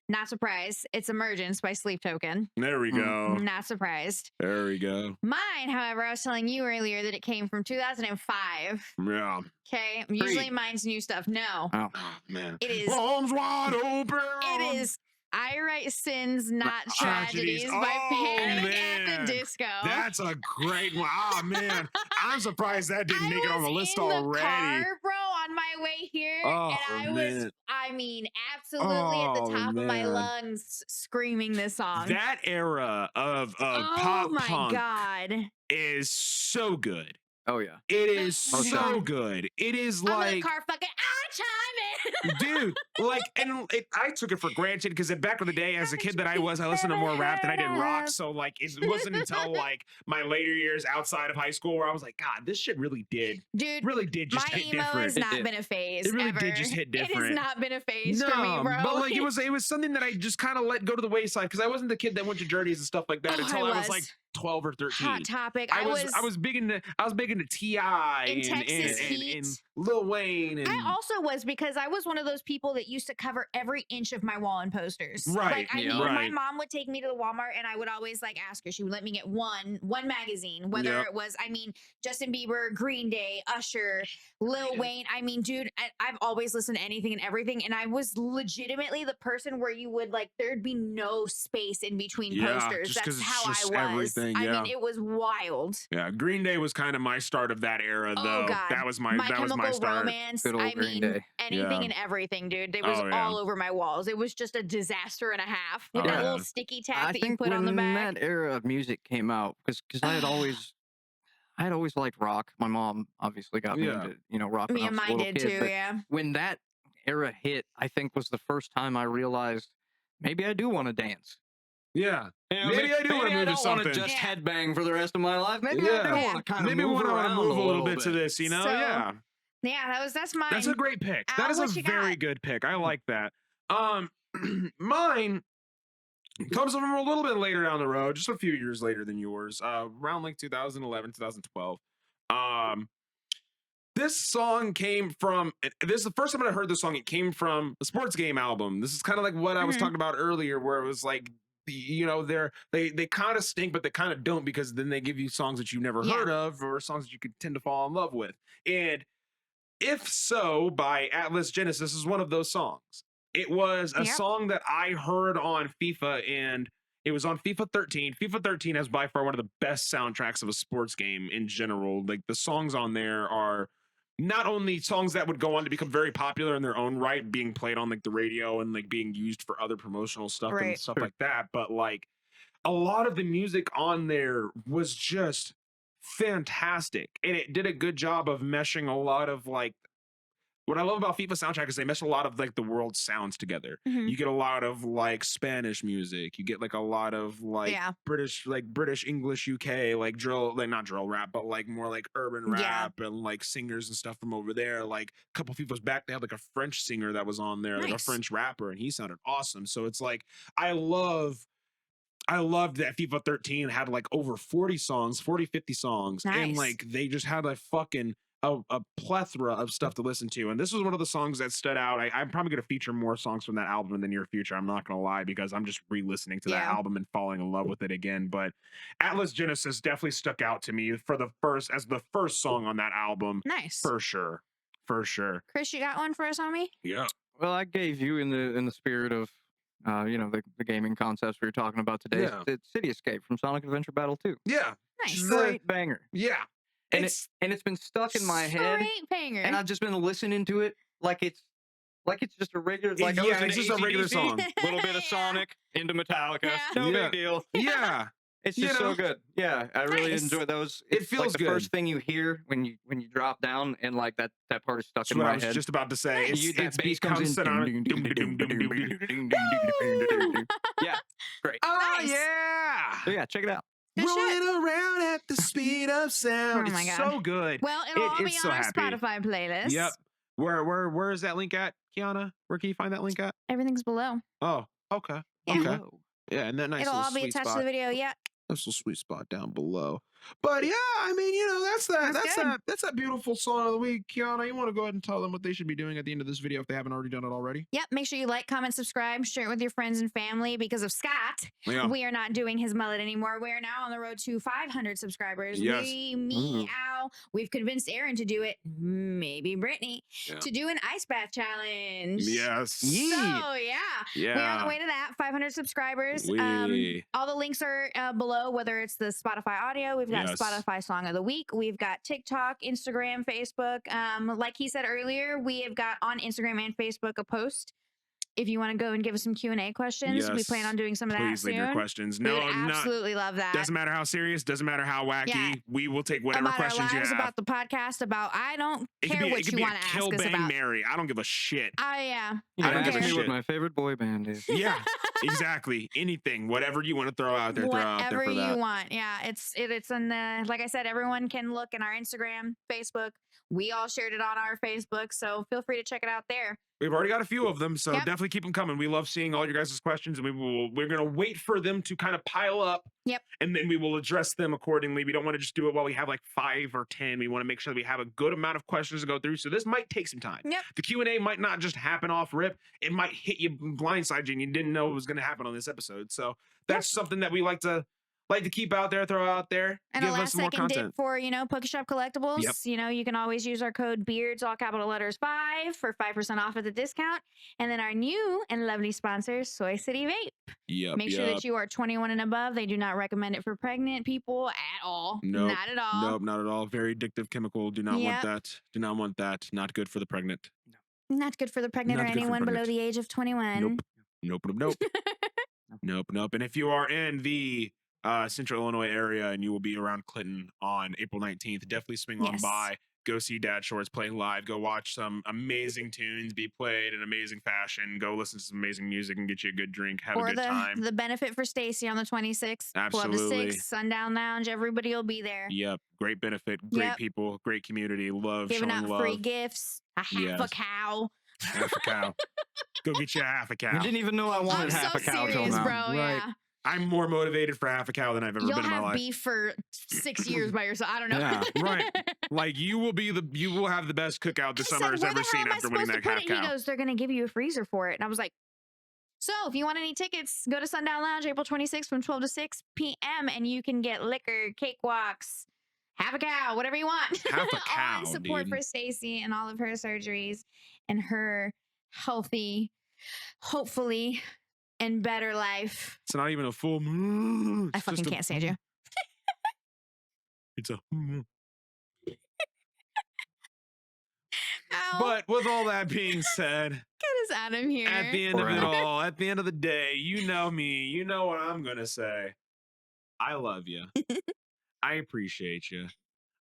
Not surprised. It's Emergence by Sleep Token. There we go. Not surprised. There we go. Mine, however, I was telling you earlier that it came from 2005. Yeah. Okay. Usually mine's new stuff. No. Oh. Oh, man. It is. Arms wide open. It is I Write Sins, Not Tragedies. Tragedies by Oh, Panic at man. the Disco. That's a great one. Oh, man. I'm surprised that didn't make it on the was list in the already. car, bro, on my way here, Oh, and I man. was, I mean, absolutely at the Oh, top of my man. lungs screaming this song. That era of oh pop my punk God. is so good. Oh, yeah. It is Most so definitely. good. It is I'm in like, the car fucking, chime in. dude, like, and I took it for granted because back in the day, as a kid that I was, I listened to more rap than I did rock. So like, it wasn't until like my later years outside of high school where I was like, God, this shit really did Dude, just my hit emo different. has It not did. been a phase. It really ever. did just hit It different. has not been a phase for me, bro. but like it was something that I just kind of let go to the wayside because I wasn't the kid that went to Journeys and stuff like that Oh, until I was was. like 12 or 13. Hot Topic. I was big into T.I. In and, Texas and Heat. Lil Wayne and I also was because I was one of those people that used to cover every inch of my wall in posters. Right, Like I yeah. mean, my right. mom would take me to the Walmart and I would always like ask her. She would let me get one magazine, whether Yep. it was, I mean, Justin Bieber, Green Day, Usher, Lil Wayne. I mean, dude, I've always listened to anything and everything. And I was legitimately the person where you would like, there'd be no space in between Yeah, posters. just 'cause That's it's how I just was. everything, I yeah. mean, it was wild. yeah, Green Day was kind of my start of that era Oh, though. God. That was my My that was Chemical my start. Romance. Good old I Green mean, Day. anything Yeah. and everything, dude. It was Oh, yeah. all over my walls. It was just a disaster and a half with Oh, that yeah. little sticky tack I that you think put when on the back. that era of music came out, because I had always liked rock. My mom obviously got me Yeah. into rock when Me I and was a mine little did kid. too, But yeah. when that era hit, I think was the first time I realized maybe I do want to dance. Yeah. You know, Maybe I do wanna maybe move to I don't want something. to just Yeah. headbang for the rest of my life. Maybe I do Yeah. want to kind of Maybe move we want to around move a little bit to this, you know? So, Yeah. Yeah, that's mine. That's a great pick. That Al, is a what you very got? good pick. I like that. Mine comes from a little bit later down the road, just a few years later than yours, around like 2011, 2012. Um, this song came from, this is the first time I heard this song. It came from a sports game album. This is kind of like what I was Mhm. talking about earlier, where it was like, you know, they kind of stink, but they kind of don't, because then they give you songs that you've never Yeah. heard of, or songs that you could tend to fall in love with. And If So by Atlas Genesis is one of those songs. It was a Yep. song that I heard on FIFA, and it was on FIFA 13. FIFA 13 has by far one of the best soundtracks of a sports game in general. Like, the songs on there are not only songs that would go on to become very popular in their own right, being played on like the radio and like being used for other promotional stuff and Right. stuff Sure. like that, but like a lot of the music on there was just fantastic, and it did a good job of meshing a lot of like, what I love about FIFA soundtrack is they mesh a lot of like the world sounds together. Mhm. You get a lot of like Spanish music. You get like a lot of like Yeah. British English UK, like drill, like not drill rap, but like more like urban Yeah. rap, and like singers and stuff from over there. Like a couple FIFAs back, they had like a French singer that was on there, like a Nice. French rapper, and he sounded awesome. So it's like I loved that FIFA 13 had like over 40 songs, 50 songs. And Nice. like they just had a fucking a plethora of stuff to listen to. And this was one of the songs that stood out. I'm probably going to feature more songs from that album in the near future. I'm not going to lie, because I'm just re-listening to that Yeah. album and falling in love with it again. But Atlas Genesis definitely stuck out to me for the first song on that album, Nice. for sure. For sure. Chris, you got one for us, homie? Yeah. Well, I gave you in the spirit of you know, the gaming concepts we were talking about today. Yeah. It's City Escape from Sonic Adventure Battle 2. Yeah. Nice. Straight banger. Yeah. And it's been stuck in my head, Straight banger. and I've just been listening to it like it's just a regular, like I Yeah, listen it's to just a regular AC/DC, song. Little bit of Yeah. Sonic into Metallica, Yeah. no Yeah. big deal. Yeah. It's You just know? so good. Yeah, I really Nice. enjoy those. It It's feels like the good. first thing you hear when you drop down, and like that part is stuck That's in what my I was head. just about to say. Nice. It's That bass comes become in. synonymous. Yeah, great. Oh Nice. yeah. So yeah, check it out. Good shit. Rolling around at the speed of sound. Oh my It's God. so good. Well, it'll all be it's on so our happy. Spotify playlist. Yep. Where is that link at, Kiana? Where can you find that link at? Everything's below. Oh, okay. Yeah. Okay. Hello. Yeah, and that nice It'll little all be sweet attached spot. to the video. Yeah. Nice little sweet spot down below. But yeah, I mean, you know, that's good. that beautiful song of the week. Kiana, you want to go ahead and tell them what they should be doing at the end of this video if they haven't already done it already? Yep. Make sure you like, comment, subscribe, share it with your friends and family. Because of Scott, Yeah. we are not doing his mullet anymore. We are now on the road to 500 subscribers. Yes. Me, Al. We've convinced Aaron to do it. Maybe Brittany Yeah. to do an ice bath challenge. Yes. So yeah. Yeah. We're on the way to that 500 subscribers. We- All the links are below, whether it's the Spotify audio, we've got Yes. Spotify song of the week, we've got TikTok, Instagram, Facebook. Like he said earlier, we have got on Instagram and Facebook a post. If you want to go and give us some Q&A questions, we plan Yes. on doing some of that Please leave your soon. questions. We No, would not absolutely love that. doesn't matter how serious, doesn't matter how wacky. Yeah. We will take whatever About our questions you lives, have. about the podcast, about I don't It could care be, what it could you be want a to ask Kill us Bang about. Mary. I don't give a shit. Yeah. You I can don't give ask a me what shit. my favorite boy band is. Yeah, exactly. Anything, whatever you want to throw out there, throw out there Whatever for you that. want. Yeah, it's in the, like I said, everyone can look in our Instagram, Facebook. We all shared it on our Facebook, so feel free to check it out there. We've already got a few of them, so Yep. definitely keep them coming. We love seeing all your guys' questions, and we're gonna wait for them to kind of pile up. Yep. And then we will address them accordingly. We don't want to just do it while we have like 5 or 10. We want to make sure that we have a good amount of questions to go through. So this might take some time. Yep. The Q&A might not just happen off rip. It might hit you blindside you and you didn't know it was going to happen on this episode. So that's something that we like to keep out there, throw out there, And a give us last some more second dip content. for, Pokeshop Collectibles. Yep. You can always use our code BEARDS, all capital letters 5 for 5% off at the discount. And then our new and lovely sponsor, Soy City Vape. Yep. Make sure that you are 21 and above. They do not recommend it for pregnant people at all. Nope. Not at all. Nope, not at all. Very addictive chemical. Do not want Yep. that. Do not want that. Not good for the pregnant. Not good for the pregnant Not or good for anyone below pregnant. the age of 21. Nope. Nope. And if you are in the Central Illinois area and you will be around Clinton on April 19th, definitely swing on Yes. by. go see Dad Shorts playing live. Go watch some amazing tunes be played in amazing fashion. Go listen to some amazing music and get you a good drink. Have a good time. The benefit for Stacy on the 26th. 12 to Absolutely. 6, Sundown Lounge. Everybody will be there. Yep. Great benefit. Great people. Great community. Love Giving showing out love. free gifts. A half a cow. Half a cow. Go get you a half a cow. I didn't even know I wanted half a cow till serious, now. bro. Right. Yeah. I'm more motivated for half a cow than I've ever You'll been in my have life. beef for 6 years by yourself. I don't know. Yeah, right. Like you will have the best cookout the summer has ever seen after winning that half cow. He goes, they're going to give you a freezer for it. And I was like, so if you want any tickets, go to Sundown Lounge April 26th from 12 to 6 p.m. and you can get liquor, cakewalks, half a cow, whatever you want. Half a cow, all in support dude. for Stacy and all of her surgeries and her healthy, hopefully, and better life. It's not even a full moon. I fucking can't stand you. It's a Ow. But with all that being said, Get us out of here. at the end of it all, at the end of the day, you know me. You know what I'm going to say. I love you. I appreciate you.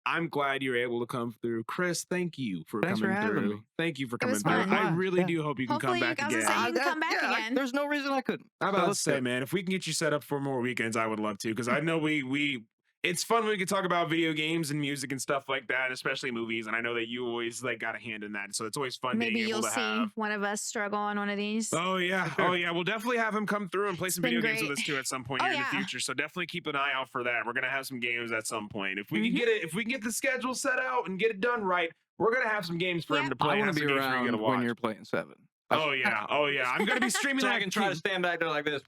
I'm glad you're able to come through. Chris, thank you for Thanks coming for having through. me. Thank you for It coming was through. fun. I really Yeah. do hope you can Hopefully come you back guys will again. say- You can come back again. There's no reason I couldn't. I'm about to Let's say, go. man, if we can get you set up for more weekends, I would love to. Because I know it's fun when we can talk about video games and music and stuff like that, especially movies. And I know that you always like got a hand in that, so it's always fun Maybe being able you'll to see have. one of us struggle on one of these. Oh yeah, Sure. oh yeah. We'll definitely have him come through and play some been video games with great. us too at some point Oh, here in yeah. the future. So definitely keep an eye out for that. We're gonna have some games at some point. If we Mm-hmm. can get it, if we can get the schedule set out and get it done right, we're gonna have some games for him to play. I and want have to some be games for you to around watch. when you're playing 7. Oh yeah, oh yeah. I'm gonna be streaming So that. I can try too. to stand back there like this.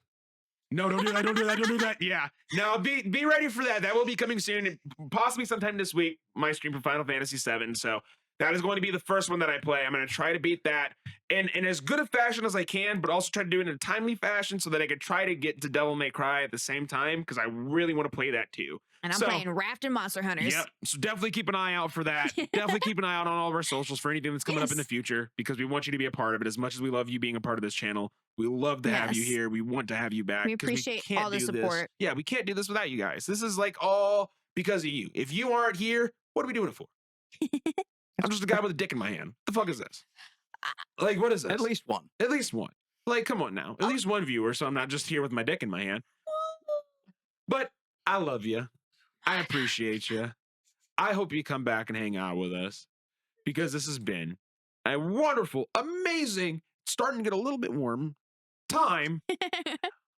No, don't do that. Don't do that. Don't do that. Yeah. Now be ready for that. That will be coming soon, possibly sometime this week. My stream for Final Fantasy VII. So that is going to be the first one that I play. I'm going to try to beat that in as good a fashion as I can, but also try to do it in a timely fashion so that I could try to get to Devil May Cry at the same time because I really want to play that too. And I'm So- playing Raft and Monster Hunters. Yep. So definitely keep an eye out for that. Definitely keep an eye out on all of our socials for anything that's coming up in the Yes. future because we want you to be a part of it. As much as we love you being a part of this channel, we love to have you Yes. here. We want to have you back. We 'cause appreciate can't all the do this. support. Yeah, we can't do this without you guys. This is like all because of you. If you aren't here, what are we doing it for? I'm just a guy with a dick in my hand. The fuck is this? Like, what is this? At least one. At least one. Like, come on now. At Oh. least one viewer, so I'm not just here with my dick in my hand. But I love you. I appreciate you. I hope you come back and hang out with us because this has been a wonderful, amazing, starting to get a little bit warm time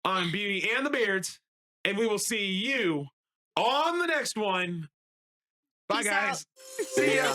on Beauty and the Beards. And we will see you on the next one. Bye, Peace guys. out. See ya.